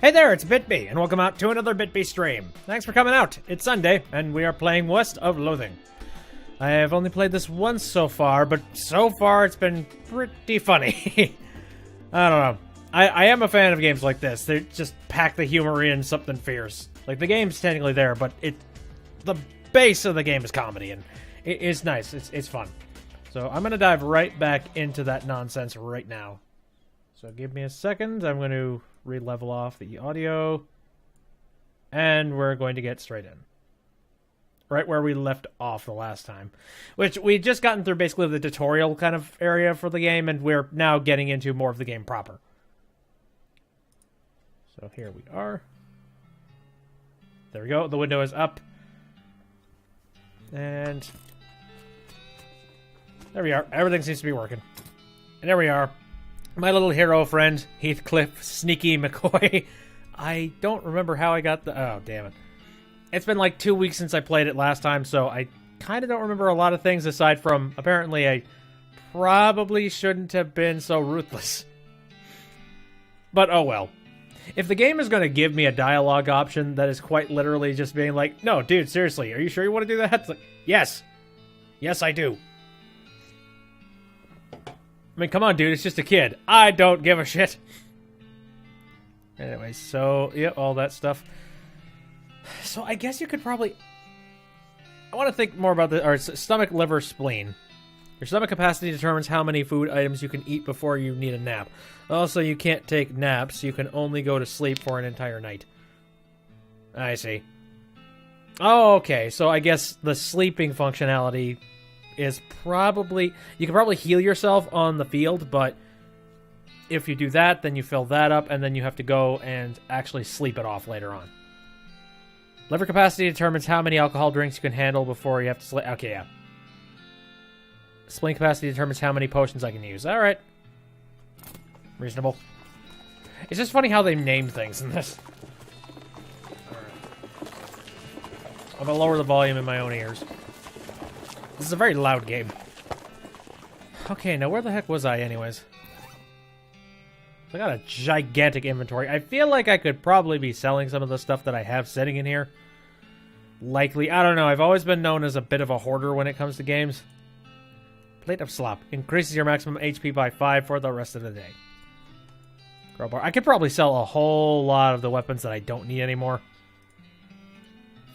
Hey there, it's BitB, and welcome out to another BitB stream. Thanks for coming out. It's Sunday, and we are playing West of Loathing. I have only played this once so far, but so far it's been pretty funny. I don't know. I am a fan of games like this. They just pack the humor in something fierce. Like, the game's technically there, but the base of the game is comedy, and it's nice. It's fun. So I'm going to dive right back into that nonsense right now. So give me a second. I'm going to re-level off the audio. And we're going to get straight in. Right where we left off the last time. Which, we'd just gotten through basically the tutorial kind of area for the game, and we're now getting into more of the game proper. So here we are. There we go. The window is up. And there we are. Everything seems to be working. And there we are. My little hero friend, Heathcliff Sneaky McCoy. I don't remember how I got the... Oh, damn it. It's been like 2 weeks since I played it last time, so I kind of don't remember a lot of things aside from, apparently, I probably shouldn't have been so ruthless. But oh well. If the game is going to give me a dialogue option that is quite literally just being like, no, dude, seriously, are you sure you want to do that? It's like, yes. Yes, I do. I mean, come on, dude, it's just a kid. I don't give a shit. Anyway, so, yeah, all that stuff. So, I guess you could probably... I want to think more about the... Or, stomach, liver, spleen. Your stomach capacity determines how many food items you can eat before you need a nap. Also, you can't take naps. You can only go to sleep for an entire night. I see. Oh, okay. So, I guess the sleeping functionality... is probably... You can probably heal yourself on the field, but if you do that, then you fill that up, and then you have to go and actually sleep it off later on. Liver capacity determines how many alcohol drinks you can handle before you have to sleep. Okay, yeah. Spleen capacity determines how many potions I can use. Alright. Reasonable. It's just funny how they name things in this. Alright. I'm gonna lower the volume in my own ears. This is a very loud game. Okay, now where the heck was I anyways? I got a gigantic inventory. I feel like I could probably be selling some of the stuff that I have sitting in here. Likely. I don't know. I've always been known as a bit of a hoarder when it comes to games. Plate of Slop. Increases your maximum HP by 5 for the rest of the day. Crowbar. I could probably sell a whole lot of the weapons that I don't need anymore.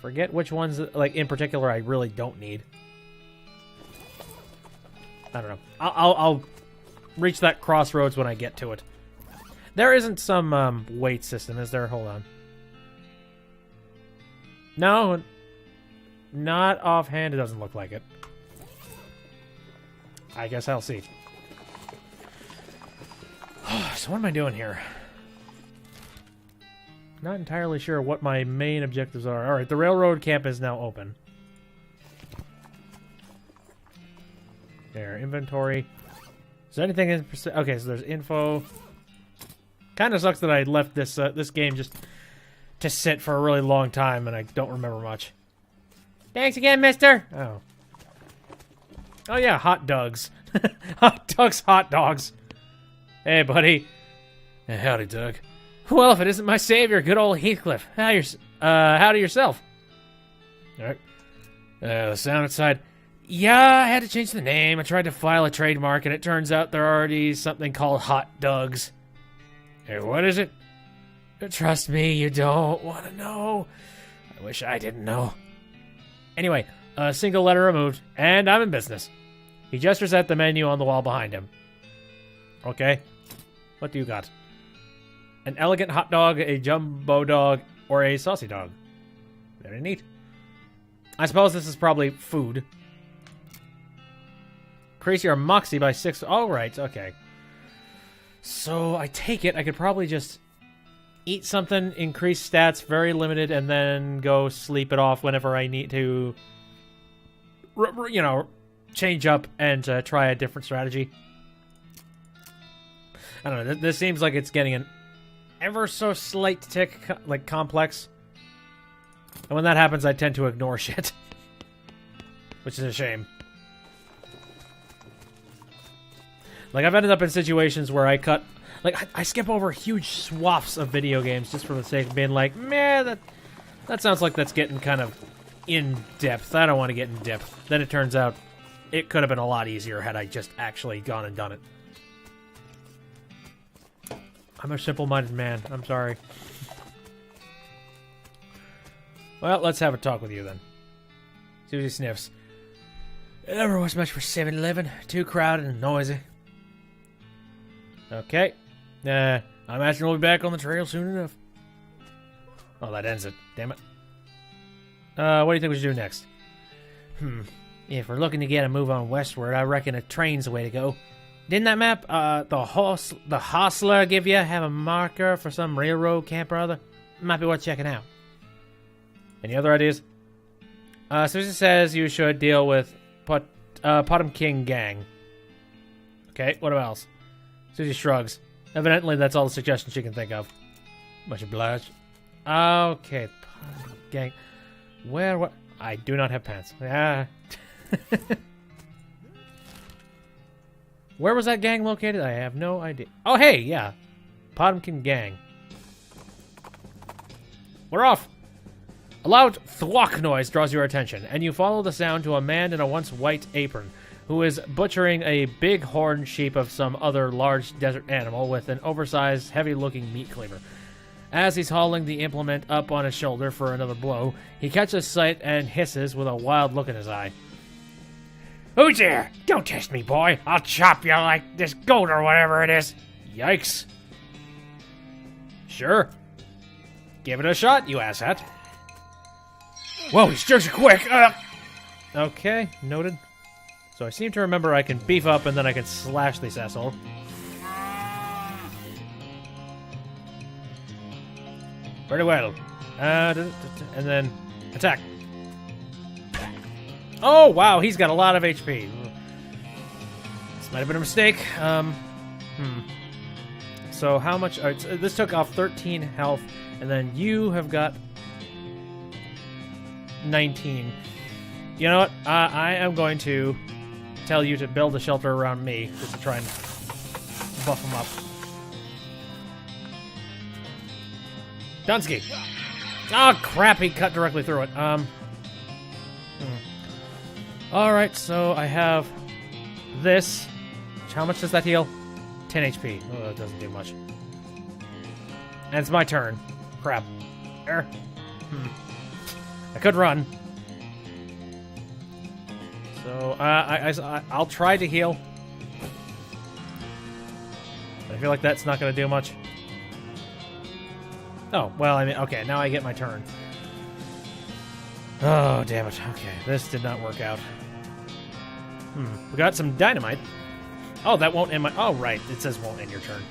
Forget which ones, like, in particular I really don't need. I don't know. I'll reach that crossroads when I get to it. There isn't some weight system, is there? Hold on. No, not offhand. It doesn't look like it. I guess I'll see. So what am I doing here? Not entirely sure what my main objectives are. All right, the railroad camp is now open. There, inventory. Is there anything in... Okay, so there's info. Kind of sucks that I left this this game just to sit for a really long time and I don't remember much. Thanks again, mister! Oh. Oh yeah, hot dogs. Hot dogs, hot dogs. Hey, buddy. Hey, howdy, Doug. Well, if it isn't my savior, good old Heathcliff. Howdy yourself. Alright. The sound outside... Yeah, I had to change the name. I tried to file a trademark, and it turns out there are already something called hot dogs. Hey, what is it? Trust me, you don't want to know. I wish I didn't know. Anyway, a single letter removed, and I'm in business. He gestures at the menu on the wall behind him. Okay. What do you got? An elegant hot dog, a jumbo dog, or a saucy dog? Very neat. I suppose this is probably food. Increase your moxie by 6. Oh, right. Okay. So, I take it I could probably just eat something, increase stats, very limited, and then go sleep it off whenever I need to, you know, change up and try a different strategy. I don't know. This seems like it's getting an ever so slight tick, like, complex. And when that happens, I tend to ignore shit. Which is a shame. Like, I've ended up in situations where I cut... Like, I skip over huge swaths of video games just for the sake of being like, meh, that sounds like that's getting kind of in-depth. I don't want to get in-depth. Then it turns out it could have been a lot easier had I just actually gone and done it. I'm a simple-minded man. I'm sorry. Well, let's have a talk with you then. Susie sniffs. It never was much for 7-Eleven. Too crowded and noisy. Okay. I imagine we'll be back on the trail soon enough. Oh, that ends it. Damn it. What do you think we should do next? If we're looking to get a move on westward, I reckon a train's the way to go. Didn't that map, the hostler give you have a marker for some railroad camp or other? Might be worth checking out. Any other ideas? Susie says you should deal with Potemkin gang. Okay, what else? Susie shrugs. Evidently, that's all the suggestions she can think of. Much obliged. Okay, Potemkin gang. What? I do not have pants. Yeah. Where was that gang located? I have no idea. Oh, hey, yeah. Potemkin gang. We're off. A loud thwack noise draws your attention, and you follow the sound to a man in a once white apron, who is butchering a big horned sheep of some other large desert animal with an oversized, heavy-looking meat cleaver. As he's hauling the implement up on his shoulder for another blow, he catches sight and hisses with a wild look in his eye. Who's there? Don't test me, boy. I'll chop you like this goat or whatever it is. Yikes. Sure. Give it a shot, you asshat. Whoa, he's just quick. Okay, noted. So I seem to remember I can beef up and then I can slash this asshole. Very well. And then attack. Oh, wow, he's got a lot of HP. This might have been a mistake. So how much... this took off 13 health, and then you have got 19. You know what? I am going to tell you to build a shelter around me just to try and buff him up. Dunsky. Oh, crap, he cut directly through it. Alright, so I have this. How much does that heal? 10 HP. Oh, that doesn't do much. And it's my turn. Crap. I could run. So, I'll try to heal. I feel like that's not going to do much. Oh, well, I mean, okay, now I get my turn. Oh, damn it. Okay, this did not work out. We got some dynamite. Oh, that won't end my... Oh, right. It says won't end your turn.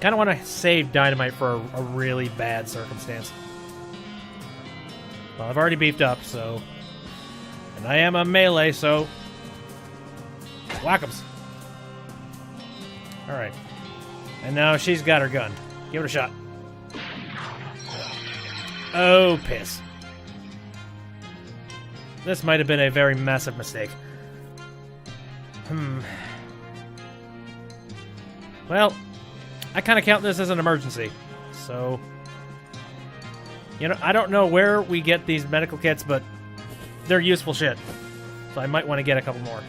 Kind of want to save dynamite for a really bad circumstance. Well, I've already beefed up, so... And I am a melee, so... Whack-ems. Alright. And now she's got her gun. Give it a shot. Oh, piss. This might have been a very massive mistake. Well, I kind of count this as an emergency. So, you know, I don't know where we get these medical kits, but they're useful shit. So I might want to get a couple more.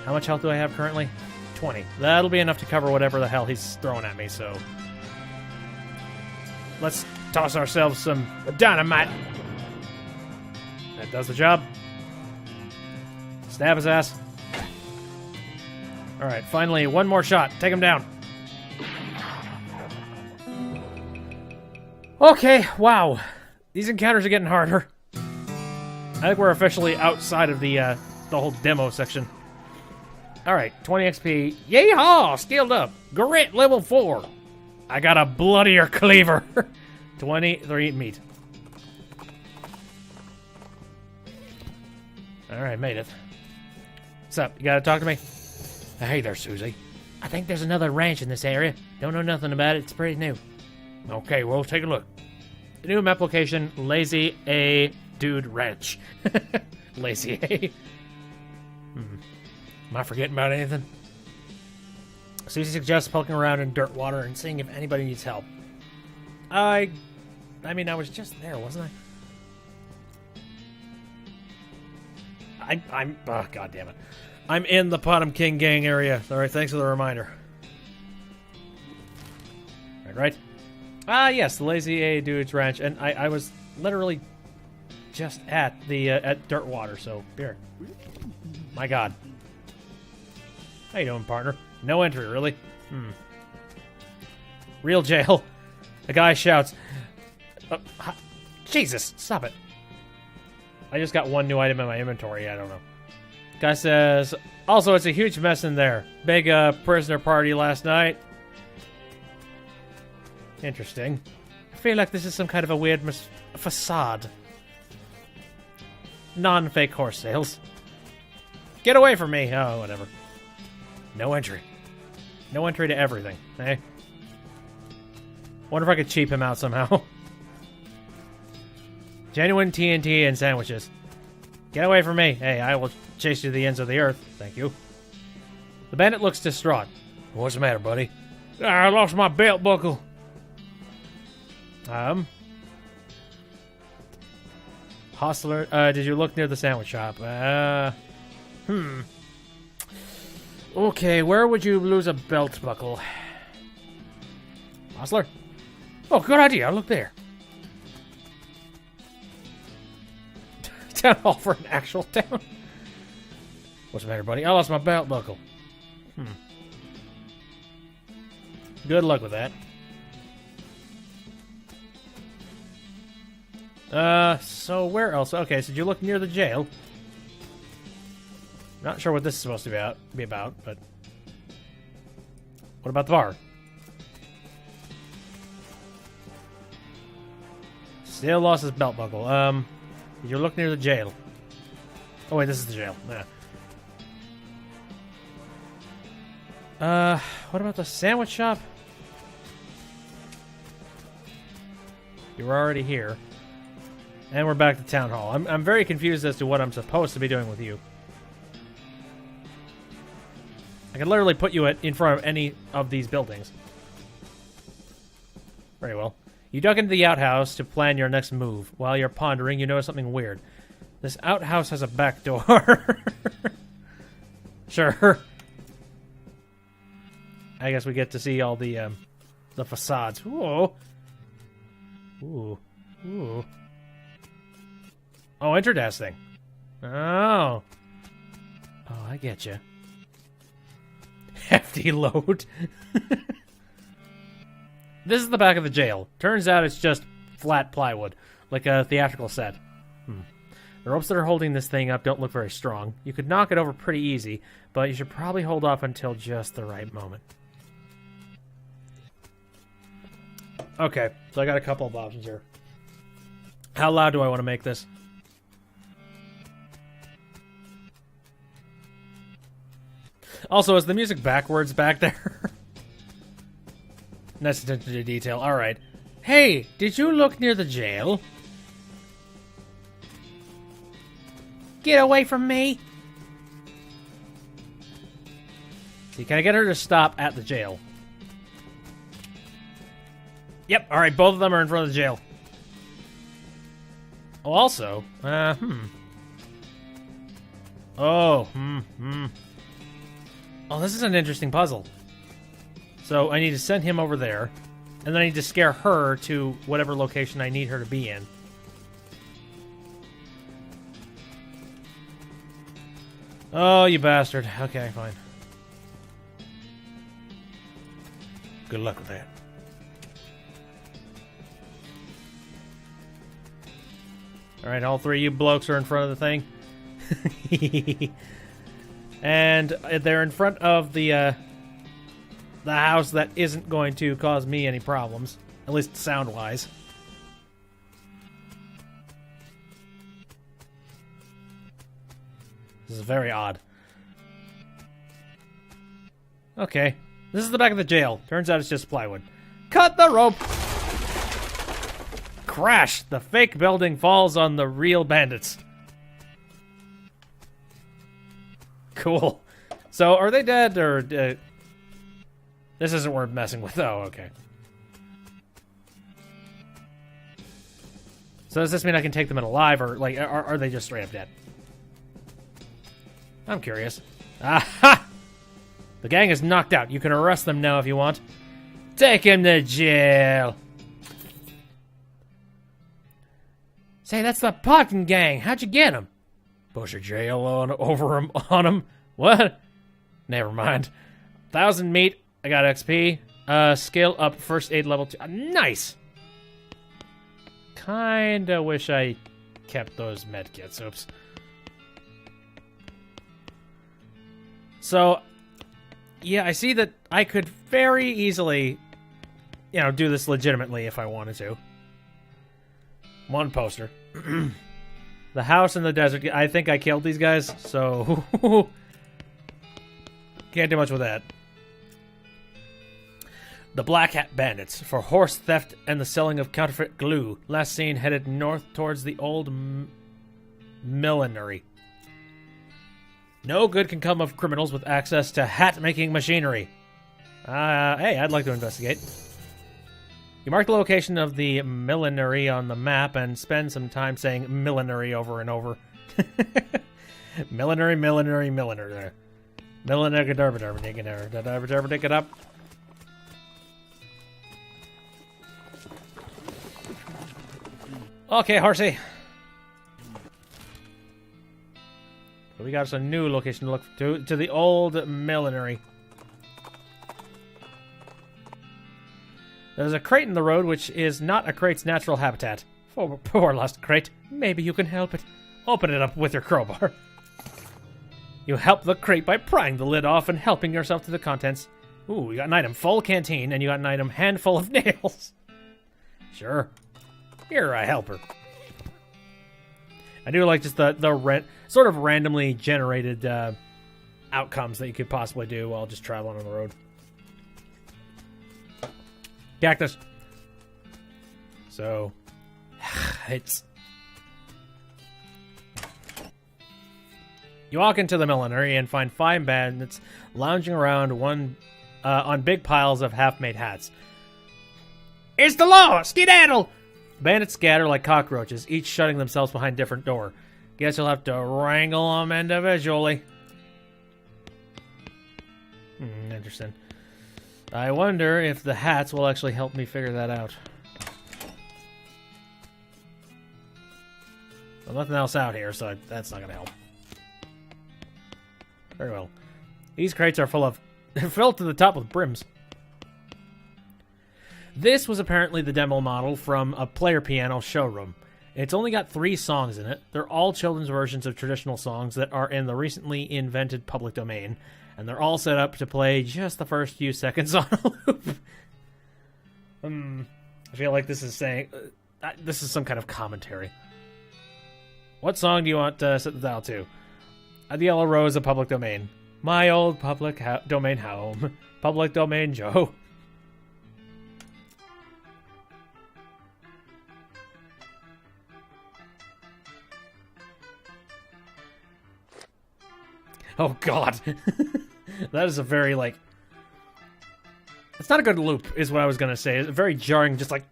How much health do I have currently? 20. That'll be enough to cover whatever the hell he's throwing at me, so... Let's toss ourselves some dynamite. That does the job. Stab his ass. Alright, finally, one more shot. Take him down. Okay, wow. These encounters are getting harder. I think we're officially outside of the whole demo section. Alright, 20 XP. Yeehaw! Skilled up. Grit level 4. I got a bloodier cleaver. 23 meat. Alright, made it. What's up? You gotta talk to me? Hey there, Susie. I think there's another ranch in this area. Don't know nothing about it. It's pretty new. Okay, well, take a look. New map location, Lazy A Dude Ranch. Lazy A. Am I forgetting about anything? Susie suggests poking around in dirt water and seeing if anybody needs help. I mean, I was just there, wasn't I? I'm oh, God damn it. I'm in the Bottom King gang area. All right, thanks for the reminder. Right? Ah, yes, the Lazy A Dude's Ranch, and I was literally just at the at dirt water. So here, my God, how you doing, partner? No entry, really? Real jail. A guy shouts, Jesus, stop it. I just got one new item in my inventory. I don't know. Guy says, also, it's a huge mess in there. Big prisoner party last night. Interesting. I feel like this is some kind of a weird facade. Non-fake horse sales. Get away from me! Oh, whatever. No entry. No entry to everything, eh? Wonder if I could cheap him out somehow. Genuine TNT and sandwiches. Get away from me. Hey, I will chase you to the ends of the earth. Thank you. The bandit looks distraught. What's the matter, buddy? I lost my belt buckle. Hostler, did you look near the sandwich shop? Okay, where would you lose a belt buckle? Hostler? Oh, good idea. I'll look there. Town hall for an actual town? What's the matter, buddy? I lost my belt buckle. Good luck with that. So where else? Okay, so did you look near the jail? Not sure what this is supposed to be about, but... What about the bar? Still lost his belt buckle. Did you look near the jail? Oh wait, this is the jail. Yeah. What about the sandwich shop? You were already here. And we're back to town hall. I'm very confused as to what I'm supposed to be doing with you. I can literally put you in front of any of these buildings. Very well. You duck into the outhouse to plan your next move. While you're pondering, you notice something weird. This outhouse has a back door. Sure. I guess we get to see all the facades. Whoa. Ooh. Ooh. Oh, interdesting. Oh. Oh, I get you. Hefty load. This is the back of the jail. Turns out it's just flat plywood, like a theatrical set. The ropes that are holding this thing up don't look very strong. You could knock it over pretty easy, but you should probably hold off until just the right moment. Okay, so I got a couple of options here. How loud do I want to make this? Also, is the music backwards back there? Nice attention to detail. Alright. Hey, did you look near the jail? Get away from me! See, can I get her to stop at the jail? Yep, alright, both of them are in front of the jail. Oh, also, Oh, Oh, this is an interesting puzzle. So I need to send him over there, and then I need to scare her to whatever location I need her to be in. Oh, you bastard. Okay, fine. Good luck with that. Alright, all three of you blokes are in front of the thing. And they're in front of the house that isn't going to cause me any problems. At least sound-wise. This is very odd. Okay. This is the back of the jail. Turns out it's just plywood. Cut the rope! Crash! The fake building falls on the real bandits. Cool. So, are they dead, or... This isn't worth messing with. Oh, okay. So does this mean I can take them in alive, or like are they just straight up dead? I'm curious. Aha! The gang is knocked out. You can arrest them now if you want. Take him to jail. Say, that's the Potten gang. How'd you get him? Push a jail on him. What? Never mind. 1,000 meat. I got XP. Skill up. First aid level 2. Nice. Kinda wish I kept those medkits. Oops. So, yeah, I see that I could very easily, do this legitimately if I wanted to. One poster. The house in the desert. I think I killed these guys, so can't do much with that. The Black Hat Bandits for horse theft and the selling of counterfeit glue. Last seen headed north towards the old millinery. No good can come of criminals with access to hat-making machinery. Hey, I'd like to investigate. You mark the location of the millinery on the map and spend some time saying millinery over and over. Millinery. Millinery, dig it up. Okay, horsey. So we got us a new location to look to the old millinery. There's a crate in the road which is not a crate's natural habitat. Poor lost crate. Maybe you can help it. Open it up with your crowbar. You help the crate by prying the lid off and helping yourself to the contents. Ooh, you got an item full canteen, and you got an item handful of nails. Sure. You're a helper. I do like just the sort of randomly generated outcomes that you could possibly do while just traveling on the road. Cactus. So, it's... You walk into the millinery and find 5 bandits lounging around on big piles of half-made hats. It's the law! Skedaddle! Bandits scatter like cockroaches, each shutting themselves behind different door. Guess you'll have to wrangle them individually. Interesting. I wonder if the hats will actually help me figure that out. Well, nothing else out here, so that's not going to help. Very well. These crates are filled to the top with brims. This was apparently the demo model from a player piano showroom. It's only got 3 songs in it. They're all children's versions of traditional songs that are in the recently invented public domain, and they're all set up to play just the first few seconds on a loop. I feel like this is saying... this is some kind of commentary. What song do you want to set the dial to? The Yellow Rose of public domain. My old public domain home. Public domain Joe. Oh, God. That is a very, like... It's not a good loop, is what I was going to say. It's very jarring, just like...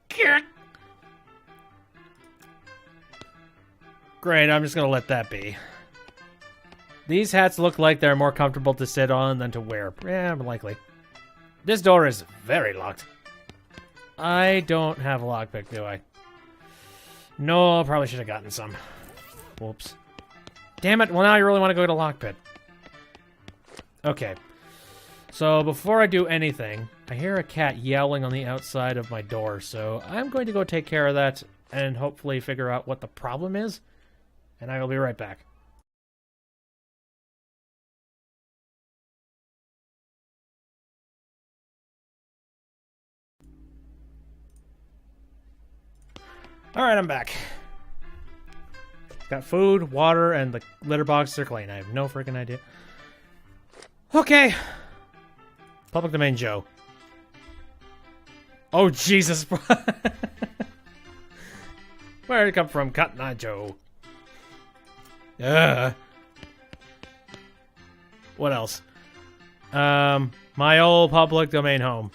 Great, I'm just going to let that be. These hats look like they're more comfortable to sit on than to wear. Yeah, likely. This door is very locked. I don't have a lockpick, do I? No, I probably should have gotten some. Whoops. Damn it, well now I really want to go to lockpit. Okay. So, before I do anything, I hear a cat yowling on the outside of my door, so I'm going to go take care of that and hopefully figure out what the problem is, and I will be right back. Alright, I'm back. Got food, water, and the litter box are clean. I have no freaking idea. Okay. Public domain Joe. Oh, Jesus. Where did it come from? Cotton Eye Joe. What else? My old public domain home.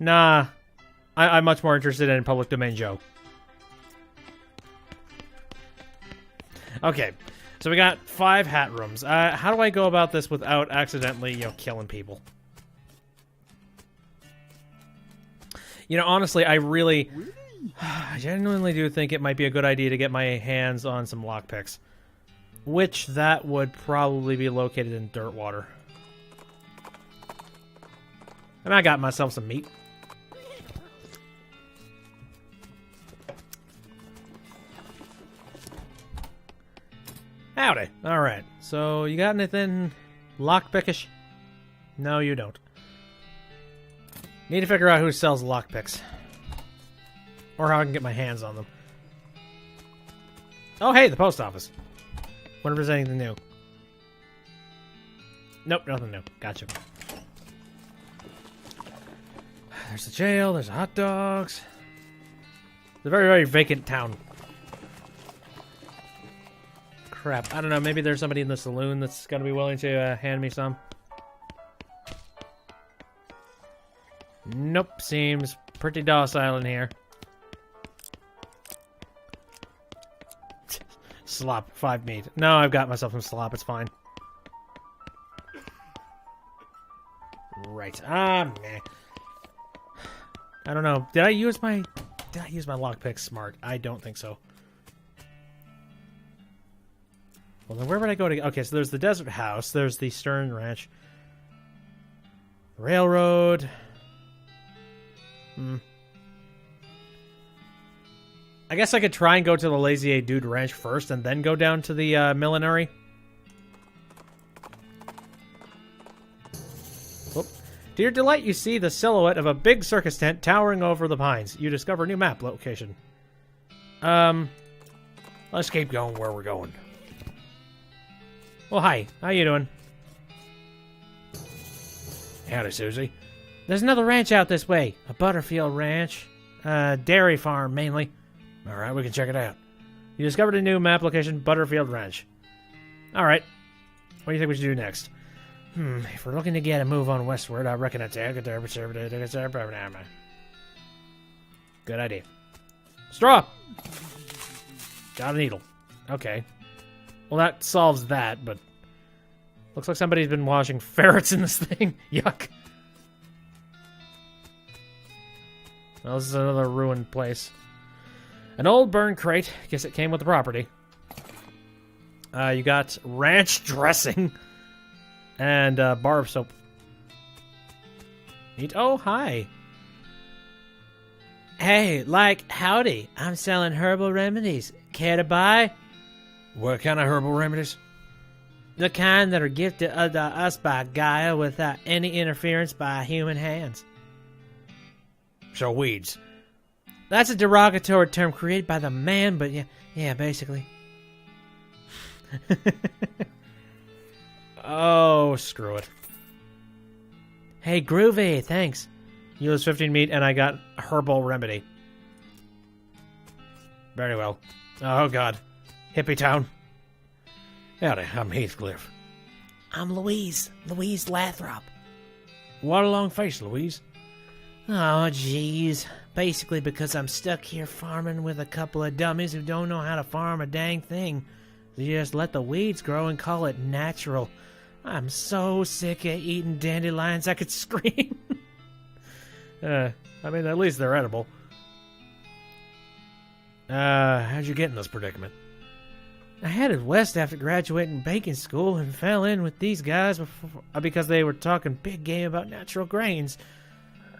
Nah. I'm much more interested in public domain Joe. Okay. So we got 5 hat rooms. How do I go about this without accidentally, killing people? Honestly, I genuinely do think it might be a good idea to get my hands on some lockpicks. Which that would probably be located in Dirtwater. And I got myself some meat. Howdy. Alright, so you got anything lockpickish? No, you don't. Need to figure out who sells lockpicks. Or how I can get my hands on them. Oh, hey, the post office. Wonder if there's anything new. Nope, nothing new. Gotcha. There's the jail, there's the hot dogs. It's a very, very vacant town. Crap, I don't know, maybe there's somebody in the saloon that's gonna be willing to hand me some. Nope, seems pretty docile in here. Slop, 5 meat. No, I've got myself some slop, it's fine. Right, meh. I don't know, did I use my lockpick smart? I don't think so. Well, then where would I go to... Okay, so there's the Desert House, there's the Stern Ranch. Railroad... I guess I could try and go to the Lazy A Dude Ranch first and then go down to the millinery. Whoop. To your delight, you see the silhouette of a big circus tent towering over the pines. You discover a new map location. Let's keep going where we're going. Well, hi. How you doing? Howdy, Susie. There's another ranch out this way. A Butterfield ranch. Dairy farm, mainly. Alright, we can check it out. You discovered a new map location, Butterfield Ranch. Alright. What do you think we should do next? If we're looking to get a move on westward, I reckon it's... Good idea. Straw! Got a needle. Okay. Well, that solves that, but... Looks like somebody's been washing ferrets in this thing. Yuck. Well, this is another ruined place. An old burn crate. Guess it came with the property. You got ranch dressing. And bar of soap. Neat. Oh, hi. Hey, howdy. I'm selling herbal remedies. Care to buy? What kind of herbal remedies? The kind that are gifted to us by Gaia without any interference by human hands. So weeds. That's a derogatory term created by the man, but yeah, basically. Oh, screw it. Hey, groovy, thanks. You lose 15 meat, and I got herbal remedy. Very well. Oh, God. Hippie town. Howdy, I'm Heathcliff. I'm Louise. Louise Lathrop. What a long face, Louise. Oh, jeez. Basically because I'm stuck here farming with a couple of dummies who don't know how to farm a dang thing. They just let the weeds grow and call it natural. I'm so sick of eating dandelions I could scream. I mean, at least they're edible. How'd you get in this predicament? I headed west after graduating baking school and fell in with these guys because they were talking big game about natural grains.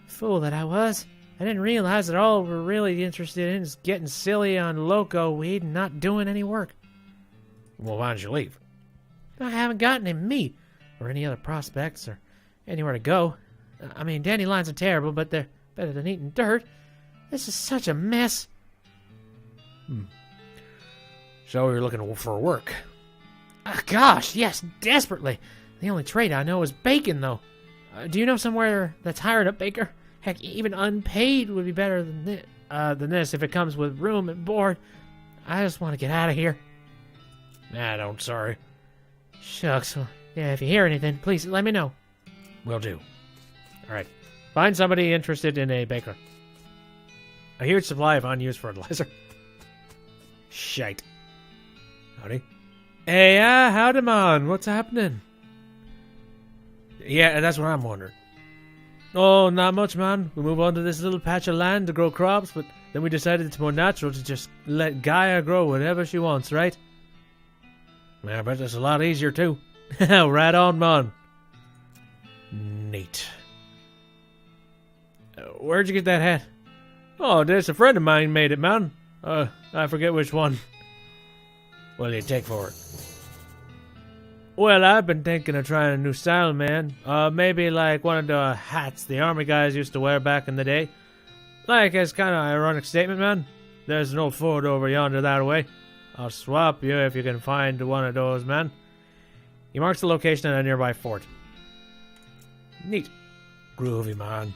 Fool that I was. I didn't realize that all we're really interested in is getting silly on loco weed and not doing any work. Well, why did you leave? I haven't gotten any meat or any other prospects or anywhere to go. I mean, dandelions are terrible, but they're better than eating dirt. This is such a mess. So you're looking for work? Gosh, yes, desperately. The only trade I know is bacon, though. Do you know somewhere that's hired a baker? Heck, even unpaid would be better than this if it comes with room and board. I just want to get out of here. Nah, don't, sorry. Shucks. Well, yeah, if you hear anything, please let me know. Will do. Alright. Find somebody interested in a baker. A huge supply of unused fertilizer. Shite. Howdy. Hey, howdy, man. What's happening? Yeah, that's what I'm wondering. Oh, not much, man. We move on to this little patch of land to grow crops, but then we decided it's more natural to just let Gaia grow whatever she wants, right? Yeah, I bet it's a lot easier, too. Right on, man. Neat. Where'd you get that hat? Oh, there's a friend of mine made it, man. I forget which one. What'll you take for it? Well, I've been thinking of trying a new style, man. Maybe like one of the hats the army guys used to wear back in the day. Like, as kind of ironic statement, man. There's an old fort over yonder that way. I'll swap you if you can find one of those, man. He marks the location at a nearby fort. Neat. Groovy, man.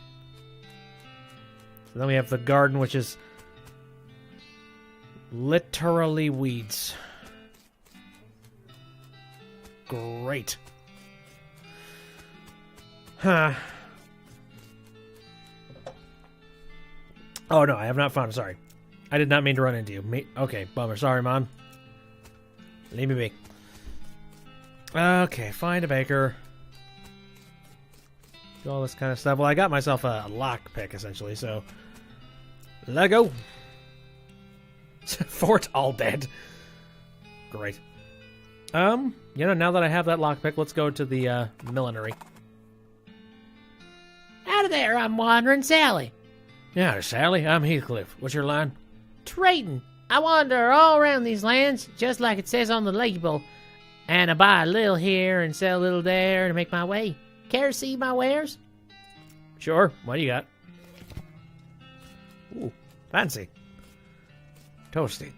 So then we have the garden, which is literally weeds. Great. Huh. Oh, no, I have not found it. Sorry. I did not mean to run into you. Okay, bummer. Sorry, man. Leave me be. Okay, find a baker. Do all this kind of stuff. Well, I got myself a lockpick, essentially, so... Let go. Fort all dead. Great. Now that I have that lockpick, let's go to the, millinery. Out of there, I'm wandering Sally. Yeah, Sally, I'm Heathcliff. What's your line? Trading. I wander all around these lands, just like it says on the label. And I buy a little here and sell a little there to make my way. Care to see my wares? Sure. What do you got? Ooh, fancy. Toasty.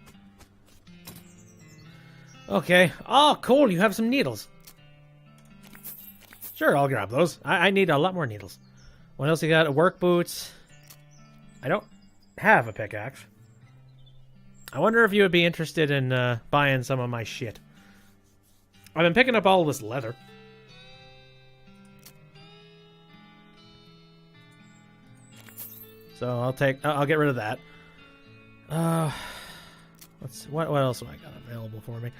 Okay. Oh, cool. You have some needles. Sure, I'll grab those. I need a lot more needles. What else you got? Work boots. I don't have a pickaxe. I wonder if you would be interested in buying some of my shit. I've been picking up all this leather. So I'll get rid of that. What else have I got available for me?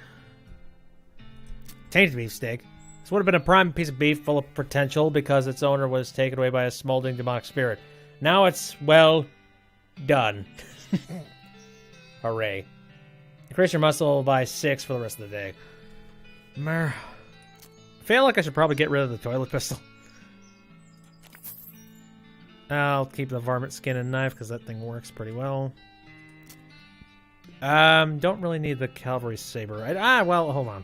Tainted beefsteak. This would have been a prime piece of beef full of potential because its owner was taken away by a smoldering demonic spirit. Now it's, well, done. Hooray. Increase your muscle by 6 for the rest of the day. I feel like I should probably get rid of the toilet pistol. I'll keep the varmint skin and knife because that thing works pretty well. Don't really need the cavalry saber. Well, hold on.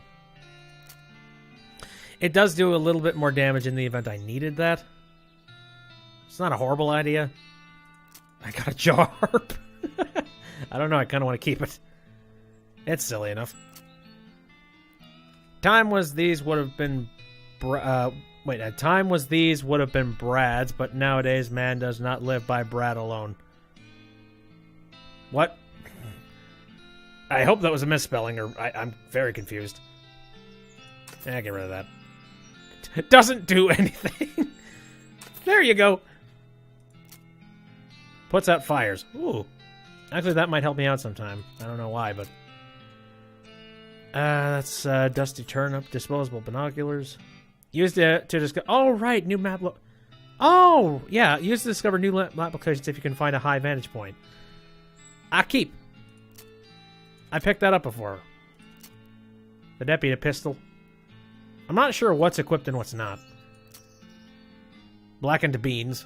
It does do a little bit more damage in the event I needed that. It's not a horrible idea. I got a jar. I don't know, I kind of want to keep it. It's silly enough. Time was these would have been... at time was these would have been Brad's, but nowadays man does not live by Brad alone. What? I hope that was a misspelling, or I'm very confused. Get rid of that. It doesn't do anything. There you go. Puts out fires. Ooh. Actually, that might help me out sometime. I don't know why, but... that's Dusty Turnip, disposable binoculars. Used it to discover... Oh, right, new map... Oh, yeah, use to discover new map locations if you can find a high vantage point. I picked that up before. The deputy pistol. I'm not sure what's equipped and what's not. Blackened beans.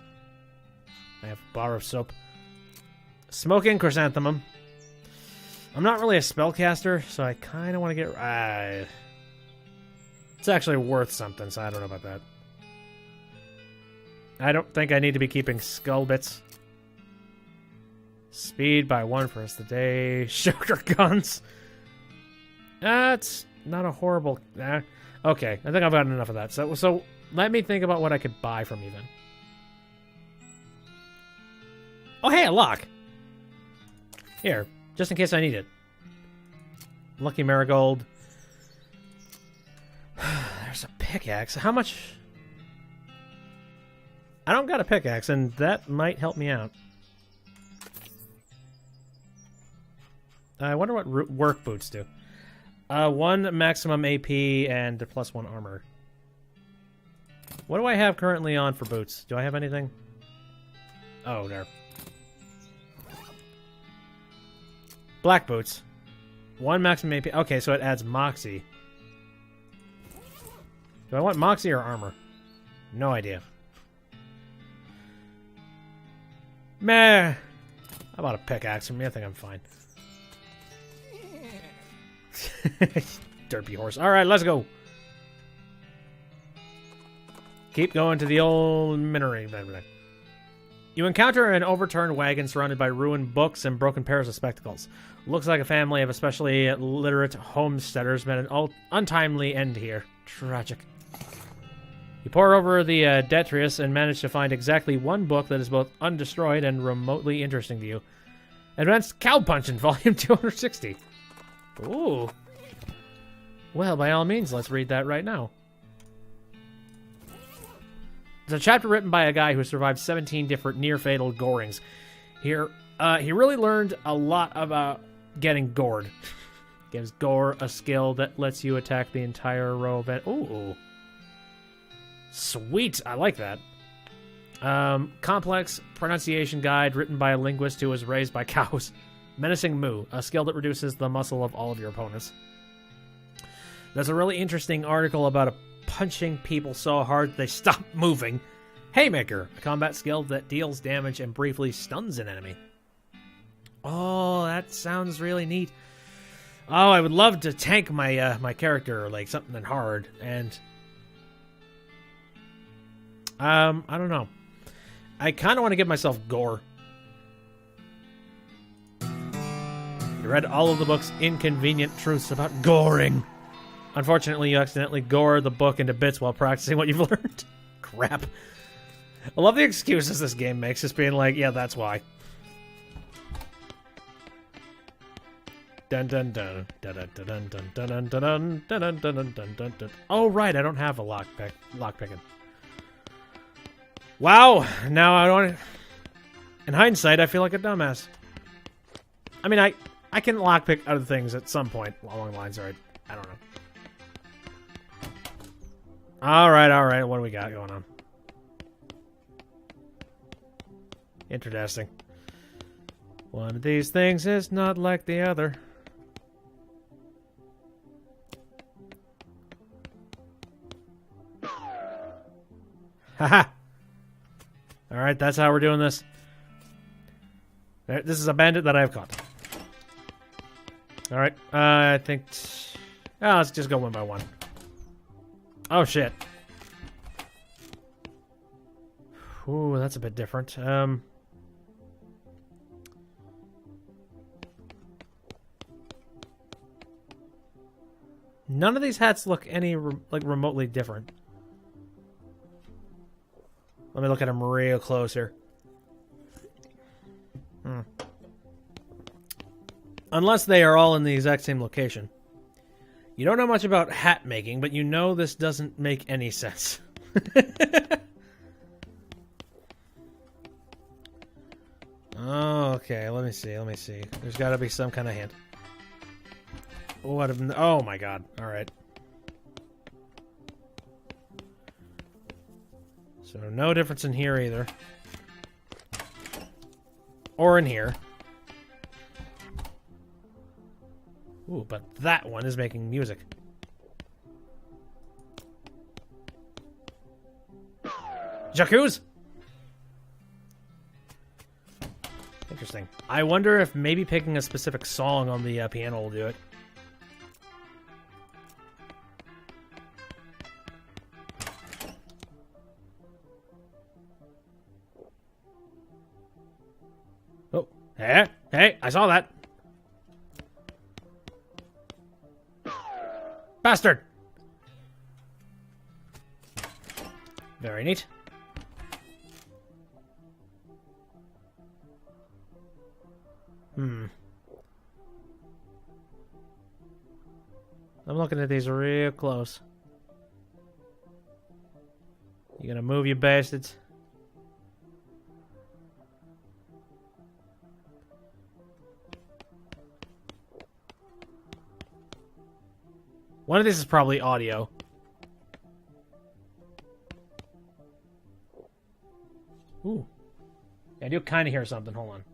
I have a bar of soap. Smoking chrysanthemum. I'm not really a spellcaster, so I kind of want to get... it's actually worth something, so I don't know about that. I don't think I need to be keeping skull bits. Speed by 1 for the rest of the day. Sugar guns. That's not a horrible... okay, I think I've got enough of that. So let me think about what I could buy from you then. Oh, hey, a lock. Here, just in case I need it. Lucky marigold. There's a pickaxe. How much? I don't got a pickaxe, and that might help me out. I wonder what work boots do. 1 maximum AP and +1 armor. What do I have currently on for boots? Do I have anything? Oh, there. Black boots. 1 maximum AP. Okay, so it adds Moxie. Do I want Moxie or armor? No idea. Meh. How about a pickaxe from me? I think I'm fine. Derpy horse. Alright, let's go. Keep going to the old minery. You encounter an overturned wagon surrounded by ruined books and broken pairs of spectacles. Looks like a family of especially literate homesteaders met an untimely end here. Tragic. You pore over the detritus and manage to find exactly 1 book that is both undestroyed and remotely interesting to you. Advanced Cowpunch in Volume 260. Ooh. Well, by all means, let's read that right now. It's a chapter written by a guy who survived 17 different near-fatal gorings. Here, he really learned a lot about getting gored. Gives gore a skill that lets you attack the entire row of it. Ooh. Sweet, I like that. Complex pronunciation guide written by a linguist who was raised by cows. Menacing Moo, a skill that reduces the muscle of all of your opponents. There's a really interesting article about punching people so hard they stop moving. Haymaker, a combat skill that deals damage and briefly stuns an enemy. Oh, that sounds really neat. Oh, I would love to tank my my character, like something hard, and I don't know. I kind of want to give myself gore. You read all of the book's inconvenient truths about goring. Unfortunately, you accidentally gore the book into bits while practicing what you've learned. Crap. I love the excuses this game makes, just being like, yeah, that's why. Dun dun dun dun dun dun dun dun dun dun dun dun dun dun dun. Oh right, I don't have a lockpicking. Wow, now I don't. In hindsight, I feel like a dumbass. I mean, I can lockpick other things at some point along the lines, right? I don't know. All right. What do we got going on? Interesting. One of these things is not like the other. Haha. All right, that's how we're doing this. This is a bandit that I've caught. All right, I think. Let's just go one by one. Oh shit. Ooh, that's a bit different. None of these hats look any like remotely different. Let me look at them real close here. Unless they are all in the exact same location. You don't know much about hat making, but you know this doesn't make any sense. Okay, let me see. There's got to be some kind of hint. Oh my god. All right. So no difference in here either. Or in here. Ooh, but that one is making music. Jacuz? Interesting. I wonder if maybe picking a specific song on the piano will do it. Oh, hey, I saw that. Bastard! Very neat. I'm looking at these real close. You gonna move, you bastards? One of these is probably audio. Ooh. Yeah, I do kind of hear something. Hold on.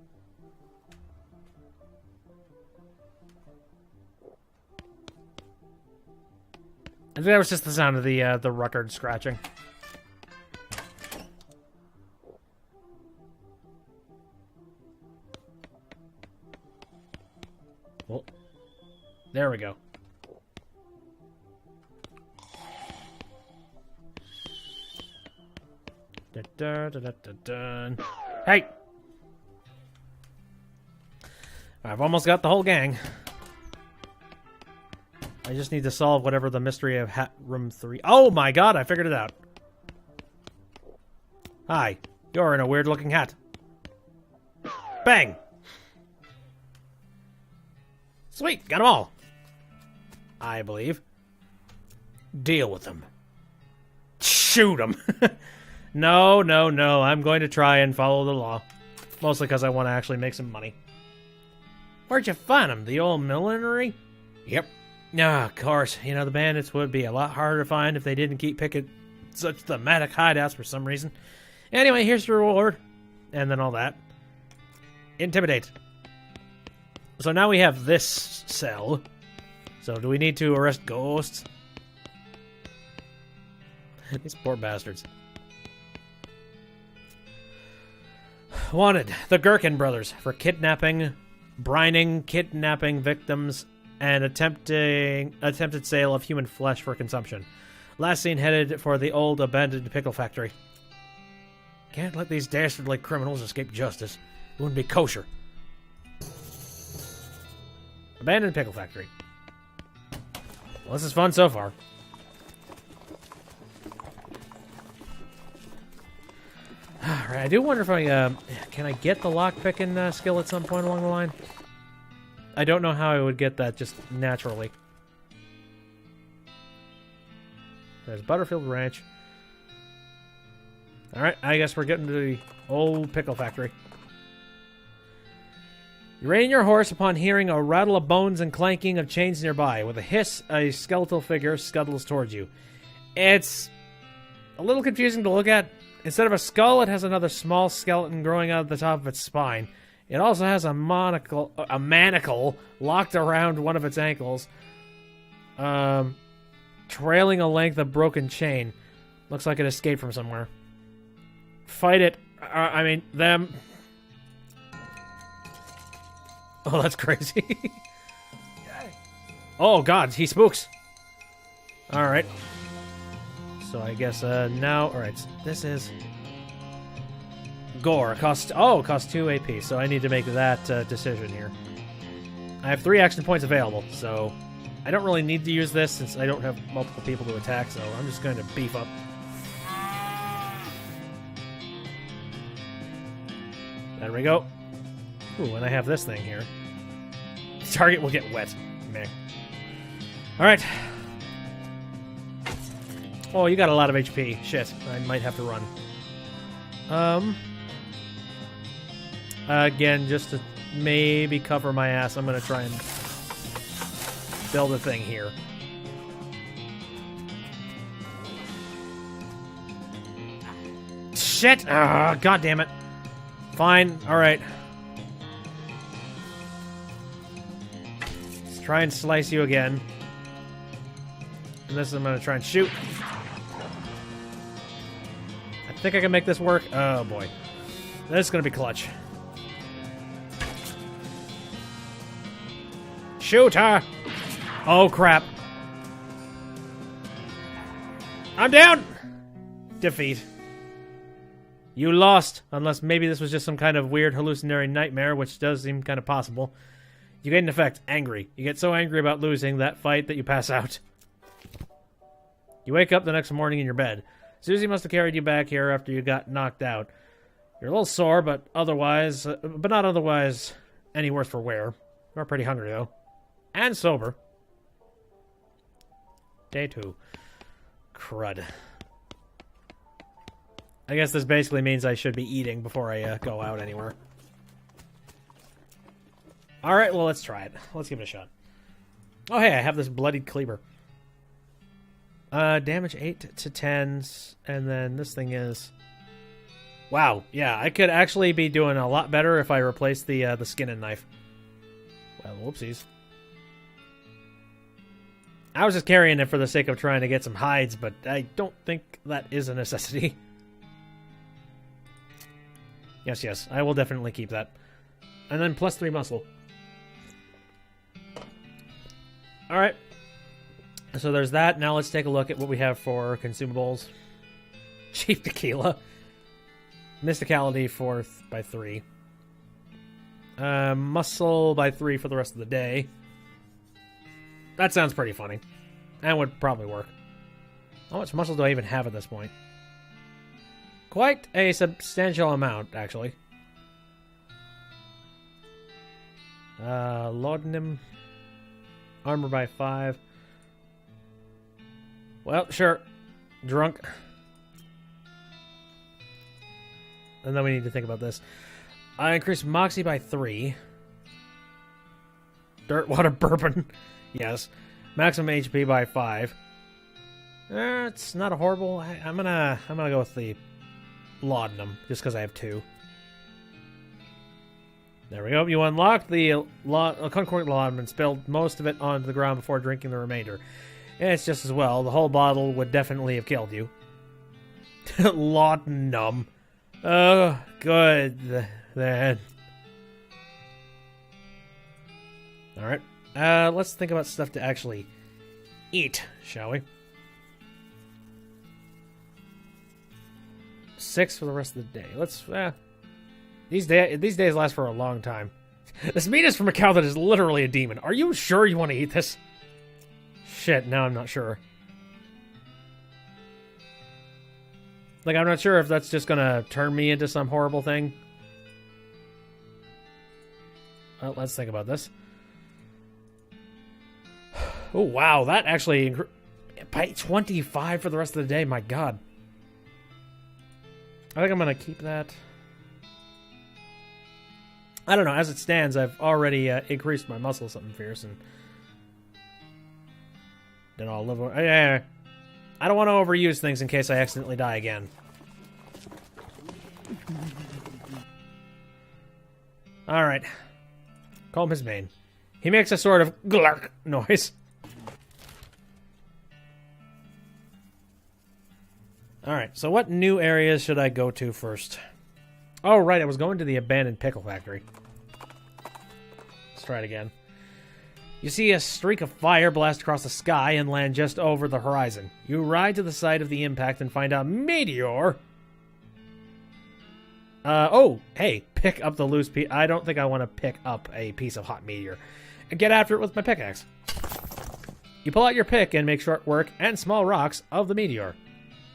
I think that was just the sound of the record scratching. Well, there we go. Hey! I've almost got the whole gang. I just need to solve whatever the mystery of Hat Room 3... Oh my god, I figured it out. Hi, you're in a weird-looking hat. Bang! Sweet, got them all. I believe. Deal with them. Shoot them. No, no, no. I'm going to try and follow the law. Mostly because I want to actually make some money. Where'd you find them? The old millinery? Yep. Ah, of course. You know, the bandits would be a lot harder to find if they didn't keep picking such thematic hideouts for some reason. Anyway, here's your reward. And then all that. Intimidate. So now we have this cell. So do we need to arrest ghosts? These poor bastards. Wanted, the Gherkin brothers, for kidnapping, kidnapping victims, and attempted sale of human flesh for consumption. Last seen headed for the old abandoned pickle factory. Can't let these dastardly criminals escape justice. It wouldn't be kosher. Abandoned pickle factory. Well, this is fun so far. Alright, I do wonder if I, can I get the lockpicking skill at some point along the line? I don't know how I would get that just naturally. There's Butterfield Ranch. Alright, I guess we're getting to the old pickle factory. You rein your horse upon hearing a rattle of bones and clanking of chains nearby. With a hiss, a skeletal figure scuttles towards you. It's a little confusing to look at. Instead of a skull, it has another small skeleton growing out of the top of its spine. It also has a manacle locked around one of its ankles, trailing a length of broken chain. Looks like it escaped from somewhere. Fight it. I mean, them. Oh, that's crazy. Oh, God, he spooks. Alright. So I guess, now... Alright, so this is... Gore. Costs 2 AP, so I need to make that decision here. I have 3 action points available, so... I don't really need to use this since I don't have multiple people to attack, so I'm just going to beef up. There we go. Ooh, and I have this thing here. The target will get wet. Meh. Alright. Oh, you got a lot of HP. Shit. I might have to run. Again, just to maybe cover my ass, I'm gonna try and build a thing here. Shit! God damn it. Fine. Alright. Let's try and slice you again. And this I'm gonna try and shoot. I think I can make this work. Oh boy. This is gonna be clutch. Shoot her! Oh crap. I'm down! Defeat. You lost, unless maybe this was just some kind of weird hallucinatory nightmare, which does seem kind of possible. You get an effect, angry. You get so angry about losing that fight that you pass out. You wake up the next morning in your bed. Susie must have carried you back here after you got knocked out. You're a little sore, but not otherwise any worse for wear. We're pretty hungry, though. And sober. Day 2. Crud. I guess this basically means I should be eating before I go out anywhere. Alright, well, let's try it. Let's give it a shot. Oh, hey, I have this bloodied cleaver. Damage 8 to 10s, and then this thing is... Wow, yeah, I could actually be doing a lot better if I replaced the skin and knife. Well, whoopsies. I was just carrying it for the sake of trying to get some hides, but I don't think that is a necessity. Yes, I will definitely keep that. And then plus 3 muscle. Alright. So there's that. Now let's take a look at what we have for consumables. Cheap tequila. Mysticality 4 by 3. Muscle by 3 for the rest of the day. That sounds pretty funny. And would probably work. How much muscle do I even have at this point? Quite a substantial amount, actually. Laudanum. Armor by 5. Well, sure. Drunk. And then we need to think about this. I increased Moxie by 3. Dirt, water, bourbon. Yes. Maximum HP by 5. It's not a horrible... I'm gonna go with the laudanum, just because I have 2. There we go. You unlocked the Concord laudanum and spilled most of it onto the ground before drinking the remainder. And it's just as well. The whole bottle would definitely have killed you. Laudanum. Oh, good then. Alright. Let's think about stuff to actually eat, shall we? 6 for the rest of the day. Let's, these days last for a long time. This meat is from a cow that is literally a demon. Are you sure you want to eat this? Shit, now I'm not sure. Like, I'm not sure if that's just gonna turn me into some horrible thing. Well, let's think about this. Oh, wow, that actually... By 25 for the rest of the day, my god. I think I'm gonna keep that. I don't know, as it stands, I've already increased my muscle something fierce, and... Then I'll live... I don't want to overuse things in case I accidentally die again. Alright. Call him his mane. He makes a sort of glark noise. Alright, so what new areas should I go to first? Oh, right, I was going to the abandoned pickle factory. Let's try it again. You see a streak of fire blast across the sky and land just over the horizon. You ride to the site of the impact and find a meteor. Oh, hey, pick up the loose piece. I don't think I want to pick up a piece of hot meteor. And get after it with my pickaxe. You pull out your pick and make short work and small rocks of the meteor.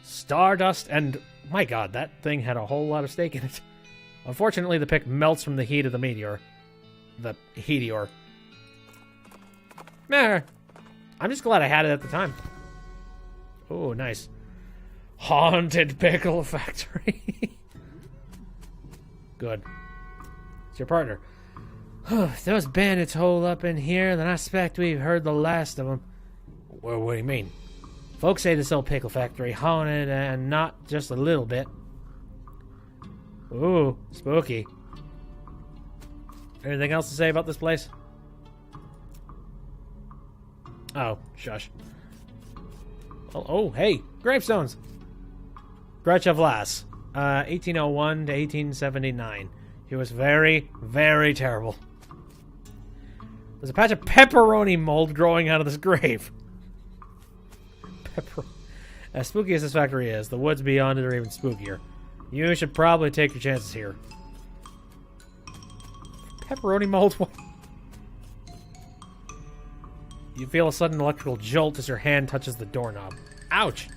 Stardust and... My god, that thing had a whole lot of stake in it. Unfortunately, the pick melts from the heat of the meteor. The heatior. Nah, I'm just glad I had it at the time. Oh, nice. Haunted pickle factory. Good. It's your partner. If those bandits hole up in here, then I suspect we've heard the last of them. Well, what do you mean? Folks say this old pickle factory haunted, and not just a little bit. Ooh, spooky. Anything else to say about this place? Oh, shush. Oh, hey, gravestones. Gretchen Vlas, 1801 to 1879. He was very, very terrible. There's a patch of pepperoni mold growing out of this grave. As spooky as this factory is, the woods beyond it are even spookier. You should probably take your chances here. Pepperoni mold? What? You feel a sudden electrical jolt as your hand touches the doorknob. Ouch!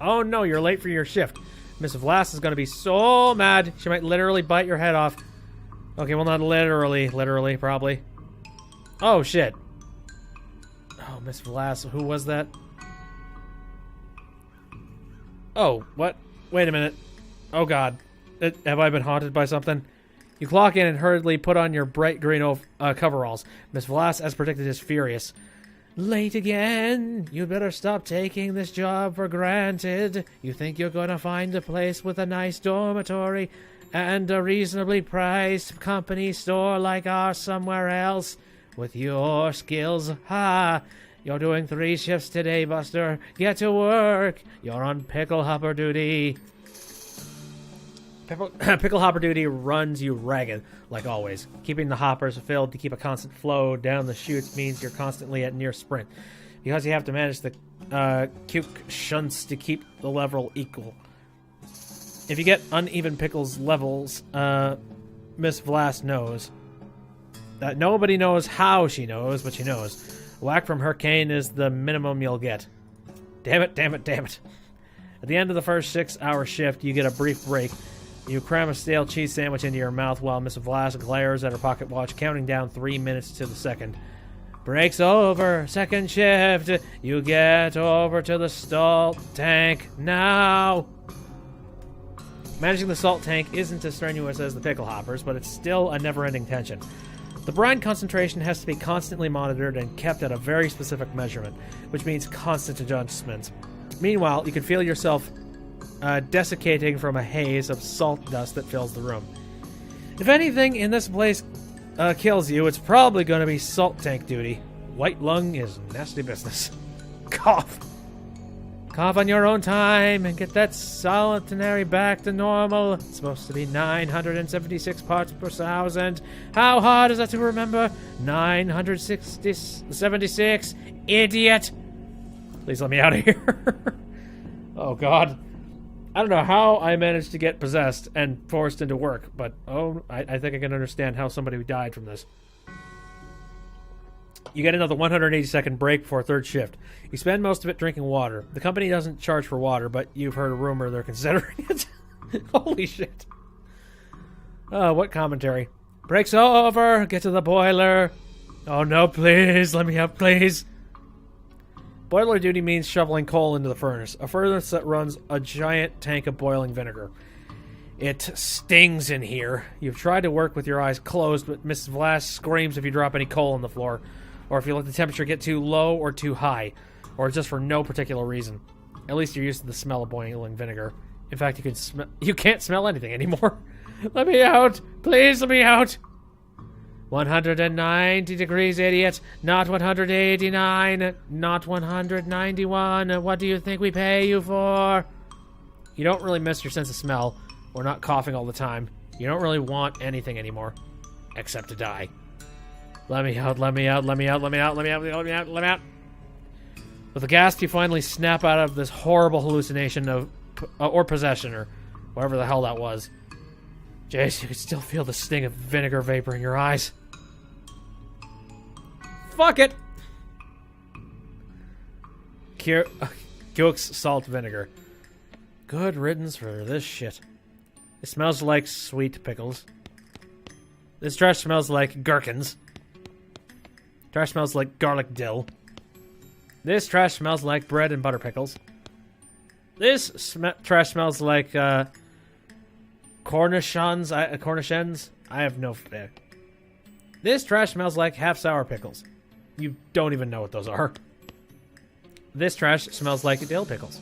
Oh no, you're late for your shift. Miss Vlas is going to be so mad, she might literally bite your head off. Okay, well, not literally. Literally, probably. Oh, shit. Oh, Miss Velas. Who was that? Oh, what? Wait a minute. Oh, God. Have I been haunted by something? You clock in and hurriedly put on your bright green coveralls. Miss Velas, as predicted, is furious. Late again. You'd better stop taking this job for granted. You think you're going to find a place with a nice dormitory and a reasonably priced company store like ours somewhere else? With your skills, ha! You're doing 3 shifts today, Buster. Get to work. You're on pickle hopper duty. Pickle hopper duty runs you ragged, like always. Keeping the hoppers filled to keep a constant flow down the chutes means you're constantly at near sprint, because you have to manage the cuke shunts to keep the level equal. If you get uneven pickles levels, Miss Vlas knows. That nobody knows how she knows, but she knows. A whack from her cane is the minimum you'll get. Damn it, damn it, damn it. At the end of the first 6-hour shift, you get a brief break. You cram a stale cheese sandwich into your mouth while Miss Vlas glares at her pocket watch, counting down 3 minutes to the second. Break's over. Second shift. You get over to the salt tank now. Managing the salt tank isn't as strenuous as the pickle hoppers, but it's still a never-ending tension. The brine concentration has to be constantly monitored and kept at a very specific measurement, which means constant adjustments. Meanwhile, you can feel yourself desiccating from a haze of salt dust that fills the room. If anything in this place kills you, it's probably going to be salt tank duty. White lung is nasty business. Cough. Cough on your own time and get that solitary back to normal. It's supposed to be 976 parts per thousand. How hard is that to remember? 976. Idiot. Please let me out of here. Oh, God. I don't know how I managed to get possessed and forced into work, but I think I can understand how somebody died from this. You get another 180-second break before third shift. You spend most of it drinking water. The company doesn't charge for water, but you've heard a rumor they're considering it. Holy shit. Oh, what commentary. Break's over. Get to the boiler. Oh, no, please. Let me out, please. Boiler duty means shoveling coal into the furnace. A furnace that runs a giant tank of boiling vinegar. It stings in here. You've tried to work with your eyes closed, but Mrs. Vlas screams if you drop any coal on the floor, or if you let the temperature get too low or too high, or just for no particular reason. At least you're used to the smell of boiling vinegar. In fact, you can't smell anything anymore. Let me out! Please let me out! 190 degrees, idiot. Not 189. Not 191. What do you think we pay you for? You don't really miss your sense of smell, or not coughing all the time. You don't really want anything anymore, except to die. Let me out, let me out, let me out, let me out, let me out, let me out, let me out. With a gasp, you finally snap out of this horrible hallucination or possession, or whatever the hell that was. Jace, you can still feel the sting of vinegar vapor in your eyes. Fuck it! Cukes salt vinegar. Good riddance for this shit. It smells like sweet pickles. This trash smells like gherkins. Trash smells like garlic dill. This trash smells like bread and butter pickles. This trash smells like cornichons. Cornichons? I have no idea. This trash smells like half sour pickles. You don't even know what those are. This trash smells like dill pickles.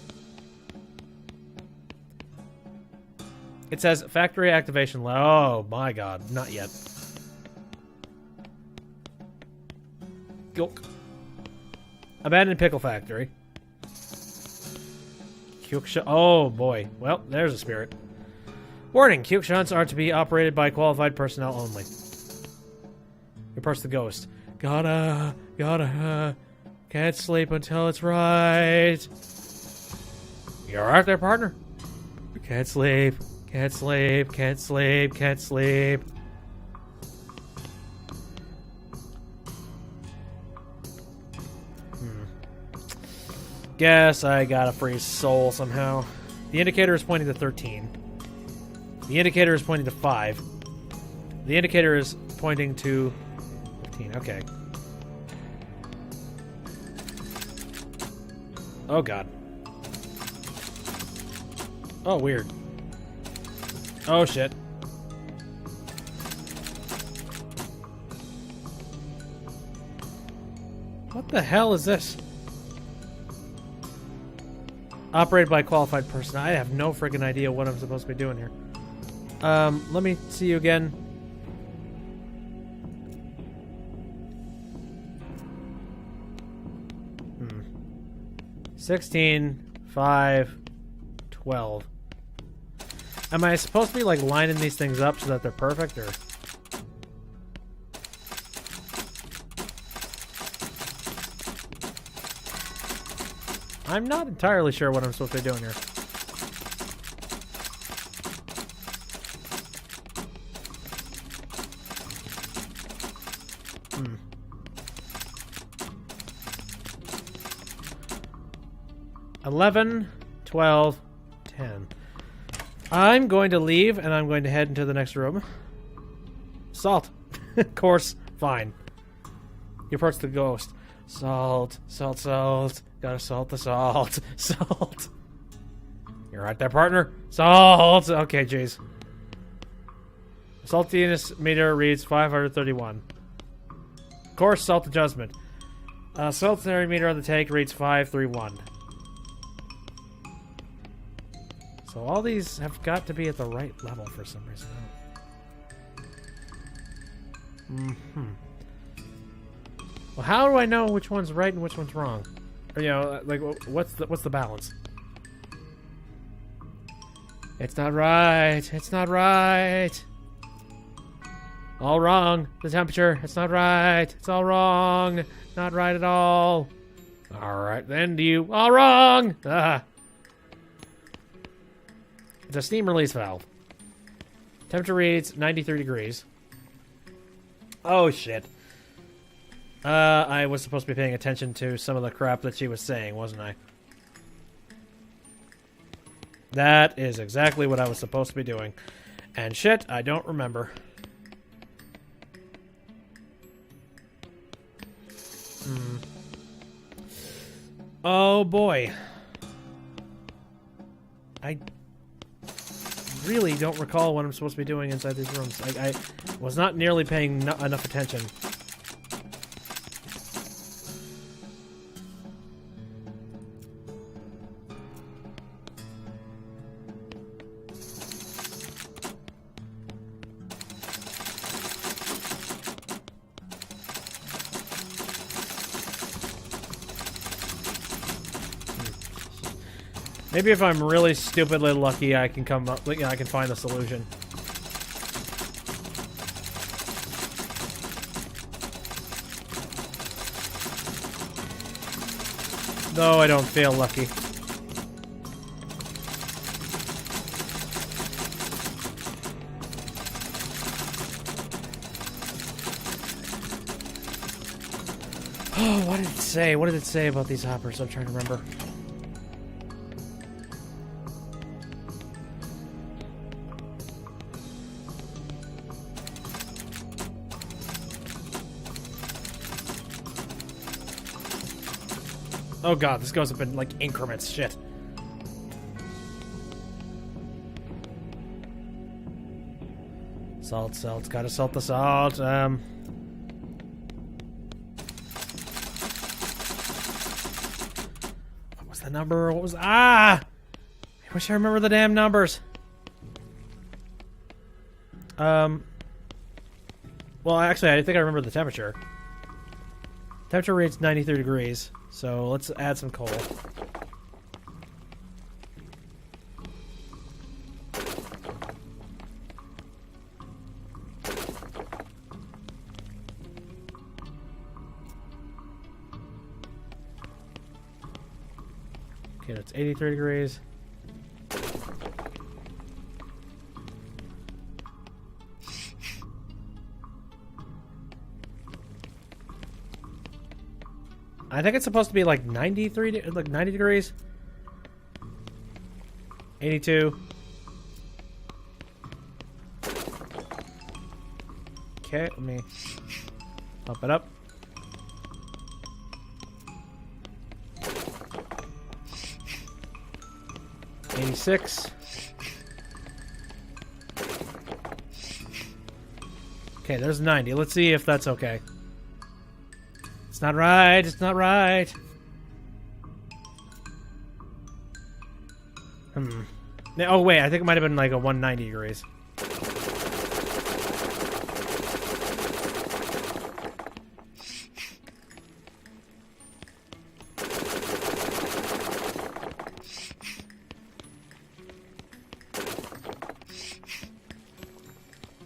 It says factory activation. Oh my god, not yet. Gulk. Abandoned pickle factory. Oh boy. Well, there's a spirit. Warning: Cuke shunts are to be operated by qualified personnel only. Reverse the ghost. Gotta, can't sleep until it's right. You alright there, partner? Can't sleep, can't sleep, can't sleep, can't sleep. Guess I got a free soul somehow. The indicator is pointing to 13. The indicator is pointing to 5. The The indicator is pointing to 15. Okay. Oh, God. Oh, weird. Oh, shit. What the hell is this? Operated by a qualified person. I have no friggin' idea what I'm supposed to be doing here. Let me see you again. Hmm. 16, 5, 12. Am I supposed to be, like, lining these things up so that they're perfect, or...? I'm not entirely sure what I'm supposed to be doing here. Hmm. $11, 12, 10. I'm going to leave, and I'm going to head into the next room. Salt. Of course. Fine. You approach the ghost. Salt. Salt, salt. Gotta salt the salt. Salt. You're right there, partner. Salt. Okay, jeez. Saltiness meter reads 531. Of course, salt adjustment. Saltinary meter on the tank reads 531. So all these have got to be at the right level for some reason. Well, how do I know which one's right and which one's wrong? Or, you know, like, what's the balance? It's not right. It's not right. All wrong. The temperature. It's not right. It's all wrong. Not right at all. All right, then. Do you? All wrong. Ah. It's a steam release valve. Temperature reads 93 degrees. Oh, shit. I was supposed to be paying attention to some of the crap that she was saying, wasn't I? That is exactly what I was supposed to be doing. And shit, I don't remember. Oh, boy. I really don't recall what I'm supposed to be doing inside these rooms. I was not nearly paying enough attention. Maybe if I'm really stupidly lucky, I can come up. I can find the solution. Though I don't feel lucky. Oh, what did it say? What did it say about these hoppers? I'm trying to remember. Oh god, this goes up in, like, increments. Shit. Salt, salt. Gotta salt the salt. What was the number? What was... Ah! I wish I remember the damn numbers. Well, actually, I think I remember the temperature. Temperature reads 93 degrees. So let's add some coal. Okay, that's 83 degrees. I think it's supposed to be like 93, like 90 degrees. 82. Okay, let me pump it up. $86. Okay, there's 90. Let's see if that's okay. It's not right. It's not right. Oh, wait. I think it might have been like a 190 degrees.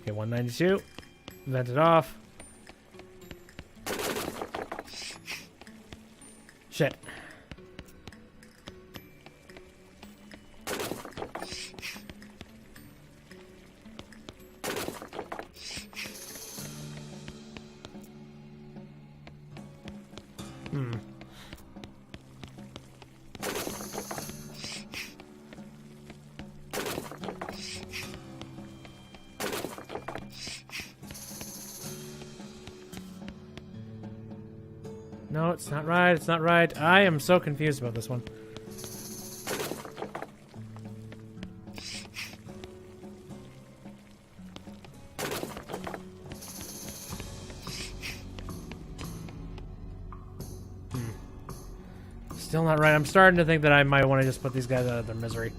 Okay, 192. Vent it off. Shit. No, it's not right. It's not right. I am so confused about this one. Still not right. I'm starting to think that I might want to just put these guys out of their misery.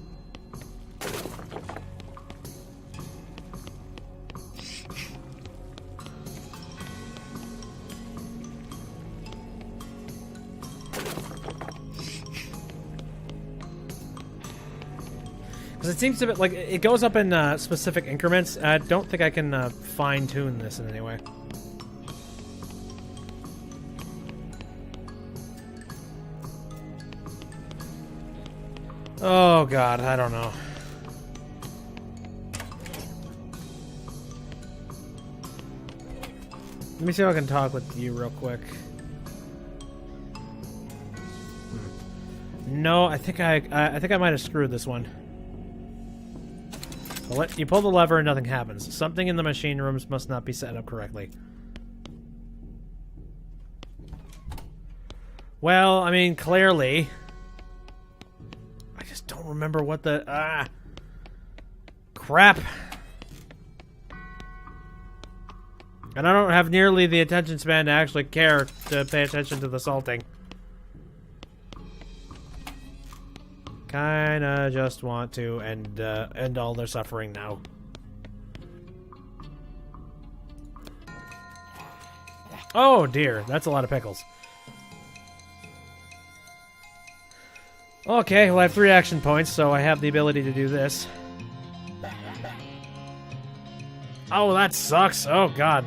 Because it seems to be like it goes up in specific increments. I don't think I can fine-tune this in any way. Oh god, I don't know. Let me see if I can talk with you real quick. No, I think I might have screwed this one. You pull the lever and nothing happens. Something in the machine rooms must not be set up correctly. Well, I mean, clearly. I just don't remember what the... Crap. And I don't have nearly the attention span to actually care to pay attention to the salting. Kinda just want to end all their suffering now. Oh dear, that's a lot of pickles. Okay, well I have 3 action points, so I have the ability to do this. Oh, that sucks. Oh god.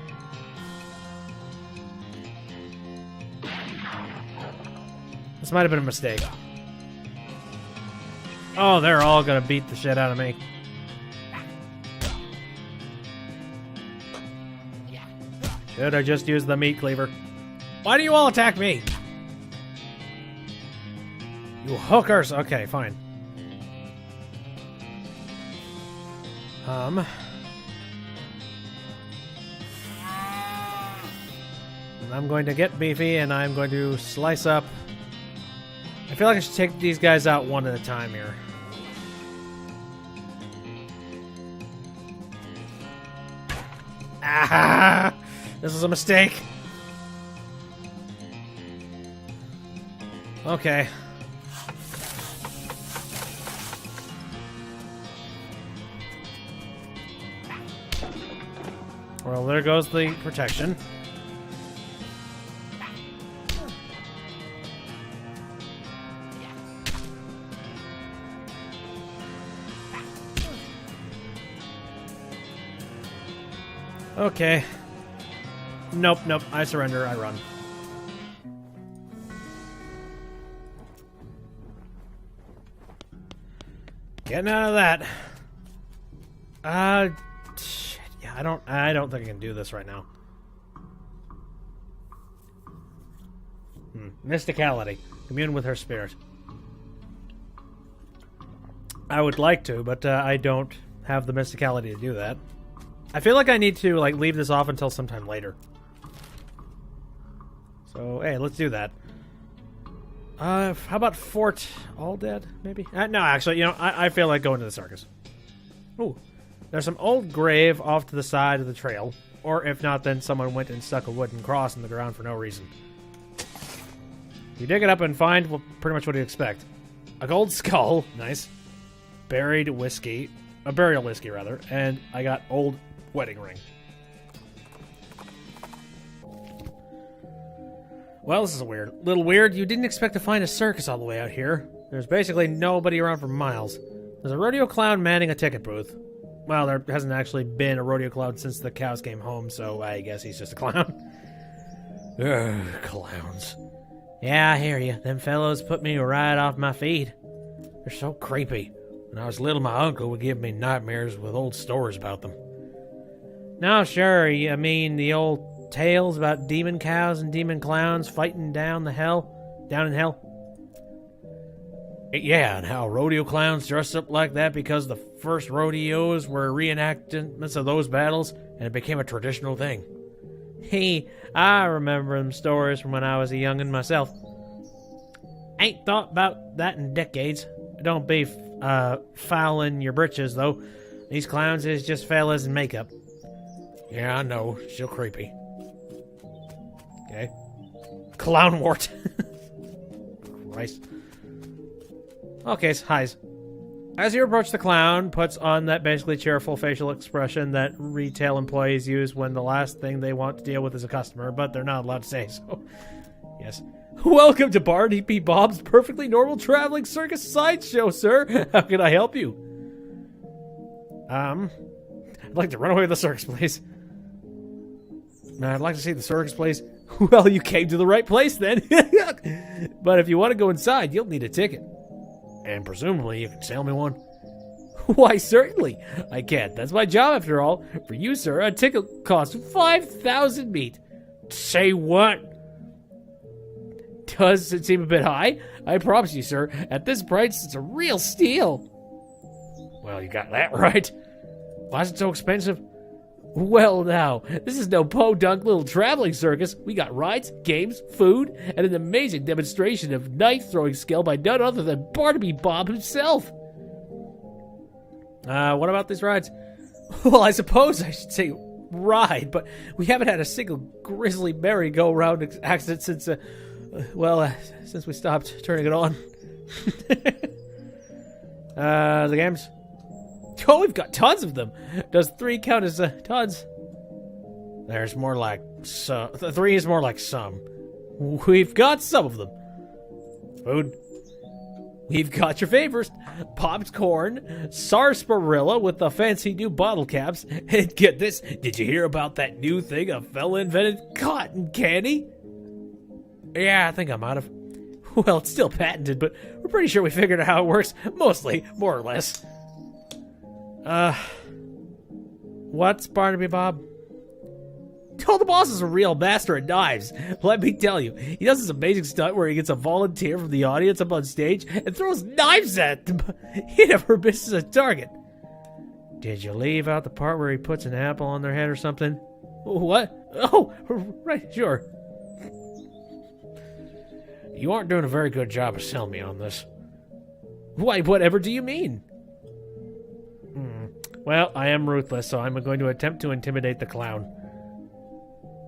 This might have been a mistake. Oh, they're all gonna beat the shit out of me. Should I just use the meat cleaver? Why do you all attack me? You hookers! Okay, fine. And I'm going to get beefy, and I'm going to slice up. I feel like I should take these guys out one at a time here. Ah! This was a mistake. Okay. Well, there goes the protection. Okay. Nope, nope. I surrender. I run. Getting out of that. Shit. Yeah, I don't think I can do this right now. Mysticality. Commune with her spirit. I would like to, but I don't have the mysticality to do that. I feel like I need to like leave this off until sometime later. So, hey, let's do that. How about Fort All Dead, maybe? No, actually, you know, I feel like going to the circus. Ooh. There's some old grave off to the side of the trail. Or if not, then someone went and stuck a wooden cross in the ground for no reason. You dig it up and find, well, pretty much what you expect. A gold skull. Nice. Buried whiskey. A burial whiskey, rather. And I got old wedding ring. Well, this is little weird. You didn't expect to find a circus all the way out here. There's basically nobody around for miles. There's a rodeo clown manning a ticket booth. Well, there hasn't actually been a rodeo clown since the cows came home, so I guess he's just a clown. Ugh, clowns. Yeah, I hear you. Them fellows put me right off my feet. They're so creepy. When I was little, my uncle would give me nightmares with old stories about them. No, sure. I mean, the old tales about demon cows and demon clowns fighting down in hell. Yeah, and how rodeo clowns dressed up like that because the first rodeos were reenactments of those battles, and it became a traditional thing. Hey, I remember them stories from when I was a youngin' myself. Ain't thought about that in decades. Don't be fouling your britches, though. These clowns is just fellas in makeup. Yeah, I know. Still creepy. Okay. Clown wart. Christ. Okay, so highs. As you approach, the clown puts on that basically cheerful facial expression that retail employees use when the last thing they want to deal with is a customer, but they're not allowed to say so. Yes. Welcome to Barney P. Bob's perfectly normal traveling circus sideshow, sir. How can I help you? I'd like to run away with the circus, please. I'd like to see the circus, please. Well, you came to the right place, then. But if you want to go inside, you'll need a ticket. And presumably you can sell me one. Why, certainly. I can't. That's my job, after all. For you, sir, a ticket costs 5,000 meat. Say what? Does it seem a bit high? I promise you, sir, at this price, it's a real steal. Well, you got that right. Why is it so expensive? Well, now, this is no podunk little traveling circus. We got rides, games, food, and an amazing demonstration of knife-throwing skill by none other than Barnaby Bob himself. What about these rides? Well, I suppose I should say ride, but we haven't had a single grisly merry-go-round accident since, since we stopped turning it on. The games? Oh, we've got tons of them. Does 3 count as tons? There's more like some. 3 is more like some. We've got some of them. Food. We've got your favorites. Popped corn, sarsaparilla with the fancy new bottle caps. And get this, did you hear about that new thing a fella invented? Cotton candy? Yeah, I think I might have. Well, it's still patented, but we're pretty sure we figured out how it works. Mostly, more or less. What's Barnaby Bob? Oh, the boss is a real master at knives. Let me tell you, he does this amazing stunt where he gets a volunteer from the audience up on stage and throws knives at them. He never misses a target. Did you leave out the part where he puts an apple on their head or something? What? Oh, right, sure. You aren't doing a very good job of selling me on this. Why, whatever do you mean? Well, I am ruthless, so I'm going to attempt to intimidate the clown.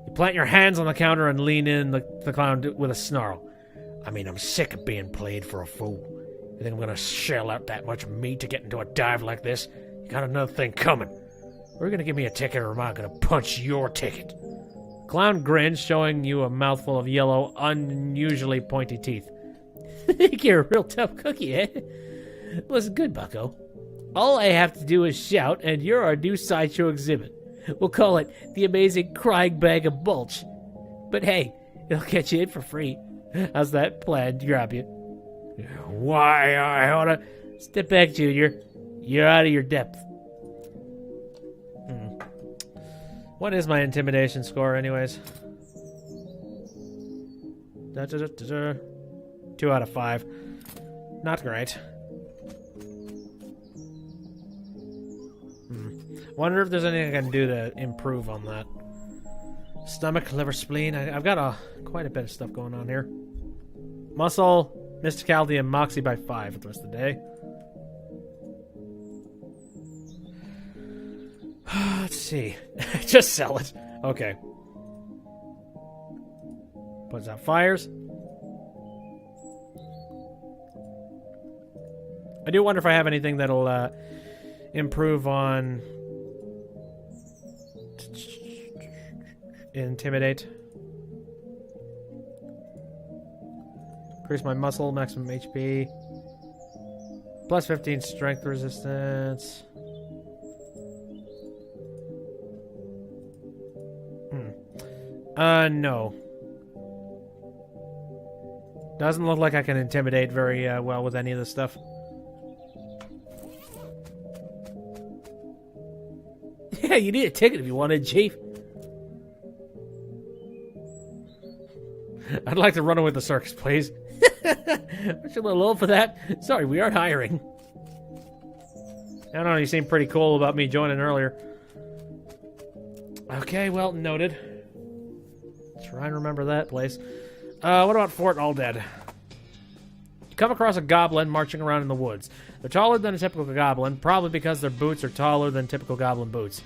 You plant your hands on the counter and lean in the clown with a snarl. I mean, I'm sick of being played for a fool. You think I'm gonna shell out that much meat to get into a dive like this? You got another thing coming. Are you gonna give me a ticket, or am I gonna punch your ticket? Clown grins, showing you a mouthful of yellow, unusually pointy teeth. Think you're a real tough cookie, eh? Listen good, bucko. All I have to do is shout, and you're our new sideshow exhibit. We'll call it the Amazing Crying Bag of Mulch. But hey, it'll get you in for free. How's that plan, grab you? Why, I oughta... Step back, Junior. You're out of your depth. What is my intimidation score, anyways? 2 out of 5. Not great. Wonder if there's anything I can do to improve on that. Stomach, liver, spleen. I've got quite a bit of stuff going on here. Muscle, mysticality, and moxie by 5 for the rest of the day. Let's see. Just sell it. Okay. Puts out fires. I do wonder if I have anything that'll improve on intimidate. Increase my muscle, maximum HP. Plus 15 strength resistance. No. Doesn't look like I can intimidate very well with any of this stuff. Yeah, you need a ticket if you wanted, Chief. I'd like to run away with the circus, please. Aren't you a little old for that? Sorry, we aren't hiring. I don't know, you seemed pretty cool about me joining earlier. Okay, well, noted. Try and remember that place. What about Fort All Dead? You come across a goblin marching around in the woods. They're taller than a typical goblin, probably because their boots are taller than typical goblin boots.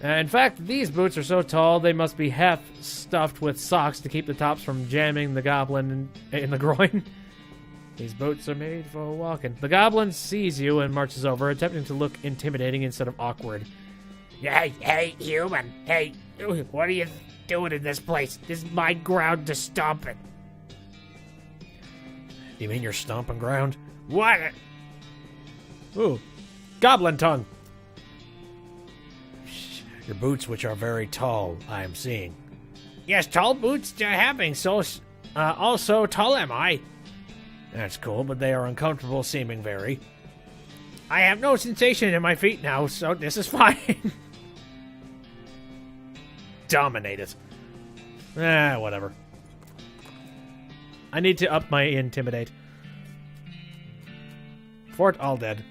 In fact, these boots are so tall they must be half stuffed with socks to keep the tops from jamming the goblin in the groin. These boots are made for walking. The goblin sees you and marches over, attempting to look intimidating instead of awkward. Hey, human. Hey, what are you doing in this place? This is my ground to stomp in. You mean your stomping ground? What? Ooh, goblin tongue. Your boots, which are very tall, I am seeing. Yes, tall boots having, so also tall am I. That's cool, but they are uncomfortable seeming very. I have no sensation in my feet now, so this is fine. Dominate it. Whatever. I need to up my intimidate. Fort All Dead.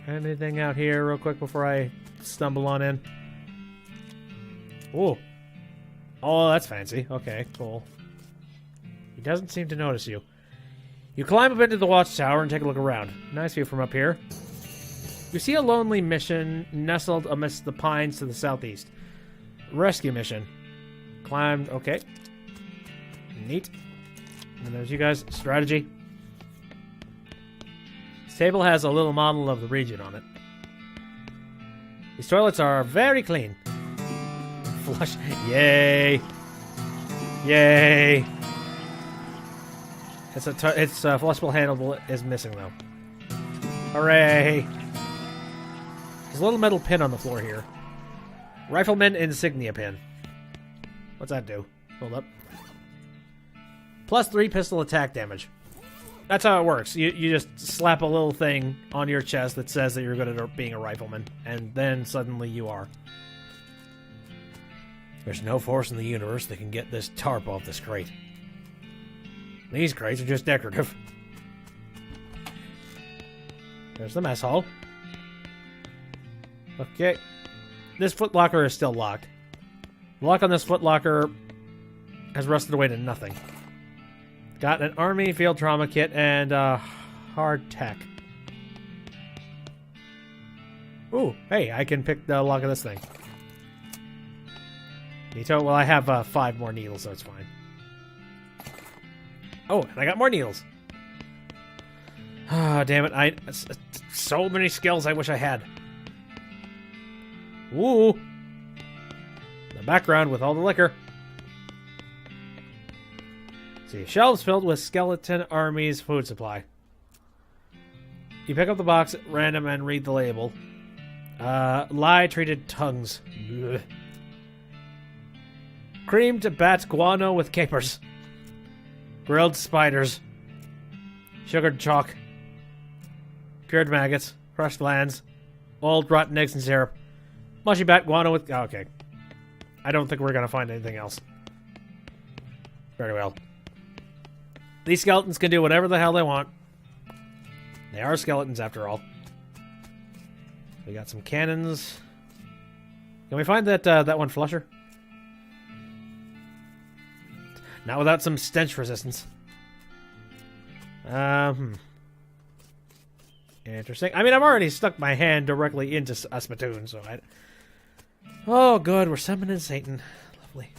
Anything out here real quick before I stumble on in? Ooh. Oh, that's fancy. Okay, cool. He doesn't seem to notice you. You climb up into the watchtower and take a look around. Nice view from up here. You see a lonely mission nestled amidst the pines to the southeast. Rescue mission. Climbed. Okay. Neat. And there's you guys. Strategy. This table has a little model of the region on it. These toilets are very clean. Flush. Yay. Yay. It's flushable handle is missing though. Hooray. There's a little metal pin on the floor here. Rifleman insignia pin. What's that do? Hold up. Plus 3 pistol attack damage. That's how it works. You just slap a little thing on your chest that says that you're good at being a rifleman, and then suddenly you are. There's no force in the universe that can get this tarp off this crate. These crates are just decorative. There's the mess hall. Okay. This footlocker is still locked. The lock on this footlocker has rusted away to nothing. Got an army field trauma kit and hard tech. Ooh, hey, I can pick the lock of this thing. Neato. Well, I have 5 more needles, so it's fine. Oh, and I got more needles. Ah, damn it. So many skills I wish I had. Ooh. The background with all the liquor. See, shelves filled with skeleton army's food supply. You pick up the box at random and read the label. Lye-treated tongues. Ugh. Creamed bat guano with capers. Grilled spiders. Sugared chalk. Cured maggots. Crushed glands. Old rotten eggs and syrup. Mushy bat guano with... Oh, okay. I don't think we're going to find anything else. Very well. These skeletons can do whatever the hell they want. They are skeletons after all. We got some cannons. Can we find that one flusher? Not without some stench resistance. Interesting. I mean, I've already stuck my hand directly into a spittoon, so I... Oh, good. We're summoning Satan. Lovely.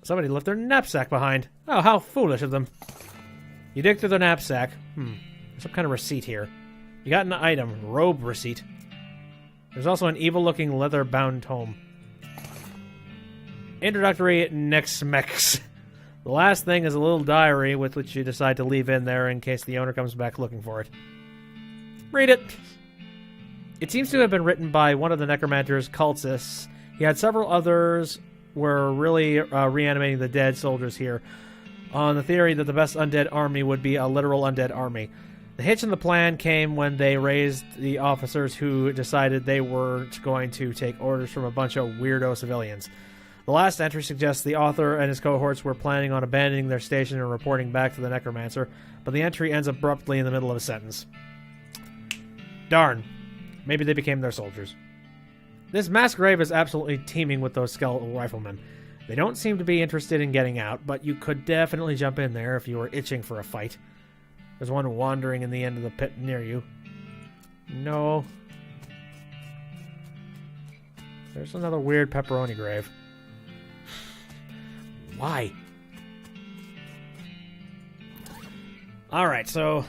Somebody left their knapsack behind. Oh, how foolish of them. You dig through the knapsack. There's some kind of receipt here. You got an item. Robe receipt. There's also an evil-looking leather-bound tome. Introductory Nex-Mex. The last thing is a little diary with which you decide to leave in there in case the owner comes back looking for it. Read it! It seems to have been written by one of the Necromancer's cultists. He had several others were really reanimating the dead soldiers here, on the theory that the best undead army would be a literal undead army. The hitch in the plan came when they raised the officers who decided they weren't going to take orders from a bunch of weirdo civilians. The last entry suggests the author and his cohorts were planning on abandoning their station and reporting back to the Necromancer, but the entry ends abruptly in the middle of a sentence. Darn. Maybe they became their soldiers. This mass grave is absolutely teeming with those skeletal riflemen. They don't seem to be interested in getting out, but you could definitely jump in there if you were itching for a fight. There's one wandering in the end of the pit near you. No. There's another weird pepperoni grave. Why? Alright, so...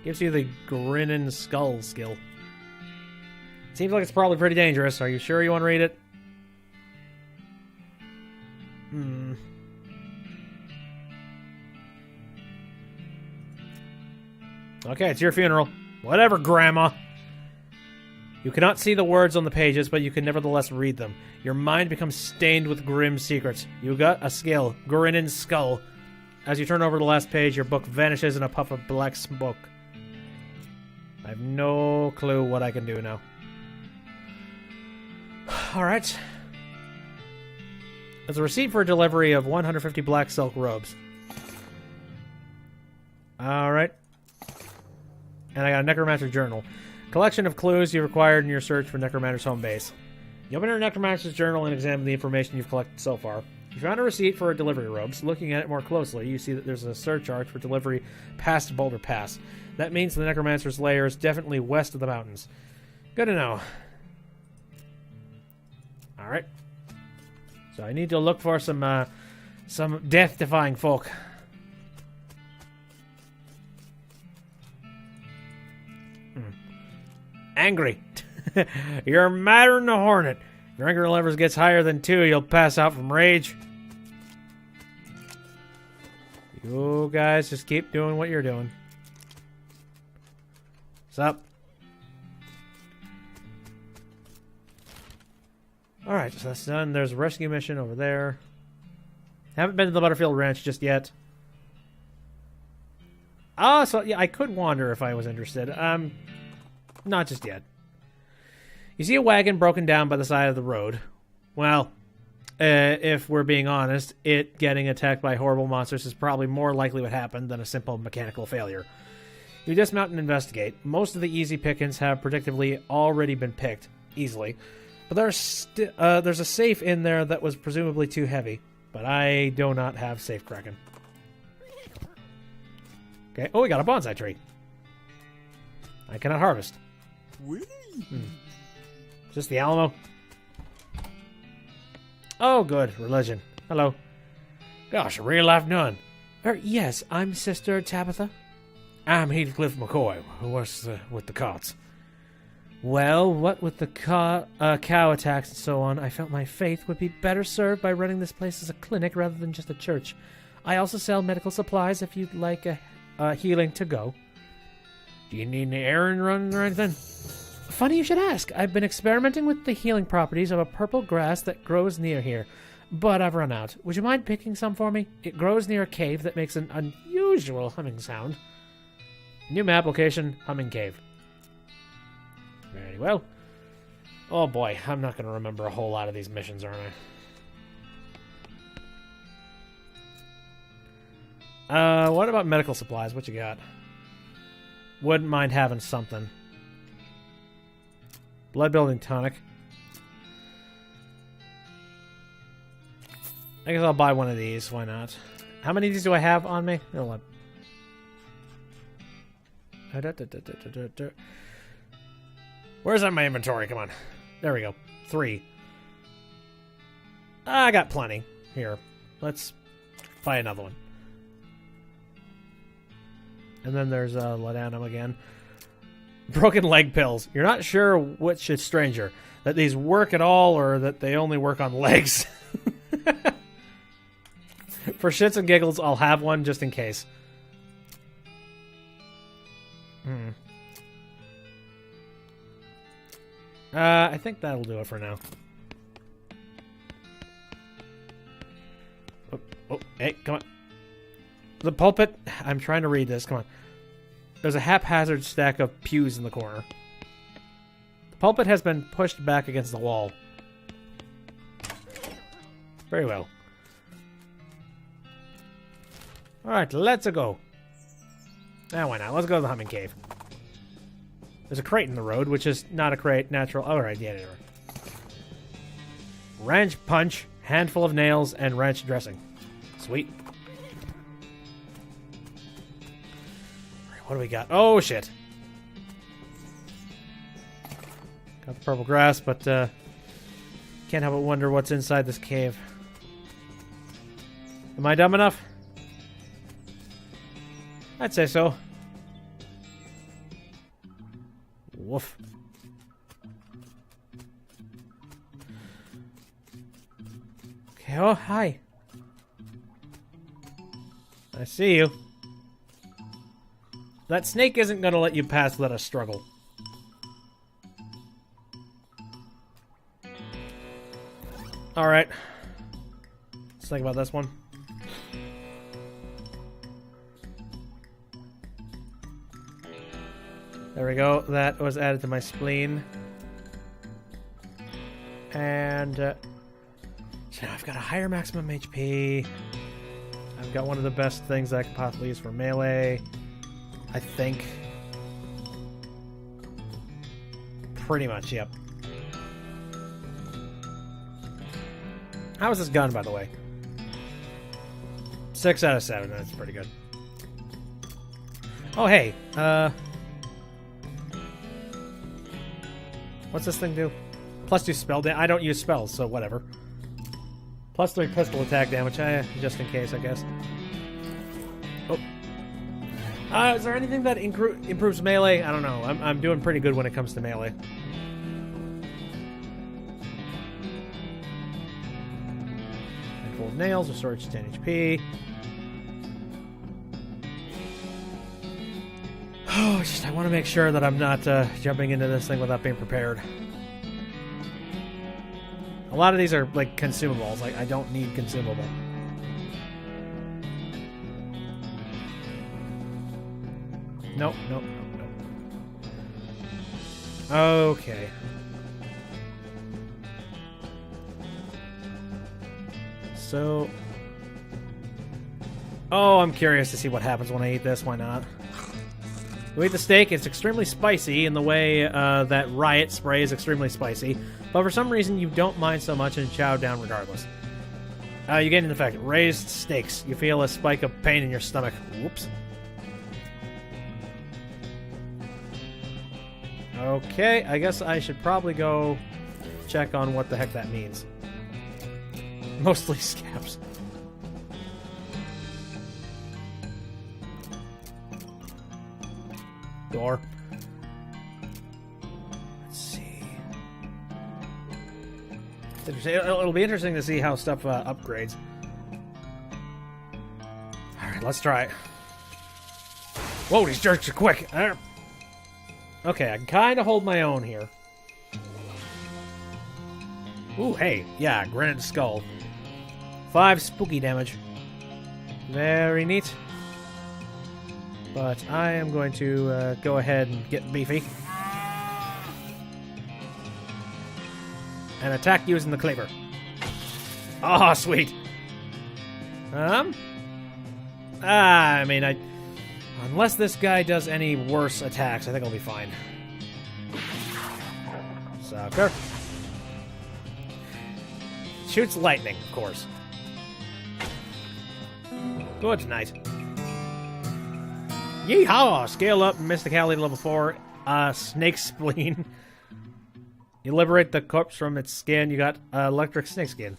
gives you the Grinning Skull skill. Seems like it's probably pretty dangerous. Are you sure you want to read it? Okay, it's your funeral. Whatever, Grandma. You cannot see the words on the pages, but you can nevertheless read them. Your mind becomes stained with grim secrets. You got a skill, Grinning Skull. As you turn over the last page, your book vanishes in a puff of black smoke. I have no clue what I can do now. Alright. There's a receipt for a delivery of 150 black silk robes. Alright. And I got a Necromancer journal. Collection of clues you required in your search for Necromancer's home base. You open your Necromancer's journal and examine the information you've collected so far. You found a receipt for delivery robes. Looking at it more closely, you see that there's a surcharge for delivery past Boulder Pass. That means the Necromancer's lair is definitely west of the mountains. Good to know. Alright. So I need to look for some death-defying folk. Angry. You're madder than a hornet. If your anger levels gets higher than 2, you'll pass out from rage. You guys just keep doing what you're doing. What's up? Alright, so that's done. There's a rescue mission over there. Haven't been to the Butterfield Ranch just yet. So yeah, I could wander if I was interested. Not just yet. You see a wagon broken down by the side of the road. Well, if we're being honest, it getting attacked by horrible monsters is probably more likely what happened than a simple mechanical failure. You dismount and investigate. Most of the easy pickings have predictably already been picked, easily. But there's a safe in there that was presumably too heavy. But I do not have safe cracking. Okay, oh, we got a bonsai tree. I cannot harvest. Is this the Alamo? Oh, good. Religion. Hello. Gosh, a real-life nun. Yes, I'm Sister Tabitha. I'm Heathcliff McCoy. What's with the carts? Well, what with the cow attacks and so on, I felt my faith would be better served by running this place as a clinic rather than just a church. I also sell medical supplies if you'd like a healing to go. Do you need any errand runs or anything? Funny you should ask. I've been experimenting with the healing properties of a purple grass that grows near here, but I've run out. Would you mind picking some for me? It grows near a cave that makes an unusual humming sound. New map location, Humming Cave. Very well. Oh boy, I'm not going to remember a whole lot of these missions, aren't I? What about medical supplies? What you got? Wouldn't mind having something. Blood building tonic. I guess I'll buy one of these. Why not? How many of these do I have on me? No, where's that in my inventory? Come on. There we go. 3. I got plenty. Here. Let's buy another one. And then there's laudanum again. Broken leg pills. You're not sure which is stranger. That these work at all or that they only work on legs. For shits and giggles, I'll have one just in case. I think that'll do it for now. Oh, hey, come on. The pulpit. I'm trying to read this. Come on. There's a haphazard stack of pews in the corner. The pulpit has been pushed back against the wall. Very well. Alright, let's go. Now, why not? Let's go to the Humming Cave. There's a crate in the road, which is not a crate, natural. Alright, yeah, anyway. Wrench punch, handful of nails, and wrench dressing. Sweet. What do we got? Oh, shit. Got the purple grass, but can't help but wonder what's inside this cave. Am I dumb enough? I'd say so. Woof. Okay, oh, hi. I see you. That snake isn't gonna let you pass without a struggle. Alright. Let's think about this one. There we go. That was added to my spleen. And so now I've got a higher maximum HP. I've got one of the best things I could possibly use for melee. I think. Pretty much, yep. How is this gun, by the way? 6 out of 7. That's pretty good. Oh, hey. What's this thing do? +2 spell damage. I don't use spells, so whatever. +3 pistol attack damage. Just in case, I guess. Oh. Is there anything that improves melee? I don't know. I'm doing pretty good when it comes to melee. Handful of nails, restores 10 HP. Oh, I want to make sure that I'm not jumping into this thing without being prepared. A lot of these are like consumables. Like I don't need consumable. Nope, nope, nope, nope. Okay. So... Oh, I'm curious to see what happens when I eat this. Why not? You eat the steak, it's extremely spicy in the way that Riot Spray is extremely spicy, but for some reason you don't mind so much and chow down regardless. You gain an effect. Raised steaks. You feel a spike of pain in your stomach. Whoops. Okay, I guess I should probably go check on what the heck that means. Mostly scabs. Door. Let's see. It'll be interesting to see how stuff upgrades. Alright, let's try it. Whoa, these jerks are quick. Okay, I can kind of hold my own here. Ooh, hey. Yeah, granite skull. 5 spooky damage. Very neat. But I am going to go ahead and get beefy. And attack using the cleaver. Oh, sweet. I mean, unless this guy does any worse attacks, I think I'll be fine. Sucker. Shoots lightning, of course. Good night. Yeehaw! Scale up Mysticality level 4. Snake Spleen. You liberate the corpse from its skin, you got electric snake skin.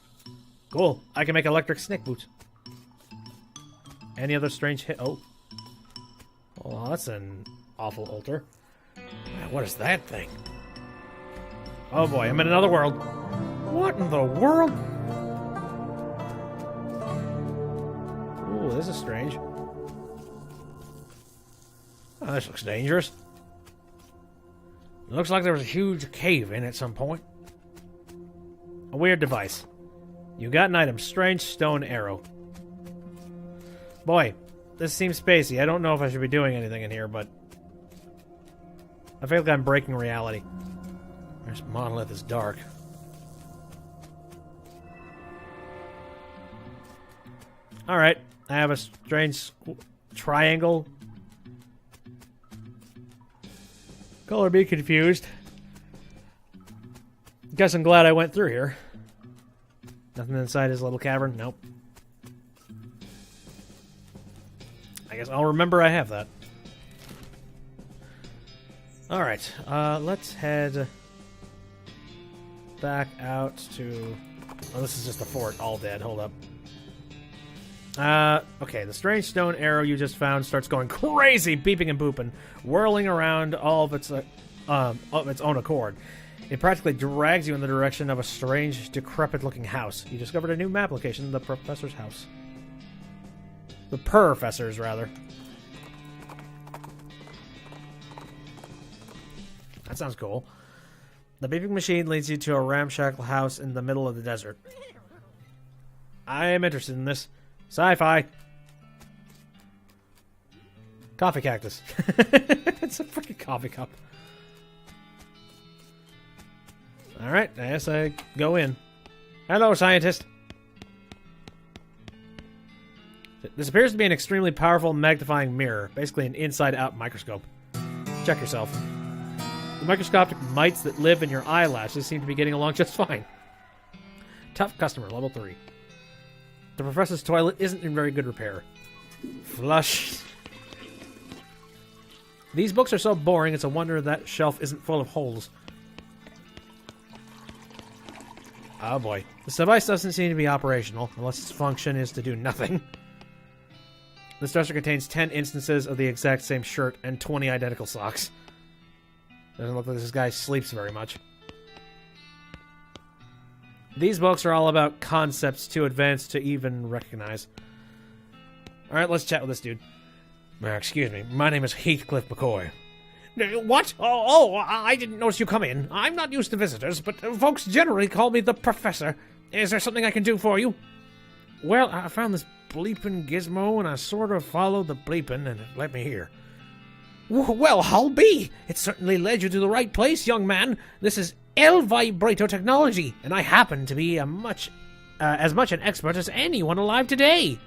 Cool. I can make electric snake boots. Any other strange hit? Oh. Oh, that's an awful altar. What is that thing? Oh boy, I'm in another world. What in the world? Ooh, this is strange. Oh, this looks dangerous. It looks like there was a huge cave in at some point. A weird device. You got an item. Strange stone arrow. Boy, this seems spacey. I don't know if I should be doing anything in here, but I feel like I'm breaking reality. This monolith is dark. Alright, I have a strange triangle. Color be confused. Guess I'm glad I went through here. Nothing inside his little cavern? Nope. I guess I'll remember I have that. Alright, let's head back out to... Oh, this is just a fort. All dead. Hold up. Okay, the strange stone arrow you just found starts going crazy, beeping and booping, whirling around all of its own accord. It practically drags you in the direction of a strange, decrepit-looking house. You discovered a new map location, the professor's house. The professor's, rather. That sounds cool. The beeping machine leads you to a ramshackle house in the middle of the desert. I am interested in this. Sci-fi. Coffee cactus. It's a freaking coffee cup. Alright, I guess I go in. Hello, scientist. This appears to be an extremely powerful magnifying mirror. Basically an inside-out microscope. Check yourself. The microscopic mites that live in your eyelashes seem to be getting along just fine. Tough customer, level 3. The professor's toilet isn't in very good repair. Flush. These books are so boring, it's a wonder that shelf isn't full of holes. Oh boy. This device doesn't seem to be operational, unless its function is to do nothing. This dresser contains 10 instances of the exact same shirt and 20 identical socks. Doesn't look like this guy sleeps very much. These books are all about concepts too advanced to even recognize. Alright, let's chat with this dude. Excuse me, my name is Heathcliff McCoy. What? Oh, I didn't notice you come in. I'm not used to visitors, but folks generally call me the Professor. Is there something I can do for you? Well, I found this bleeping gizmo, and I sort of followed the bleeping, and it led me here. Well, I'll be. It certainly led you to the right place, young man. This is L-Vibrato technology, and I happen to be as much an expert as anyone alive today.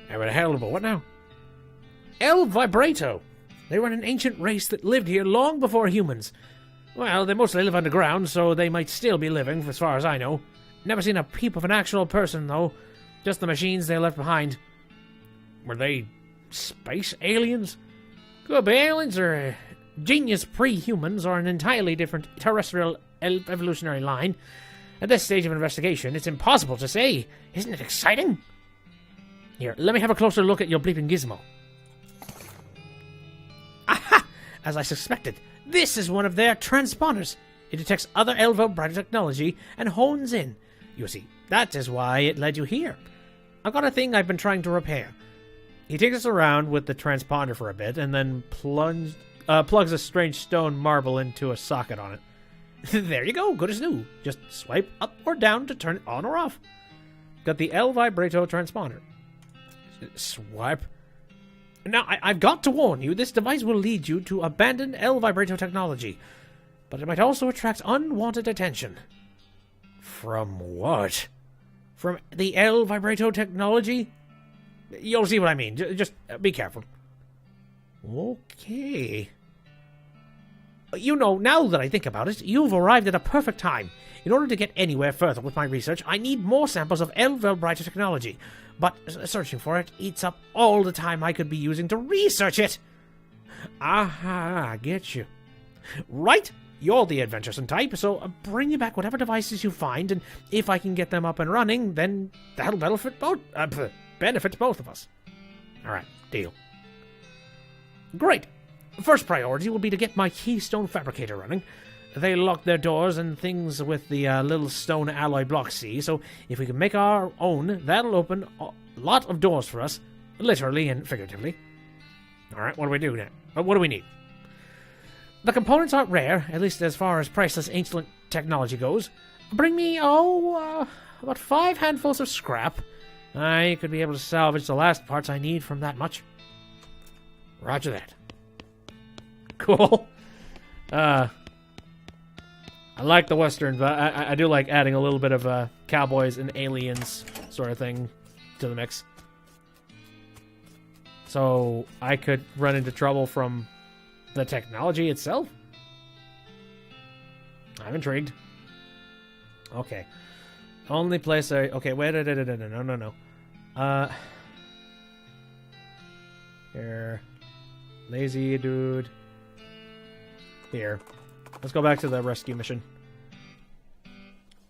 But a hell of a what now? L-Vibrato. They were an ancient race that lived here long before humans. Well, they mostly live underground, so they might still be living, as far as I know. Never seen a peep of an actual person, though. Just the machines they left behind. Were they space aliens? Could be aliens or genius pre-humans or an entirely different terrestrial evolutionary line. At this stage of investigation, it's impossible to say. Isn't it exciting? Here, let me have a closer look at your bleeping gizmo. Aha! As I suspected, this is one of their transponders. It detects other L-Vibrato technology and hones in. You see, that is why it led you here. I've got a thing I've been trying to repair. He takes us around with the transponder for a bit and then plugs a strange stone marble into a socket on it. There you go, good as new. Just swipe up or down to turn it on or off. Got the L-Vibrato transponder. Swipe? Now, I've got to warn you, this device will lead you to abandon L-Vibrato technology, but it might also attract unwanted attention. From what? From the L-Vibrato technology? You'll see what I mean. Just be careful. Okay. You know, now that I think about it, you've arrived at a perfect time. In order to get anywhere further with my research, I need more samples of Elvelbrighter technology. But searching for it eats up all the time I could be using to research it. Aha, I get you. Right, you're the adventuresome type, so bring me back whatever devices you find, and if I can get them up and running, then that'll benefit both of us. Alright, deal. Great. First priority will be to get my keystone fabricator running. They lock their doors and things with the little stone alloy block C, so if we can make our own, that'll open a lot of doors for us, literally and figuratively. Alright, what do we do now? What do we need? The components aren't rare, at least as far as priceless ancient technology goes. Bring me, about 5 handfuls of scrap. I could be able to salvage the last parts I need from that much. Roger that. Cool. I like the Western, but I do like adding a little bit of cowboys and aliens sort of thing to the mix. So I could run into trouble from the technology itself? I'm intrigued. Okay. Only place I... Okay, wait, no. Here. Lazy dude. Here. Let's go back to the rescue mission.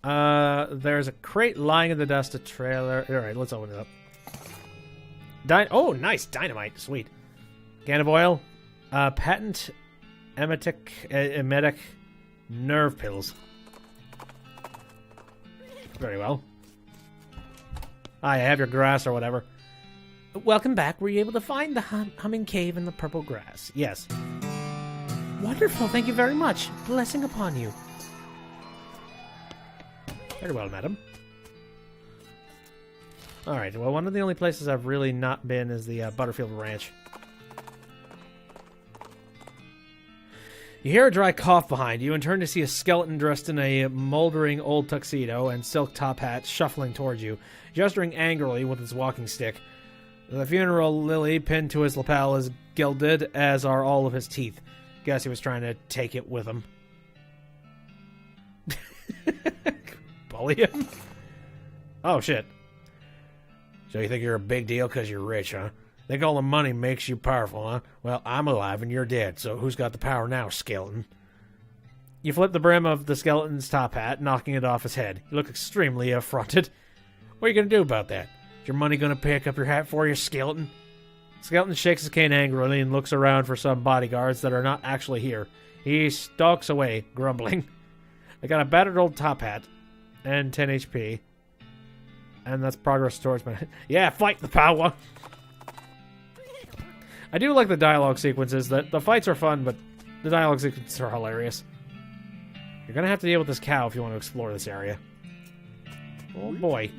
There's a crate lying in the dust, a trailer. Alright, let's open it up. Oh, nice! Dynamite. Sweet. Can of oil. Patent emetic nerve pills. Very well. I have your grass or whatever. Welcome back. Were you able to find the humming cave in the purple grass? Yes. Wonderful. Thank you very much. Blessing upon you. Very well, madam. Alright, well, one of the only places I've really not been is the Butterfield Ranch. You hear a dry cough behind you and turn to see a skeleton dressed in a moldering old tuxedo and silk top hat shuffling towards you, gesturing angrily with his walking stick. The funeral lily pinned to his lapel is gilded, as are all of his teeth. Guess he was trying to take it with him. Bully him? Oh, shit. So you think you're a big deal because you're rich, huh? Think all the money makes you powerful, huh? Well, I'm alive and you're dead, so who's got the power now, skeleton? You flip the brim of the skeleton's top hat, knocking it off his head. You look extremely affronted. What are you going to do about that? Is your money going to pick up your hat for you, skeleton? Skeleton shakes his cane angrily and looks around for some bodyguards that are not actually here. He stalks away, grumbling. I got a battered old top hat and 10 HP. And that's progress towards my... Yeah, fight the power! I do like the dialogue sequences. That the fights are fun, but the dialogue sequences are hilarious. You're gonna have to deal with this cow if you want to explore this area. Oh boy.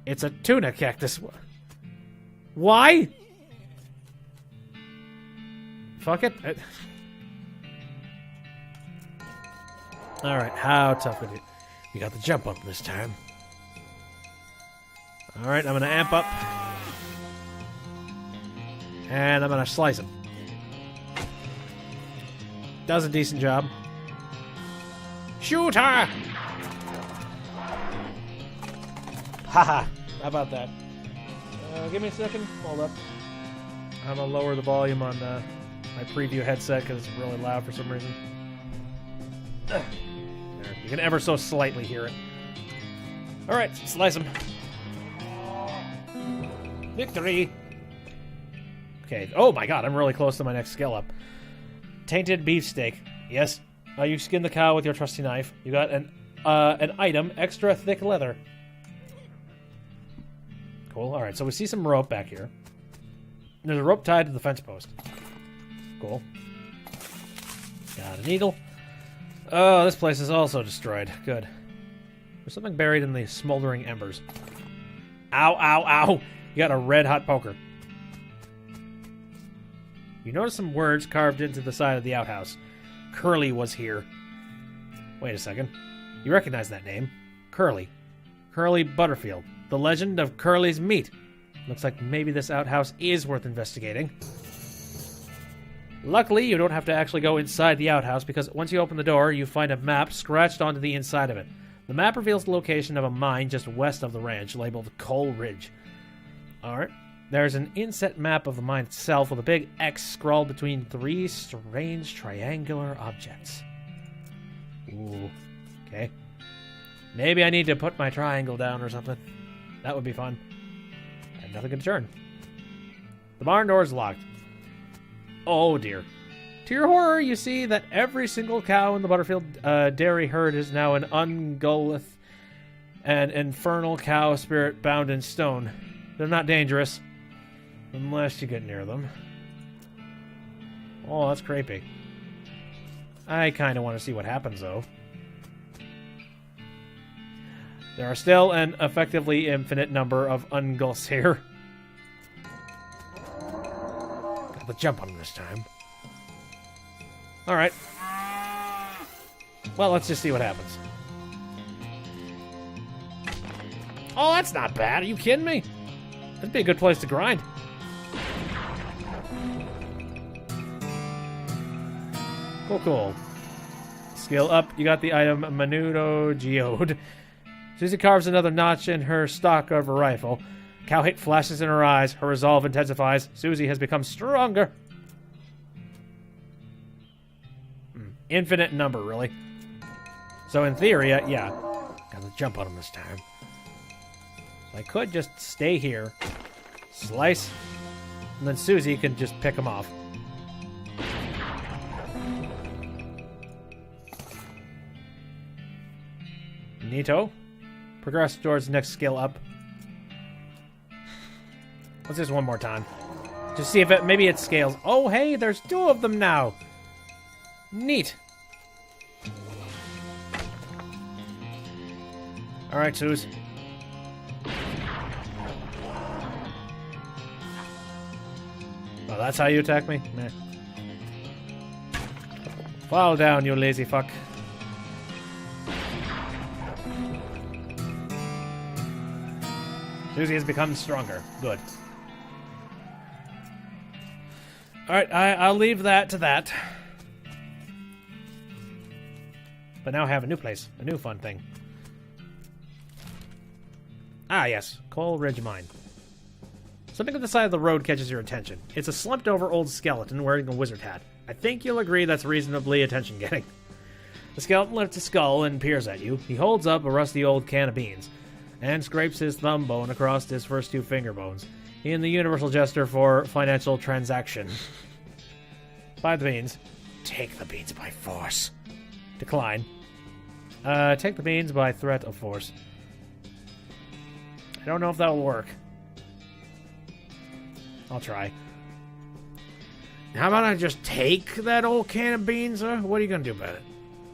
It's a tuna cactus. Why? Fuck it. Alright, how tough is it? We got the jump up this time. Alright, I'm gonna amp up. And I'm gonna slice him. Does a decent job. Shoot her! Haha. How about that? Give me a second. Hold up. I'm gonna lower the volume on my preview headset because it's really loud for some reason. There. You can ever so slightly hear it. Alright, slice him. Victory! Okay. Oh my god, I'm really close to my next skill up. Tainted beefsteak. Yes. You skin the cow with your trusty knife. You got an item, extra thick leather. Cool. Alright, so we see some rope back here. There's a rope tied to the fence post. Cool. Got an eagle. Oh, this place is also destroyed. Good. There's something buried in the smoldering embers. Ow, ow, ow! You got a red-hot poker. You notice some words carved into the side of the outhouse. Curly was here. Wait a second. You recognize that name. Curly. Curly Butterfield. The legend of Curly's meat. Looks like maybe this outhouse is worth investigating. Luckily, you don't have to actually go inside the outhouse, because once you open the door, you find a map scratched onto the inside of it. The map reveals the location of a mine just west of the ranch, labeled Coal Ridge. Alright. There's an inset map of the mine itself with a big X scrawled between 3 strange triangular objects. Ooh. Okay. Maybe I need to put my triangle down or something. That would be fun. I have nothing to turn. The barn door is locked. Oh dear. To your horror, you see that every single cow in the Butterfield dairy herd is now an Ungolith and infernal cow spirit bound in stone. They're not dangerous. Unless you get near them. Oh, that's creepy. I kind of want to see what happens, though. There are still an effectively infinite number of Ungolths here. Got the jump on them this time. Alright. Well, let's just see what happens. Oh, that's not bad. Are you kidding me? That'd be a good place to grind. Cool, cool. Skill up. You got the item Menudo Geode. Susie carves another notch in her stock of her rifle. Cow hate flashes in her eyes. Her resolve intensifies. Susie has become stronger. Infinite number, really. So in theory, yeah. Got to jump on him this time. So I could just stay here. Slice. And then Susie can just pick him off. Neato. Progress towards next skill up. Let's do this one more time. Just see if it, maybe it scales. Oh, hey, there's 2 of them now. Neat. Alright, Suze. Well, that's how you attack me? Meh. Fall down, you lazy fuck. Susie has become stronger. Good. Alright, I'll leave that to that. But now I have a new place. A new fun thing. Ah, yes. Coal Ridge Mine. Something at the side of the road catches your attention. It's a slumped-over old skeleton wearing a wizard hat. I think you'll agree that's reasonably attention-getting. The skeleton lifts his skull and peers at you. He holds up a rusty old can of beans and scrapes his thumb bone across his first 2 finger bones in the universal gesture for financial transaction. Buy the beans. Take the beans by force. Decline. Take the beans by threat of force. I don't know if that'll work. I'll try. How about I just take that old can of beans, huh? What are you gonna do about it?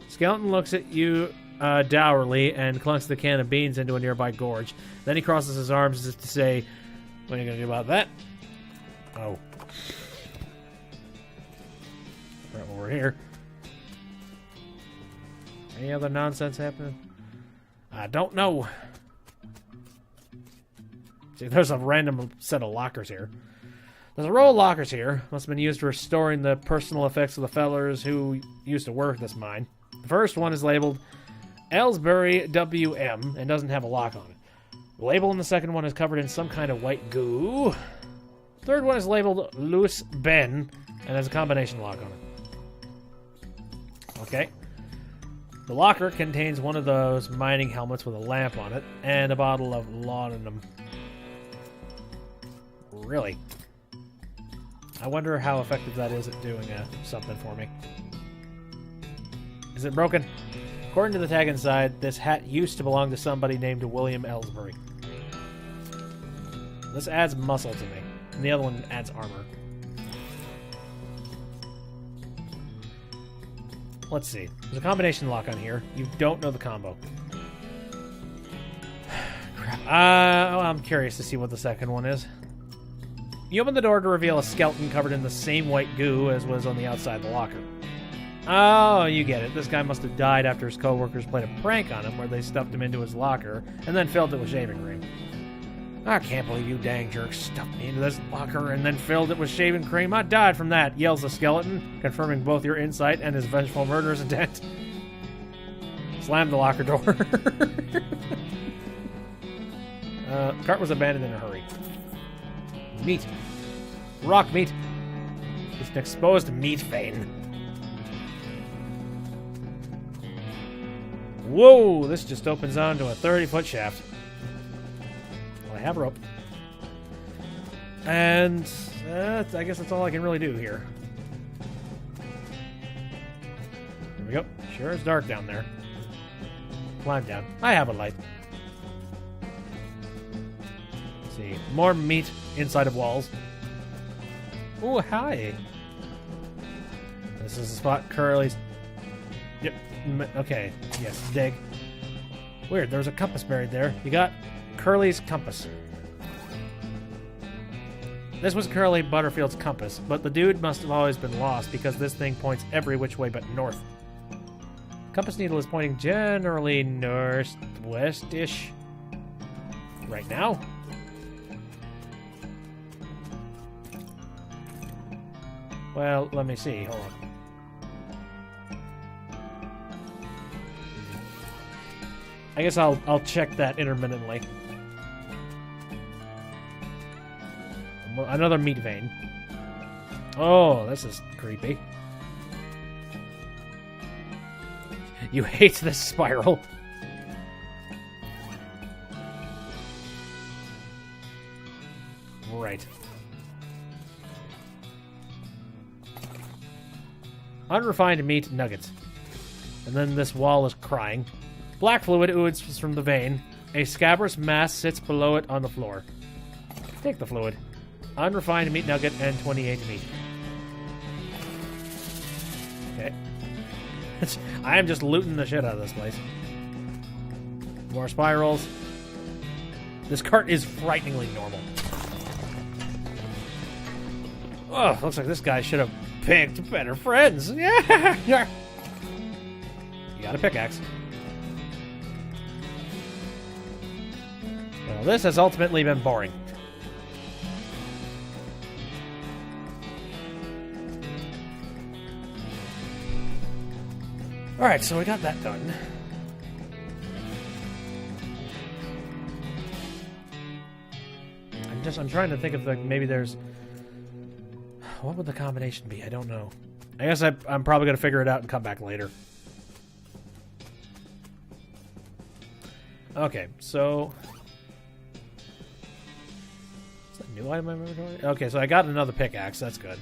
Skeleton looks at you dourly and clunks the can of beans into a nearby gorge. Then he crosses his arms as if to say, what are you gonna do about that? Oh. Right over here. Any other nonsense happening? I don't know. See, there's a random set of lockers here. There's a row of lockers here. Must have been used for storing the personal effects of the fellers who used to work this mine. The first one is labeled Ellsbury WM and doesn't have a lock on it. The label in the second one is covered in some kind of white goo. The third one is labeled Loose Ben and has a combination lock on it. Okay. The locker contains one of those mining helmets with a lamp on it and a bottle of laudanum. Really? I wonder how effective that is at doing something for me. Is it broken? According to the tag inside, this hat used to belong to somebody named William Ellsbury. This adds muscle to me, and the other one adds armor. Let's see. There's a combination lock on here. You don't know the combo. Crap. I'm curious to see what the second one is. You open the door to reveal a skeleton covered in the same white goo as was on the outside of the locker. Oh, you get it. This guy must have died after his coworkers played a prank on him where they stuffed him into his locker and then filled it with shaving cream. I can't believe you dang jerks stuffed me into this locker and then filled it with shaving cream. I died from that, yells the skeleton, confirming both your insight and his vengeful murderous intent. Slam the locker door. Cart was abandoned in a hurry. Meat. Rock meat. It's an exposed meat vein. Whoa, this just opens onto a 30-foot shaft. Well, I have rope. And I guess that's all I can really do here. There we go. Sure it's dark down there. Climb down. I have a light. Let's see. More meat inside of walls. Oh, hi. This is the spot Curly's... Yep. Okay. Yes, dig. Weird, there was a compass buried there. You got Curly's compass. This was Curly Butterfield's compass, but the dude must have always been lost because this thing points every which way but north. Compass needle is pointing generally northwest-ish. Right now. Well, let me see. Hold on. I guess I'll check that intermittently. Another meat vein. Oh, this is creepy. You hate this spiral. Right. Unrefined meat nuggets. And then this wall is crying. Black fluid oozes from the vein. A scabrous mass sits below it on the floor. Take the fluid. Unrefined meat nugget and 28 meat. Okay. I am just looting the shit out of this place. More spirals. This cart is frighteningly normal. Oh, looks like this guy should have picked better friends. Yeah. You got a pickaxe. Well, this has ultimately been boring. Alright, so we got that done. I'm trying to think of maybe there's... What would the combination be? I don't know. I guess I'm probably going to figure it out and come back later. Okay, so... Is that a new item in my inventory? Okay, so I got another pickaxe. That's good.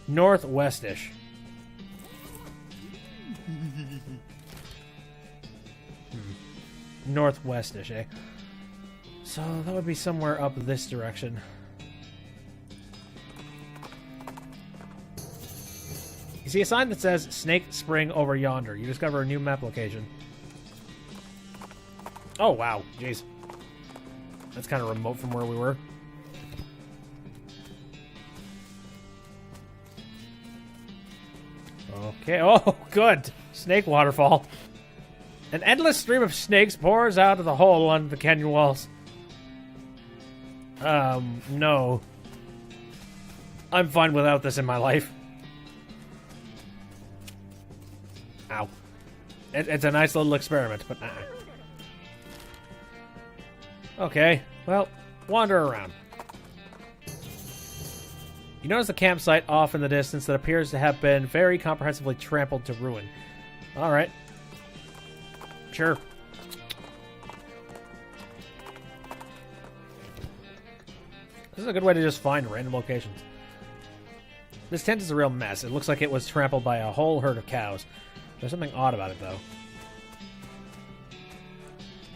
Northwest-ish. Northwest-ish, eh? So that would be somewhere up this direction. You see a sign that says Snake Spring over yonder. You discover a new map location. Oh, wow. Jeez. That's kind of remote from where we were. Okay. Oh, good. Snake waterfall. An endless stream of snakes pours out of the hole under the canyon walls. No. I'm fine without this in my life. Ow. It's a nice little experiment, but Okay, well, wander around. You notice a campsite off in the distance that appears to have been very comprehensively trampled to ruin. Alright. Sure. This is a good way to just find random locations. This tent is a real mess. It looks like it was trampled by a whole herd of cows. There's something odd about it, though.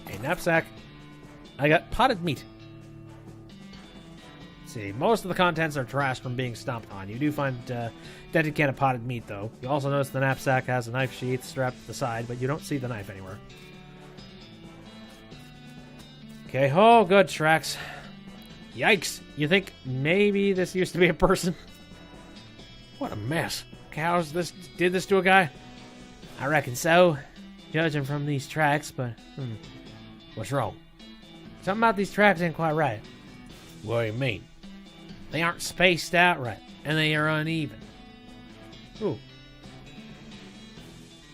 A knapsack. I got potted meat. Let's see, most of the contents are trash from being stomped on. You do find a dented can of potted meat, though. You also notice the knapsack has a knife sheath strapped to the side, but you don't see the knife anywhere. Okay, oh, good, tracks. Yikes. You think maybe this used to be a person? What a mess. Cows did this to a guy? I reckon so. judging from these tracks, but What's wrong? something about these tracks ain't quite right. What do you mean? They aren't spaced out right, and they are uneven. Ooh.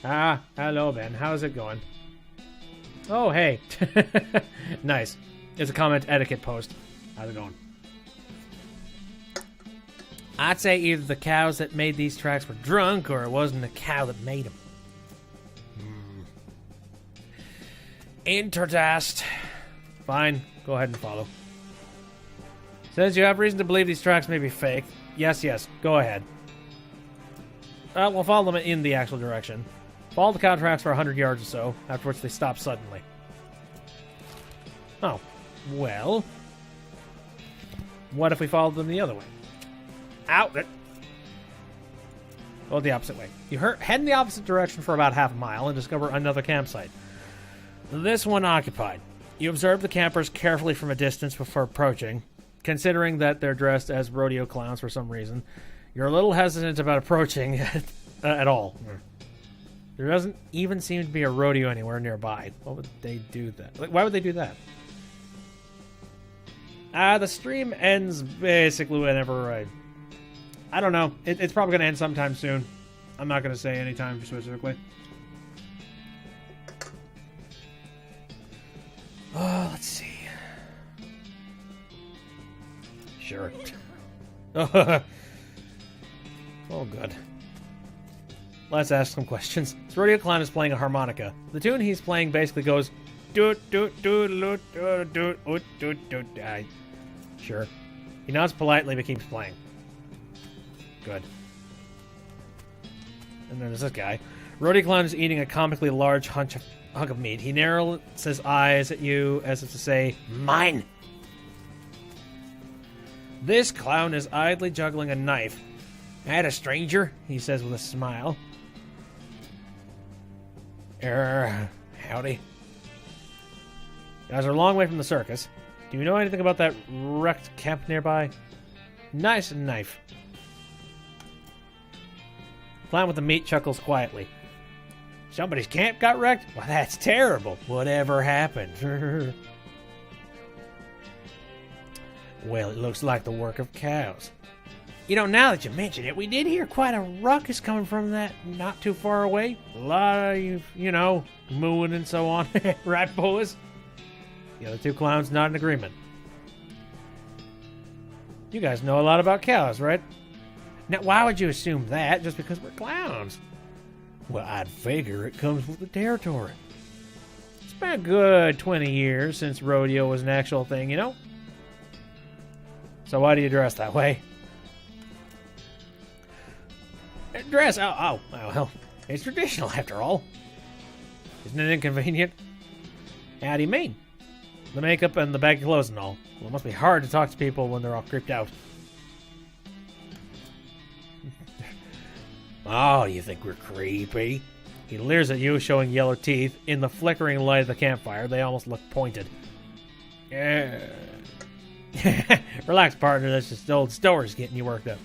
Ah, hello, Ben. How's it going? Oh, hey. Nice. It's a comment etiquette post. How's it going? I'd say either the cows that made these tracks were drunk, or it wasn't the cow that made them. Interdust. Fine. Go ahead and follow. Since you have reason to believe these tracks may be fake, yes, go ahead. We'll follow them in the actual direction. Follow the cow tracks for 100 yards or so, after which they stop suddenly. Oh, well. What if we followed them the other way? Out. Well, the opposite way. You head in the opposite direction for about half a mile and discover another campsite. This one occupied. You observe the campers carefully from a distance before approaching. Considering that they're dressed as rodeo clowns for some reason, you're a little hesitant about approaching at all. There doesn't even seem to be a rodeo anywhere nearby. What would they do that? Like, why would they do that? The stream ends basically whenever I don't know. It's probably going to end sometime soon. I'm not going to say any time specifically. Oh, let's see. Sure. Oh, good. Let's ask some questions. This rodeo clown is playing a harmonica. The tune he's playing basically goes doot doot doot doot doot doot doot doot doot. Sure. He nods politely but keeps playing. Good. And then there's this guy. Rodeo clown is eating a comically large hunk of meat. He narrows his eyes at you as if to say, "Mine." This clown is idly juggling a knife. "At a stranger," he says with a smile. Howdy. You guys are a long way from the circus. Do you know anything about that wrecked camp nearby? Nice knife. The clown with the meat chuckles quietly. Somebody's camp got wrecked? Well, that's terrible. Whatever happened? Well, it looks like the work of cows. You know, now that you mention it, we did hear quite a ruckus coming from that not too far away. A lot of, you know, mooing and so on. Right, boys? The other two clowns nod in agreement. You guys know a lot about cows, right? Now, why would you assume that just because we're clowns? Well, I'd figure it comes with the territory. It's been a good 20 years since rodeo was an actual thing, you know? So why do you dress that way? Dress? Oh, well, it's traditional after all. Isn't it inconvenient? How do you mean? The makeup and the baggy clothes and all. Well, it must be hard to talk to people when they're all creeped out. Oh, you think we're creepy? He leers at you, showing yellow teeth. In the flickering light of the campfire, they almost look pointed. Yeah. Relax, partner. That's just old stories getting you worked up.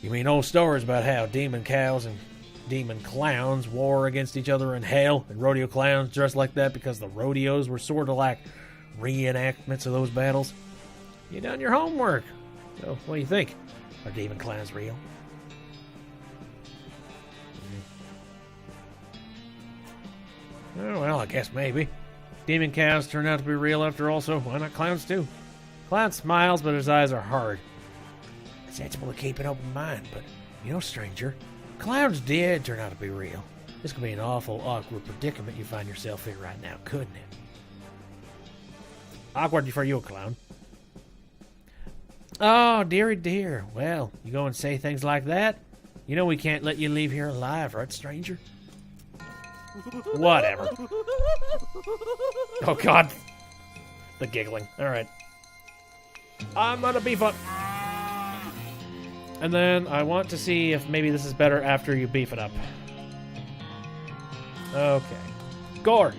You mean old stories about how demon cows and demon clowns war against each other in hell, and rodeo clowns dressed like that because the rodeos were sort of like reenactments of those battles? You done your homework. So, what do you think? Are demon clowns real? Oh, well, I guess maybe. Demon cows turn out to be real after all, so why not clowns too? Clown smiles, but his eyes are hard. It's sensible to keep an open mind, but, you know, stranger, clowns did turn out to be real. This could be an awful, awkward predicament you find yourself in right now, couldn't it? Awkward for you, clown. Oh, dearie dear. Well, you go and say things like that? You know we can't let you leave here alive, right, stranger? Whatever. Oh, God. The giggling. All right. I'm gonna beef up. And then I want to see if maybe this is better after you beef it up. Okay. Gore.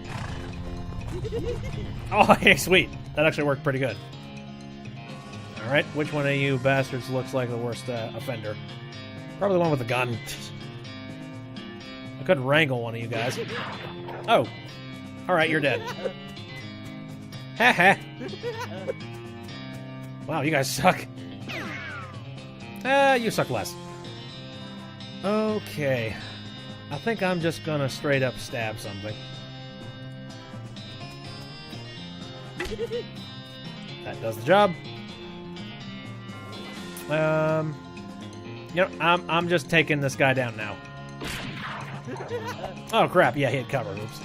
Oh, hey, sweet. That actually worked pretty good. All right. Which one of you bastards looks like the worst offender? Probably the one with the gun. I could wrangle one of you guys. Oh. Alright, you're dead. Ha ha. Wow, you guys suck. You suck less. Okay. I think I'm just gonna straight up stab something. That does the job. You know, I'm just taking this guy down now. Oh crap! Yeah, he had cover. Oops.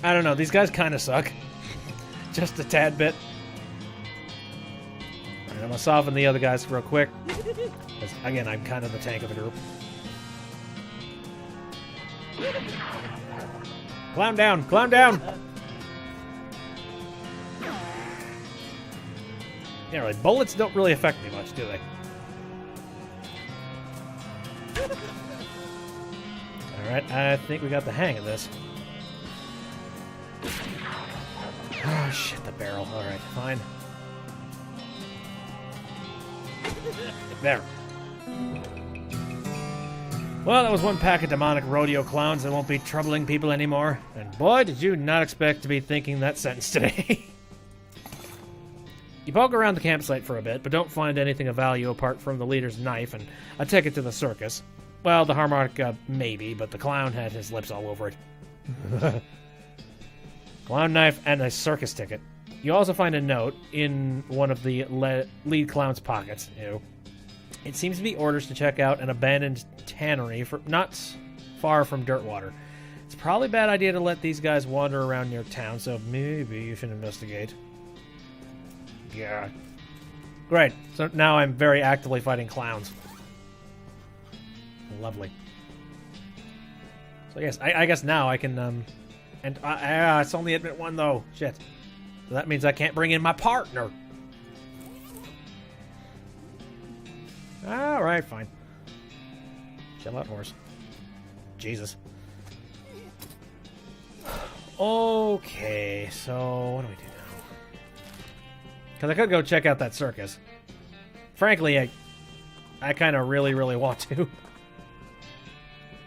I don't know. These guys kind of suck. Just a tad bit. All right, I'm gonna soften the other guys real quick. 'Cause, again, I'm kind of the tank of the group. Clown down! Clown down! Yeah, right. Bullets don't really affect me much, do they? Alright, I think we got the hang of this. Oh, shit, the barrel. Alright, fine. There. Well, that was one pack of demonic rodeo clowns that won't be troubling people anymore. And boy, did you not expect to be thinking that sentence today. You poke around the campsite for a bit, but don't find anything of value apart from the leader's knife and a ticket to the circus. Well, the harmonica, maybe, but the clown had his lips all over it. Clown knife and a circus ticket. You also find a note in one of the lead clown's pockets. Ew. It seems to be orders to check out an abandoned tannery not far from Dirtwater. It's probably a bad idea to let these guys wander around near town, so maybe you should investigate. Yeah. Great. So now I'm very actively fighting clowns. Lovely. So yes, I guess now I can, and it's only admit one though. Shit. So that means I can't bring in my partner. Alright, fine. Chill out, horse. Jesus. Okay, so what do we do now? Because I could go check out that circus. Frankly, I kind of really want to.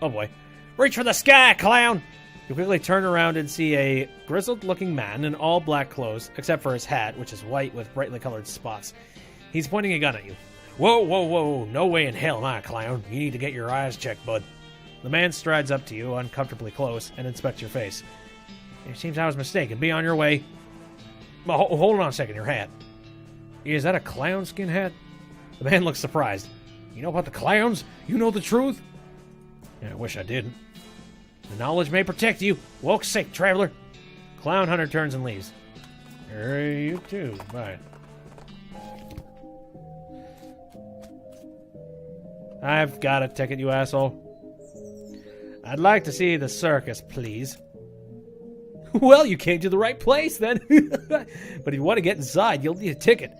Oh boy. Reach for the sky, clown! You quickly turn around and see a grizzled-looking man in all black clothes, except for his hat, which is white with brightly colored spots. He's pointing a gun at you. Whoa, no way in hell, my clown. You need to get your eyes checked, bud. The man strides up to you, uncomfortably close, and inspects your face. It seems I was mistaken. Be on your way. Well, hold on a second, your hat. Is that a clown skin hat? The man looks surprised. You know about the clowns? You know the truth? Yeah, I wish I didn't. The knowledge may protect you. Walk safe, traveler. Clown hunter turns and leaves. You too. Bye. I've got a ticket, you asshole. I'd like to see the circus, please. Well, you came to the right place, then. But if you want to get inside, you'll need a ticket.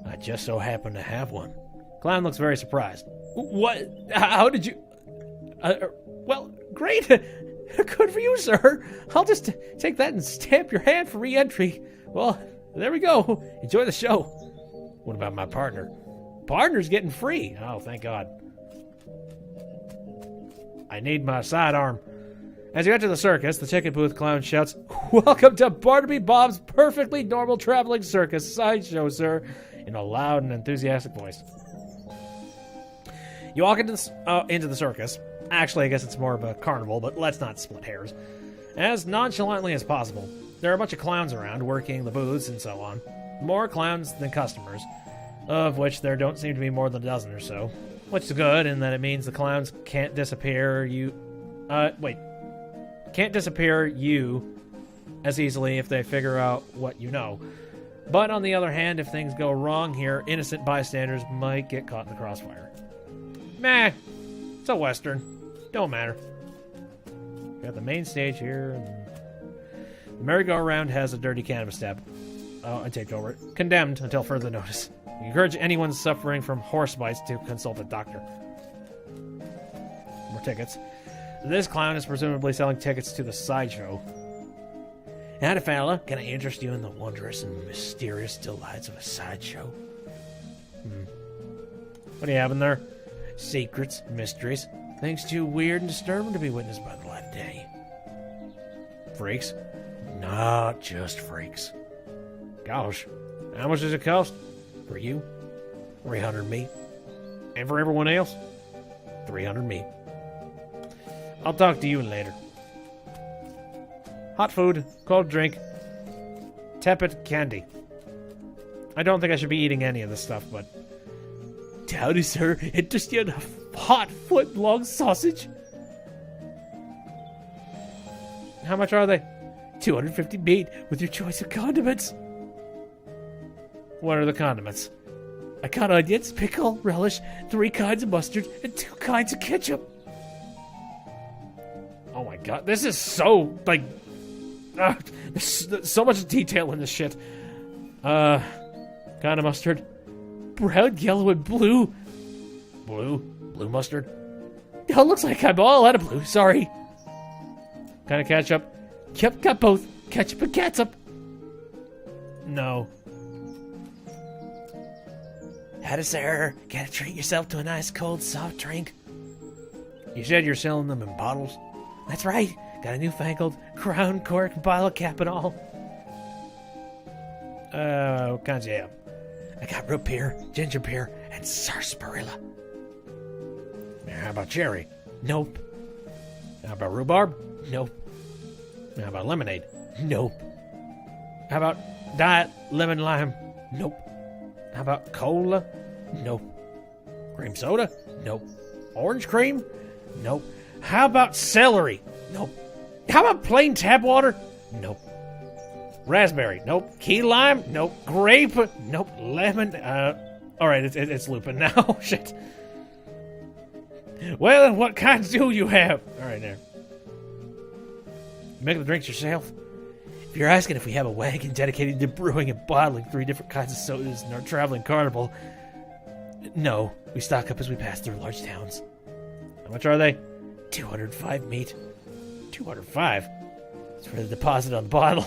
I just so happen to have one. Clown looks very surprised. What? How did you... well, great. Good for you, sir. I'll just take that and stamp your hand for re-entry. Well, there we go. Enjoy the show. What about my partner? Partner's getting free. Oh, thank God. I need my sidearm. As you enter the circus, the ticket booth clown shouts, "Welcome to Barnaby Bob's perfectly normal traveling circus sideshow, sir," in a loud and enthusiastic voice. You walk into the circus. Actually, I guess it's more of a carnival, but let's not split hairs. As nonchalantly as possible. There are a bunch of clowns around, working the booths and so on. More clowns than customers, of which there don't seem to be more than a dozen or so. Which is good, in that it means the clowns can't disappear can't disappear you as easily if they figure out what you know. But on the other hand, if things go wrong here, innocent bystanders might get caught in the crossfire. Meh. It's a western. Don't matter. Got the main stage here. The merry-go-round has a dirty cannabis tab. Oh, I take over it. Condemned until further notice. We encourage anyone suffering from horse bites to consult a doctor. More tickets. This clown is presumably selling tickets to the sideshow. Howdy, fella. Can I interest you in the wondrous and mysterious delights of a sideshow? What do you have in there? Secrets, mysteries, things too weird and disturbing to be witnessed by the light of day. Freaks? Not just freaks. Gosh. How much does it cost? For you, 300 meat. And for everyone else? 300 meat. I'll talk to you later. Hot food, cold drink, tepid candy. I don't think I should be eating any of this stuff, but... Howdy, sir. Interested in a hot foot-long sausage? How much are they? 250 meat with your choice of condiments. What are the condiments? I got onions, pickle, relish, 3 kinds of mustard, and 2 kinds of ketchup. Oh my god, this is so, like... there's so much detail in this shit. Kind of mustard. Brown, yellow, and blue. Blue mustard. Oh, looks like I'm all out of blue, sorry. Kind of ketchup. Yep, got both. Ketchup and catsup. No. Howdy, sir. Gotta treat yourself to a nice cold soft drink. You said you're selling them in bottles? That's right. Got a newfangled crown cork bottle cap and all. What kinds you have? I got root beer, ginger beer, and sarsaparilla. How about cherry? Nope. How about rhubarb? Nope. How about lemonade? Nope. How about diet lemon lime? Nope. How about cola? Nope. Cream soda? Nope. Orange cream? Nope. How about celery? Nope. How about plain tap water? Nope. Raspberry? Nope. Key lime? Nope. Grape? Nope. Lemon? Alright, it's Lupin now. Shit. Well, then what kinds do you have? Alright, there. You make the drinks yourself? If you're asking if we have a wagon dedicated to brewing and bottling 3 different kinds of sodas in our traveling carnival, no. We stock up as we pass through large towns. How much are they? 205 meat. 205? It's for the deposit on the bottle.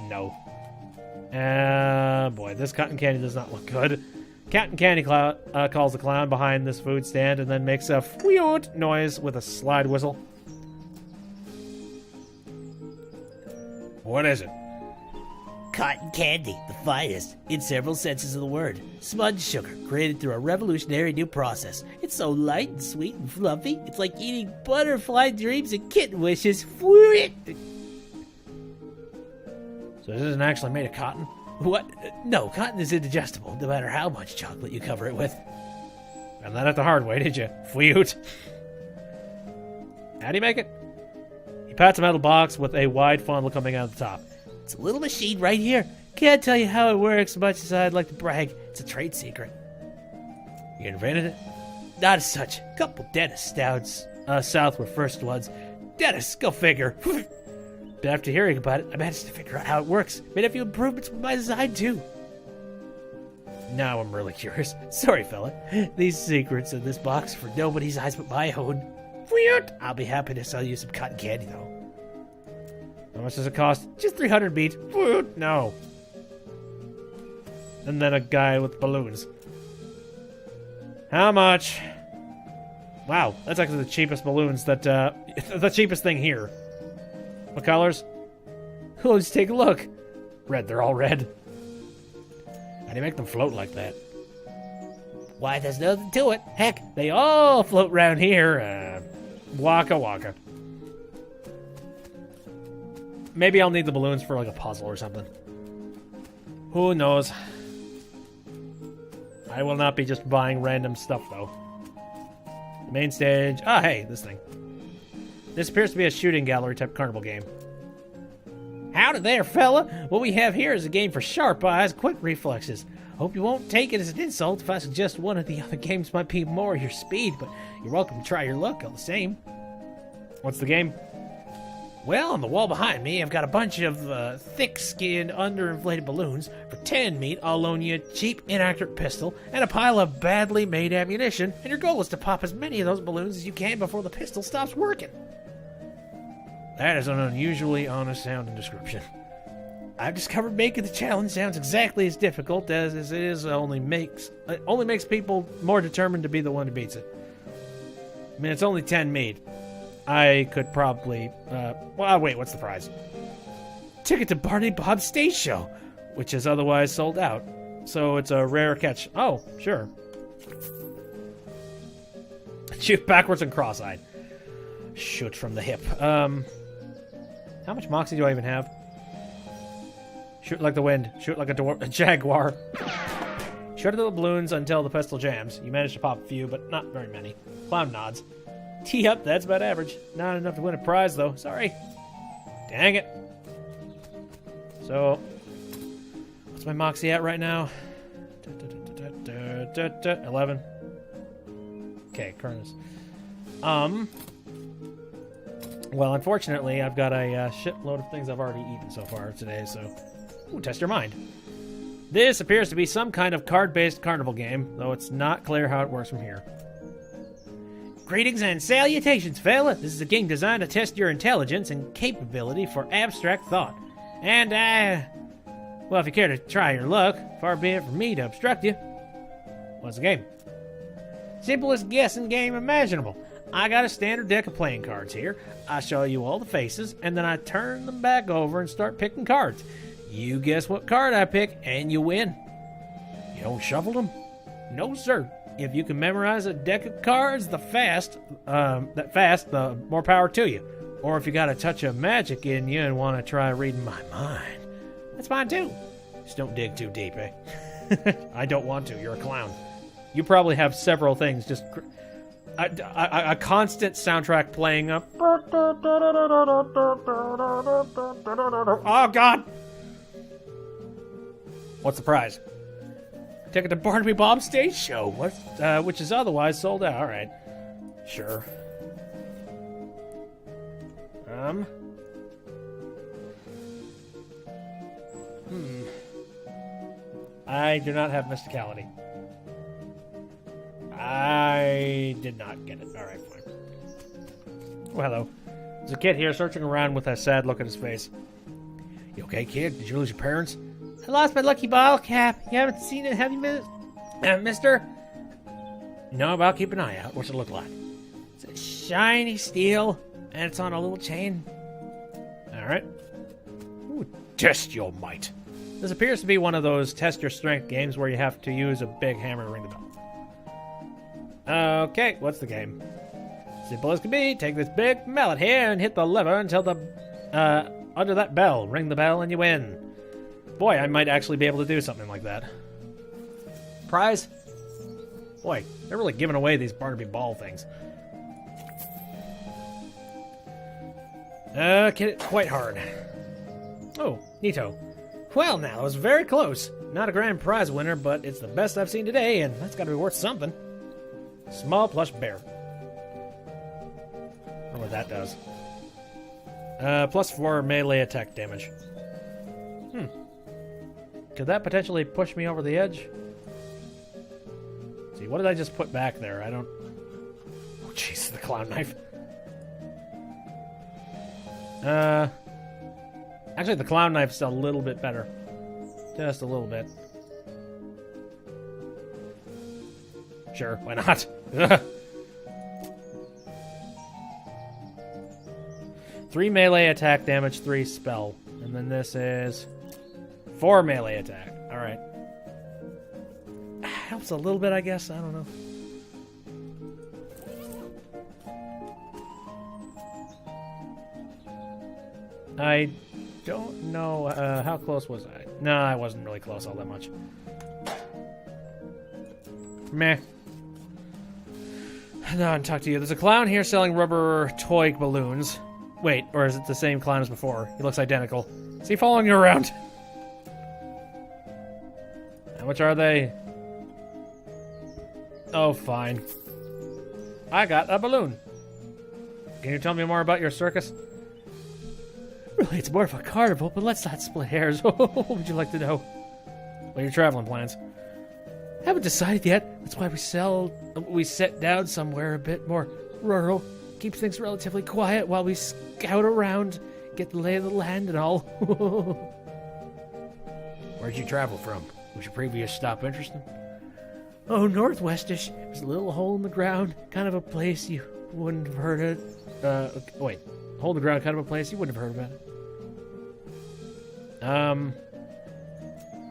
No. Boy, this cotton candy does not look good. Cotton Candy calls the clown behind this food stand and then makes a wheeoot noise with a slide whistle. What is it? Cotton candy, the finest, in several senses of the word. Smudge sugar, created through a revolutionary new process. It's so light and sweet and fluffy, it's like eating butterfly dreams and kitten wishes. So this isn't actually made of cotton? What? No, cotton is indigestible, no matter how much chocolate you cover it with. Found that out the hard way, did you? Wheeoot. How do you make it? He pats a metal box with a wide funnel coming out of the top. It's a little machine right here. Can't tell you how it works as much as I'd like to brag. It's a trade secret. You invented it? Not as such. A couple dentists down south were first ones. Dentists, go figure. But after hearing about it, I managed to figure out how it works. Made a few improvements with my design, too. Now I'm really curious. Sorry, fella. These secrets in this box are for nobody's eyes but my own. I'll be happy to sell you some cotton candy, though. How much does it cost? Just 300 meat. No. And then a guy with balloons. How much? Wow, that's actually the cheapest balloons that, the cheapest thing here. What colors? Oh, just take a look. Red, they're all red. How do you make them float like that? Why, there's nothing to it. Heck, they all float round here. Waka waka. Maybe I'll need the balloons for like a puzzle or something. Who knows? I will not be just buying random stuff, though. The main stage. Ah, hey, this thing. This appears to be a shooting gallery type carnival game. Howdy there, fella. What we have here is a game for sharp eyes, quick reflexes. Hope you won't take it as an insult if I suggest one of the other games might be more your speed, but you're welcome to try your luck all the same. What's the game? Well, on the wall behind me, I've got a bunch of thick-skinned, underinflated balloons. For 10 meat, I'll loan you a cheap, inaccurate pistol and a pile of badly made ammunition, and your goal is to pop as many of those balloons as you can before the pistol stops working. That is an unusually honest sounding description. I've discovered making the challenge sounds exactly as difficult as it is. Only makes people more determined to be the one who beats it. I mean, it's only 10 mead. I could probably... well, wait, what's the prize? Ticket to Barney Bob's stage show, which is otherwise sold out. So it's a rare catch. Oh, sure. Shoot backwards and cross-eyed. Shoot from the hip. How much moxie do I even have? Shoot like the wind. Shoot like a jaguar. Shoot at the balloons until the pistol jams. You manage to pop a few, but not very many. Clown nods. Tee up, that's about average. Not enough to win a prize, though. Sorry. Dang it. So, what's my moxie at right now? 11. Okay, Kernus. Well, unfortunately, I've got a shitload of things I've already eaten so far today, so... Ooh, test your mind. This appears to be some kind of card-based carnival game, though it's not clear how it works from here. Greetings and salutations, fella. This is a game designed to test your intelligence and capability for abstract thought. And, well, if you care to try your luck, far be it from me to obstruct you. What's the game? Simplest guessing game imaginable. I got a standard deck of playing cards here. I show you all the faces, and then I turn them back over and start picking cards. You guess what card I pick, and you win. You don't shuffle them? No, sir. If you can memorize a deck of cards the more power to you. Or if you got a touch of magic in you and want to try reading my mind, that's fine too. Just don't dig too deep, eh? I don't want to. You're a clown. You probably have several things. Just a constant soundtrack playing up. Oh, God. What's the prize? Ticket to Barnaby Bob's stage show, which is otherwise sold out. All right, sure. I do not have mysticality. I did not get it. All right, fine. Oh, hello. There's a kid here searching around with a sad look on his face. You okay, kid? Did you lose your parents? I lost my lucky bottle cap. You haven't seen it, have you, mister? No, but I'll keep an eye out. What's it look like? It's a shiny steel, and it's on a little chain. All right. Ooh, test your might. This appears to be one of those test your strength games where you have to use a big hammer to ring the bell. Okay, what's the game? Simple as can be. Take this big mallet here and hit the lever until the under that bell. Ring the bell and you win. Boy, I might actually be able to do something like that. Prize? Boy, they're really giving away these Barnaby Ball things. Get it quite hard. Oh, neato. Well, now, it was very close. Not a grand prize winner, but it's the best I've seen today, and that's got to be worth something. Small plush bear. I wonder what that does. +4 melee attack damage. Could that potentially push me over the edge? Let's see, what did I just put back there? I don't... Oh, jeez, the clown knife. Actually, the clown knife's a little bit better. Just a little bit. Sure, why not? 3 melee attack damage, 3 spell. And then this is 4 melee attack. Alright. Helps a little bit, I guess. I don't know. I don't know. How close was I? No, I wasn't really close all that much. Meh. No, I'll talk to you. There's a clown here selling rubber toy balloons. Wait, or is it the same clown as before? He looks identical. Is he following you around? How much are they? Oh, fine. I got a balloon. Can you tell me more about your circus? Really, it's more of a carnival, but let's not split hairs. What would you like to know? What are your traveling plans? Haven't decided yet. That's why we set down somewhere a bit more rural. Keeps things relatively quiet while we scout around, get the lay of the land and all. Where'd you travel from? Was your previous stop interesting? Oh, northwestish. There's a little hole in the ground, kind of a place you wouldn't have heard it. Wait. Hole in the ground, kind of a place you wouldn't have heard about it.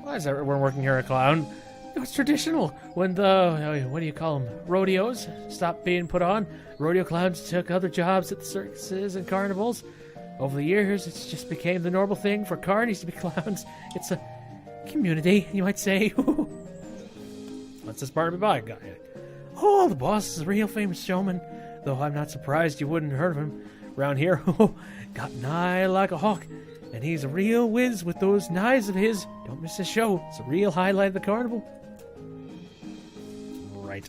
Why is everyone working here a clown? No, it's traditional. When the, what do you call them, rodeos stopped being put on, rodeo clowns took other jobs at the circuses and carnivals. Over the years, it's just became the normal thing for carnies to be clowns. It's a community, you might say. What's this part about, guy? Oh, the boss is a real famous showman, though I'm not surprised you wouldn't have heard of him. Around here, got an eye like a hawk, and he's a real whiz with those knives of his. Don't miss his show. It's a real highlight of the carnival. Right.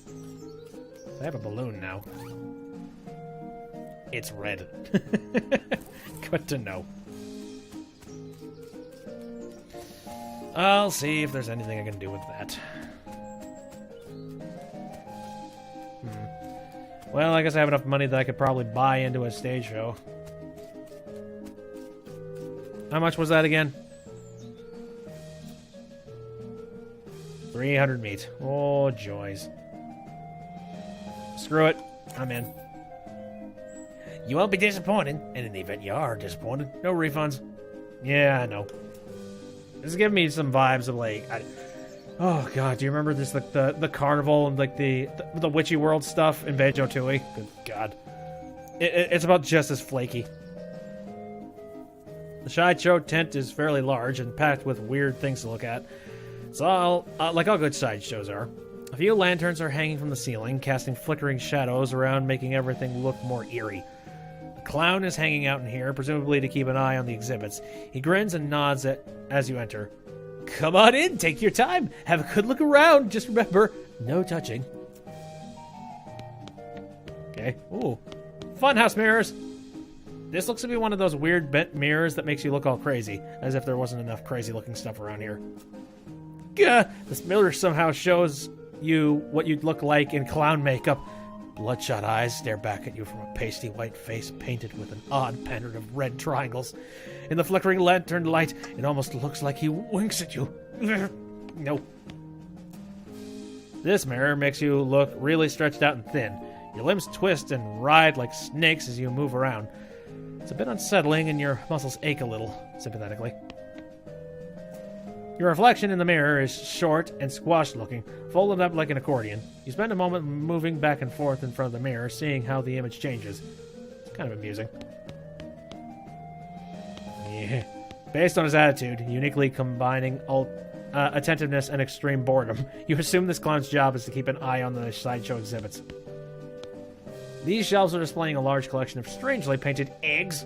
I have a balloon now. It's red. Good to know. I'll see if there's anything I can do with that. Well, I guess I have enough money that I could probably buy into a stage show. How much was that again? 300 meat. Oh, joys. Screw it. I'm in. You won't be disappointed, and in the event you are disappointed, no refunds. Yeah, I know. This is giving me some vibes of like... Oh god, do you remember this, like the carnival and like the witchy world stuff in Banjo-Tooie? Good god. It's about just as flaky. The sideshow tent is fairly large and packed with weird things to look at. So like all good sideshows are. A few lanterns are hanging from the ceiling, casting flickering shadows around, making everything look more eerie. A clown is hanging out in here, presumably to keep an eye on the exhibits. He grins and nods as you enter. Come on in, take your time, have a good look around. Just remember, no touching. Okay. Ooh. Funhouse mirrors. This looks to be one of those weird bent mirrors that makes you look all crazy, as if there wasn't enough crazy looking stuff around here. Gah! This mirror somehow shows you what you'd look like in clown makeup. Bloodshot eyes stare back at you from a pasty white face painted with an odd pattern of red triangles. In the flickering lantern light, it almost looks like he winks at you. No. This mirror makes you look really stretched out and thin. Your limbs twist and writhe like snakes as you move around. It's a bit unsettling and your muscles ache a little, sympathetically. Your reflection in the mirror is short and squashed looking, folded up like an accordion. You spend a moment moving back and forth in front of the mirror, seeing how the image changes. It's kind of amusing. Yeah. Based on his attitude, uniquely combining attentiveness and extreme boredom, you assume this clown's job is to keep an eye on the sideshow exhibits. These shelves are displaying a large collection of strangely painted eggs.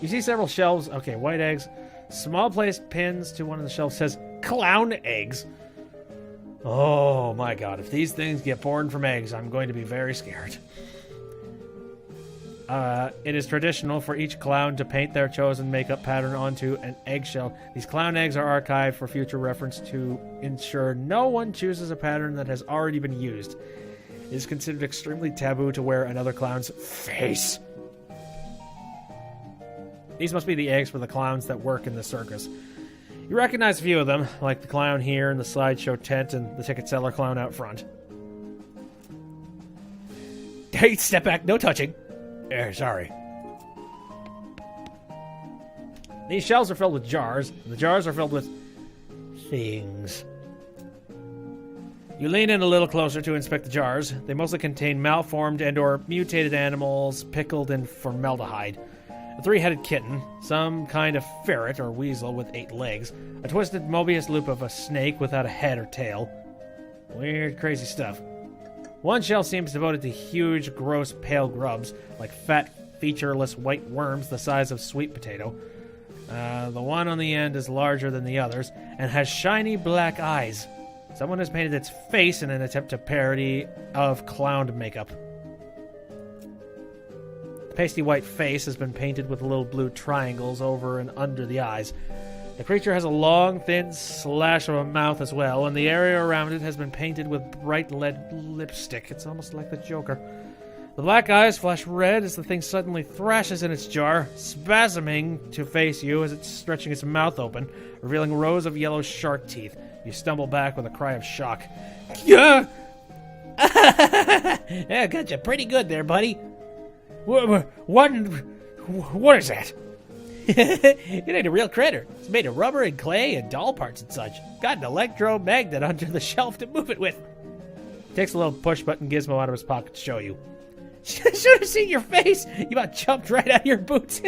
You see several shelves. Okay, white eggs. Small placed pins to one of the shelves says clown eggs. Oh my god, if these things get born from eggs, I'm going to be very scared. It is traditional for each clown to paint their chosen makeup pattern onto an eggshell. These clown eggs are archived for future reference to ensure no one chooses a pattern that has already been used. It is considered extremely taboo to wear another clown's face. These must be the eggs for the clowns that work in the circus. You recognize a few of them, like the clown here in the sideshow tent and the ticket seller clown out front. Hey, step back, no touching. Sorry. These shelves are filled with jars, and the jars are filled with things. You lean in a little closer to inspect the jars. They mostly contain malformed and or mutated animals pickled in formaldehyde. A 3-headed kitten, some kind of ferret or weasel with 8 legs, a twisted Mobius loop of a snake without a head or tail. Weird, crazy stuff. One shelf seems devoted to huge, gross, pale grubs, like fat, featureless white worms the size of sweet potato. The one on the end is larger than the others, and has shiny black eyes. Someone has painted its face in an attempt to parody of clown makeup. The pasty white face has been painted with little blue triangles over and under the eyes. The creature has a long, thin slash of a mouth as well, and the area around it has been painted with bright red lipstick. It's almost like the Joker. The black eyes flash red as the thing suddenly thrashes in its jar, spasming to face you as it's stretching its mouth open, revealing rows of yellow shark teeth. You stumble back with a cry of shock. Yeah! Yeah, got you pretty good there, buddy. What is that? It ain't a real critter. It's made of rubber and clay and doll parts and such. Got an electromagnet under the shelf to move it with. Takes a little push button gizmo out of his pocket to show you. Should have seen your face. You about jumped right out of your boots.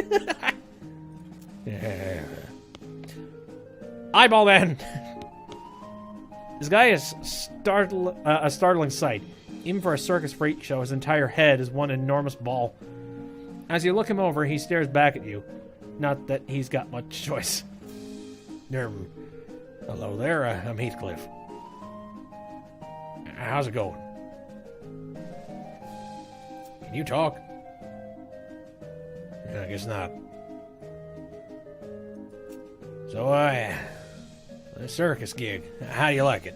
Eyeball man! This guy is a startling sight. Even for a circus freak show, his entire head is one enormous ball. As you look him over, he stares back at you. Not that he's got much choice. Hello there, I'm Heathcliff. How's it going? Can you talk? I guess not. So, the circus gig, how do you like it?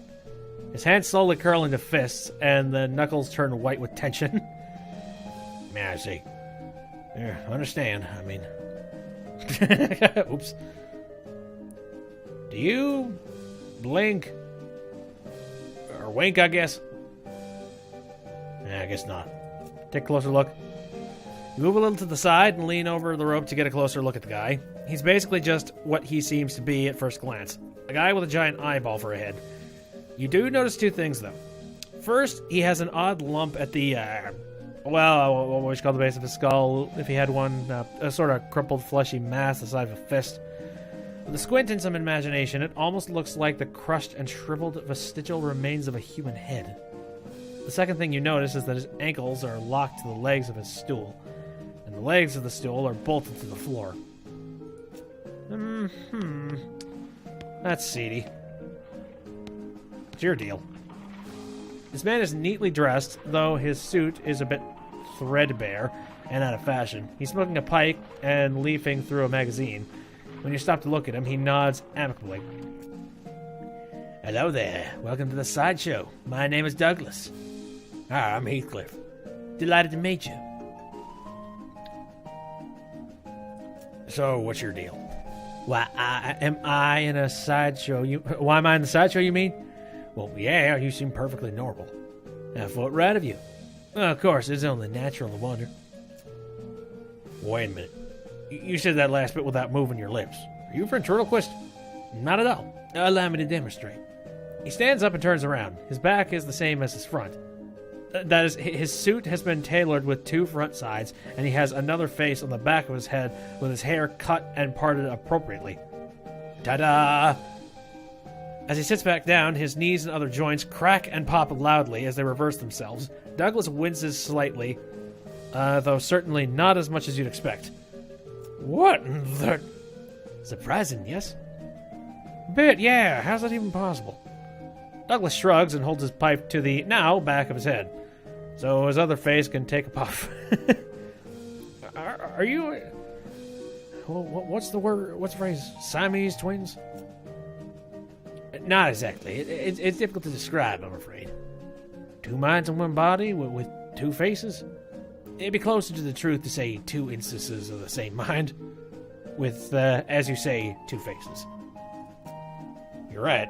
His hands slowly curl into fists, and the knuckles turn white with tension. Yeah, I see. Yeah, understand, I mean... Oops. Do you blink? Or wink, I guess? I guess not. Take a closer look. You move a little to the side and lean over the rope to get a closer look at the guy. He's basically just what he seems to be at first glance. A guy with a giant eyeball for a head. You do notice two things, though. First, he has an odd lump at the, what would you call the base of his skull, if he had one, a sort of crumpled fleshy mass the size of a fist. With a squint and some imagination, it almost looks like the crushed and shriveled vestigial remains of a human head. The second thing you notice is that his ankles are locked to the legs of his stool, and the legs of the stool are bolted to the floor. That's seedy. What's your deal? This man is neatly dressed, though his suit is a bit threadbare and out of fashion. He's smoking a pipe and leafing through a magazine. When you stop to look at him, he nods amicably. Hello there. Welcome to the sideshow. My name is Douglas. Hi, I'm Heathcliff. Delighted to meet you. So, what's your deal? Why, am I in a sideshow? Why am I in the sideshow, you mean? Well, yeah, you seem perfectly normal. I thought right of you. Well, of course, it's only natural to wonder. Wait a minute. You said that last bit without moving your lips. Are you a ventriloquist? Not at all. Allow me to demonstrate. He stands up and turns around. His back is the same as his front. That is, his suit has been tailored with two front sides, and he has another face on the back of his head with his hair cut and parted appropriately. Ta-da! As he sits back down, his knees and other joints crack and pop loudly as they reverse themselves. Douglas winces slightly, though certainly not as much as you'd expect. What the... Surprising, yes? Bit, yeah. How's that even possible? Douglas shrugs and holds his pipe to the now back of his head, so his other face can take a puff. Are you... What's the word? What's the phrase? Siamese twins? Not exactly. It's difficult to describe, I'm afraid. Two minds in one body with two faces? It'd be closer to the truth to say two instances of the same mind, with, as you say, two faces. You're right.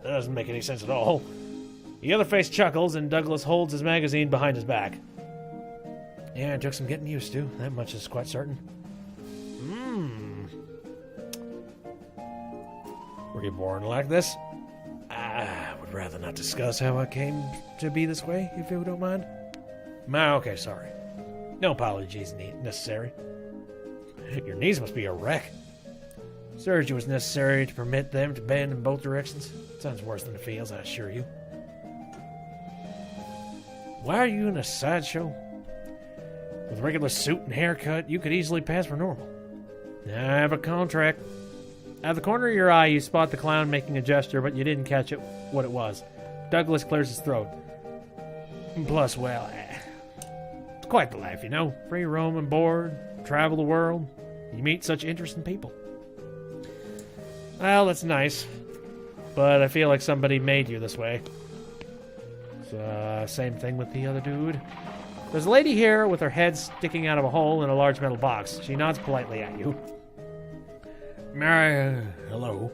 That doesn't make any sense at all. The other face chuckles, and Douglas holds his magazine behind his back. Yeah, it took some getting used to. That much is quite certain. Were you born like this? I would rather not discuss how I came to be this way, if you don't mind. Okay, sorry. No apologies necessary. Your knees must be a wreck. Surgery was necessary to permit them to bend in both directions. Sounds worse than it feels, I assure you. Why are you in a sideshow? With a regular suit and haircut, you could easily pass for normal. I have a contract. Out of the corner of your eye, you spot the clown making a gesture, but you didn't catch what it was. Douglas clears his throat. Plus, well, it's quite the life, you know. Free roam and board, travel the world. You meet such interesting people. Well, that's nice. But I feel like somebody made you this way. So, same thing with the other dude. There's a lady here with her head sticking out of a hole in a large metal box. She nods politely at you. Hello.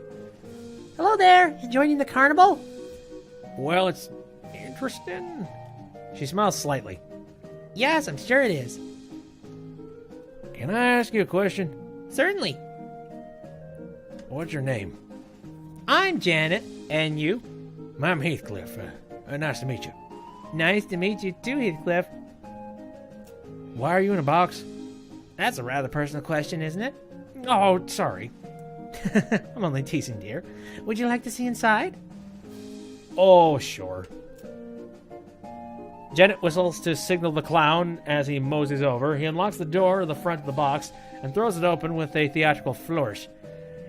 Hello there. You joining the carnival? Well, it's interesting. She smiles slightly. Yes, I'm sure it is. Can I ask you a question? Certainly. What's your name? I'm Janet. And you? I'm Heathcliff. Nice to meet you. Nice to meet you too, Heathcliff. Why are you in a box? That's a rather personal question, isn't it? Oh, sorry. I'm only teasing, dear. Would you like to see inside? Oh, sure. Janet whistles to signal the clown as he moseys over. He unlocks the door of the front of the box and throws it open with a theatrical flourish.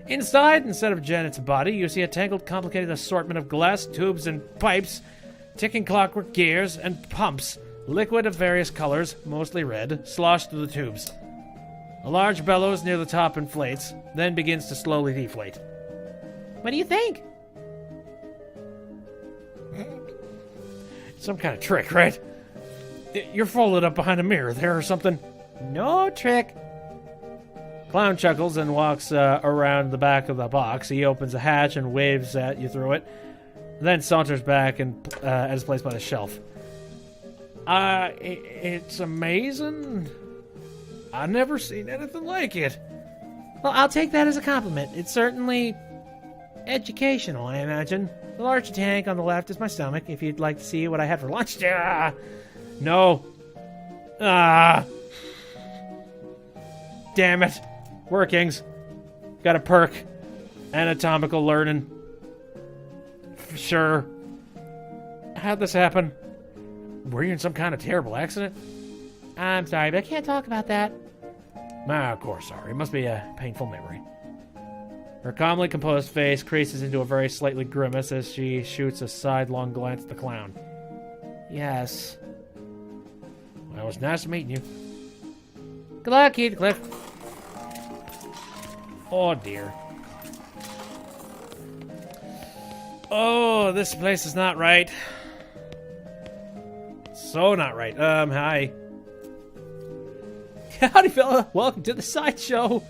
Inside, instead of Janet's body, you see a tangled, complicated assortment of glass tubes and pipes, ticking clockwork gears, and pumps. Liquid of various colors, mostly red, sloshed through the tubes. A large bellows near the top inflates, then begins to slowly deflate. What do you think? Some kind of trick, right? You're folded up behind a mirror there or something. No trick. Clown chuckles and walks around the back of the box. He opens a hatch and waves at you through it, then saunters back and at his place by the shelf. It's amazing. I've never seen anything like it. Well, I'll take that as a compliment. It's certainly educational, I imagine. The large tank on the left is my stomach, if you'd like to see what I had for lunch. No. Damn it. Workings. Got a perk. Anatomical learning. Sure. How'd this happen? Were you in some kind of terrible accident? I'm sorry, but I can't talk about that. Of course, sorry. It must be a painful memory. Her calmly composed face creases into a very slightly grimace as she shoots a sidelong glance at the clown. Yes. Well, it was nice meeting you. Good luck, Heathcliff. Oh, dear. Oh, this place is not right. So not right. Hi. Howdy, fella. Welcome to the sideshow.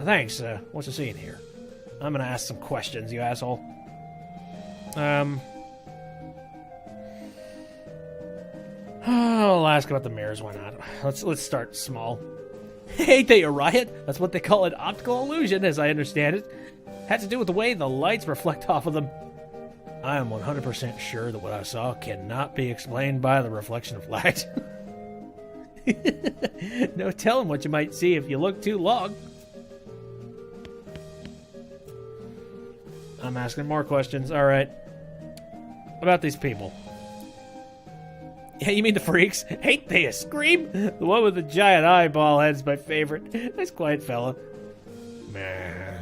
Thanks. What's the scene here? I'm gonna ask some questions, you asshole. I'll ask about the mirrors. Why not? Let's start small. Ain't they a riot? That's what they call an optical illusion, as I understand it. Had to do with the way the lights reflect off of them. I am 100% sure that what I saw cannot be explained by the reflection of light. No telling what you might see if you look too long. I'm asking more questions. All right. About these people. Yeah, you mean the freaks? Ain't they a scream? The one with the giant eyeball head's my favorite. Nice quiet fella. Meh.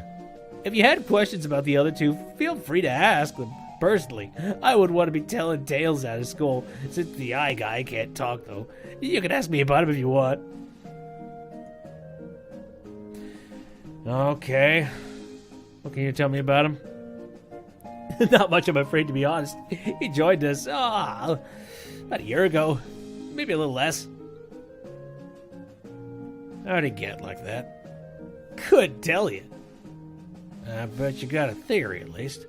If you had questions about the other two, feel free to ask them. Personally, I wouldn't want to be telling tales out of school, since the eye guy can't talk, though. You can ask me about him if you want. Okay. What can you tell me about him? Not much, I'm afraid, to be honest. He joined us, about a year ago. Maybe a little less. How'd he get like that? Couldn't tell you. I bet you got a theory, at least.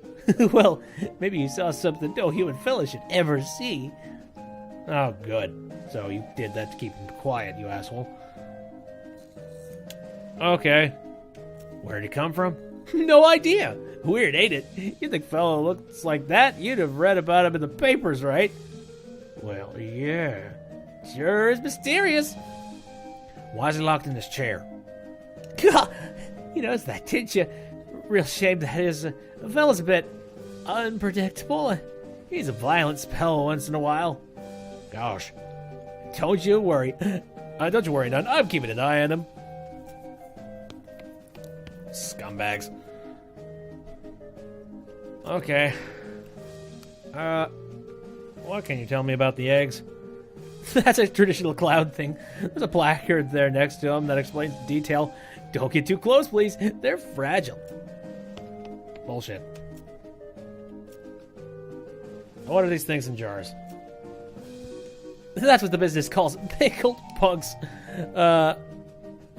Well, maybe you saw something no human fella should ever see. Oh, good. So you did that to keep him quiet, you asshole. Okay. Where'd he come from? No idea. Weird, ain't it? You think fella looks like that, you'd have read about him in the papers, right? Well, yeah. Sure is mysterious. Why's he locked in this chair? You noticed that, didn't you? Real shame that his fella's a bit unpredictable. He's a violent spell once in a while. Gosh. Don't you worry. Don't you worry none. I'm keeping an eye on him. Scumbags. Okay. What can you tell me about the eggs? That's a traditional clown thing. There's a placard there next to him that explains the detail. Don't get too close, please. They're fragile. Bullshit. What are these things in jars? That's what the business calls pickled pugs. A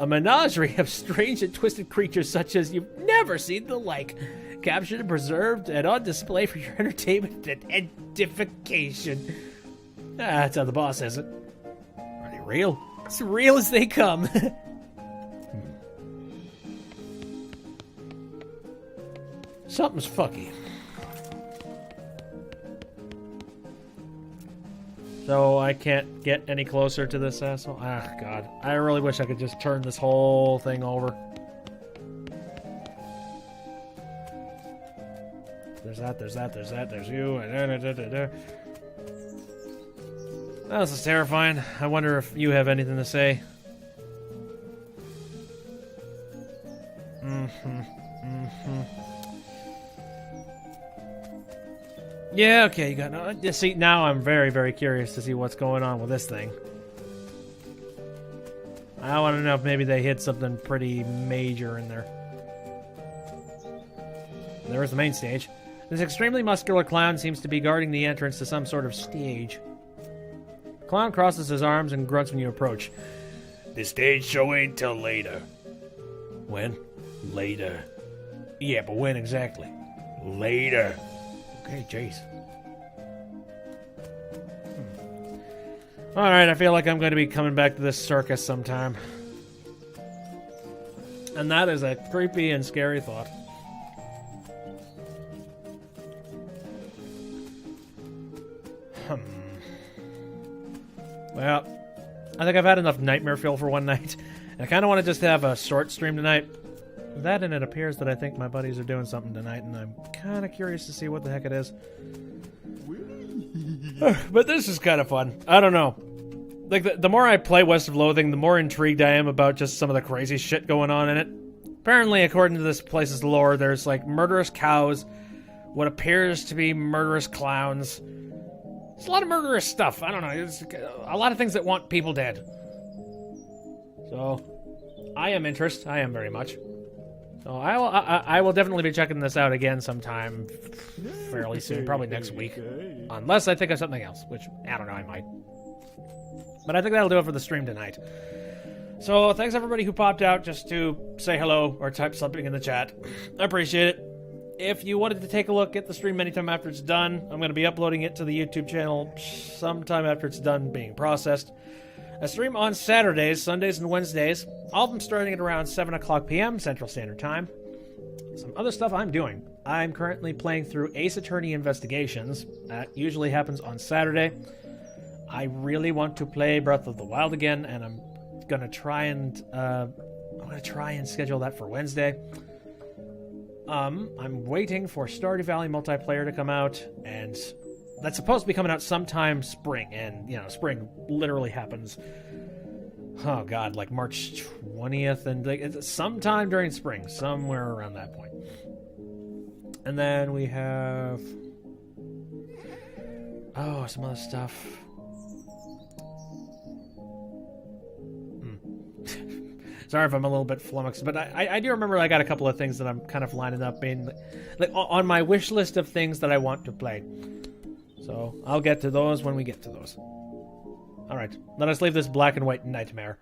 menagerie of strange and twisted creatures such as you've never seen the like. Captured and preserved and on display for your entertainment and edification. That's how the boss says it. Are they real? As real as they come. Something's fucky. So I can't get any closer to this asshole? Ah, God. I really wish I could just turn this whole thing over. There's that, there's that, there's that, there's you. Oh, this is terrifying. I wonder if you have anything to say. Yeah, okay, you got no. See, now I'm very, very curious to see what's going on with this thing. I want to know if maybe they hit something pretty major in there. There's the main stage. This extremely muscular clown seems to be guarding the entrance to some sort of stage. The clown crosses his arms and grunts when you approach. The stage show ain't till later. When? Later. Yeah, but when exactly? Later. Okay, jeez. Alright, I feel like I'm going to be coming back to this circus sometime. And that is a creepy and scary thought. Well, I think I've had enough nightmare fuel for one night. And I kind of want to just have a short stream tonight. That, and it appears that I think my buddies are doing something tonight, and I'm kind of curious to see what the heck it is. But this is kind of fun. I don't know. Like, the more I play West of Loathing, the more intrigued I am about just some of the crazy shit going on in it. Apparently, according to this place's lore, there's, like, murderous cows, what appears to be murderous clowns. There's a lot of murderous stuff. I don't know. There's a lot of things that want people dead. So, I am interested. I am very much. So I will definitely be checking this out again sometime fairly soon, probably next week. Unless I think of something else, which, I don't know, I might. But I think that'll do it for the stream tonight. So thanks everybody who popped out just to say hello or type something in the chat. I appreciate it. If you wanted to take a look at the stream anytime after it's done, I'm going to be uploading it to the YouTube channel sometime after it's done being processed. I stream on Saturdays, Sundays, and Wednesdays. All of them starting at around 7 o'clock p.m. Central Standard Time. Some other stuff I'm doing. I'm currently playing through Ace Attorney Investigations. That usually happens on Saturday. I really want to play Breath of the Wild again, and I'm gonna try and schedule that for Wednesday. I'm waiting for Stardew Valley multiplayer to come out, and that's supposed to be coming out sometime spring, and, you know, spring literally happens, oh god, like March 20th, and like, it's sometime during spring, somewhere around that point. And then we have, oh, some other stuff. Sorry if I'm a little bit flummoxed, but I do remember I got a couple of things that I'm kind of lining up in, like on my wish list of things that I want to play. So I'll get to those when we get to those. Alright, let us leave this black and white nightmare.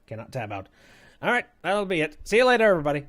Cannot tab out. Alright, that'll be it. See you later, everybody.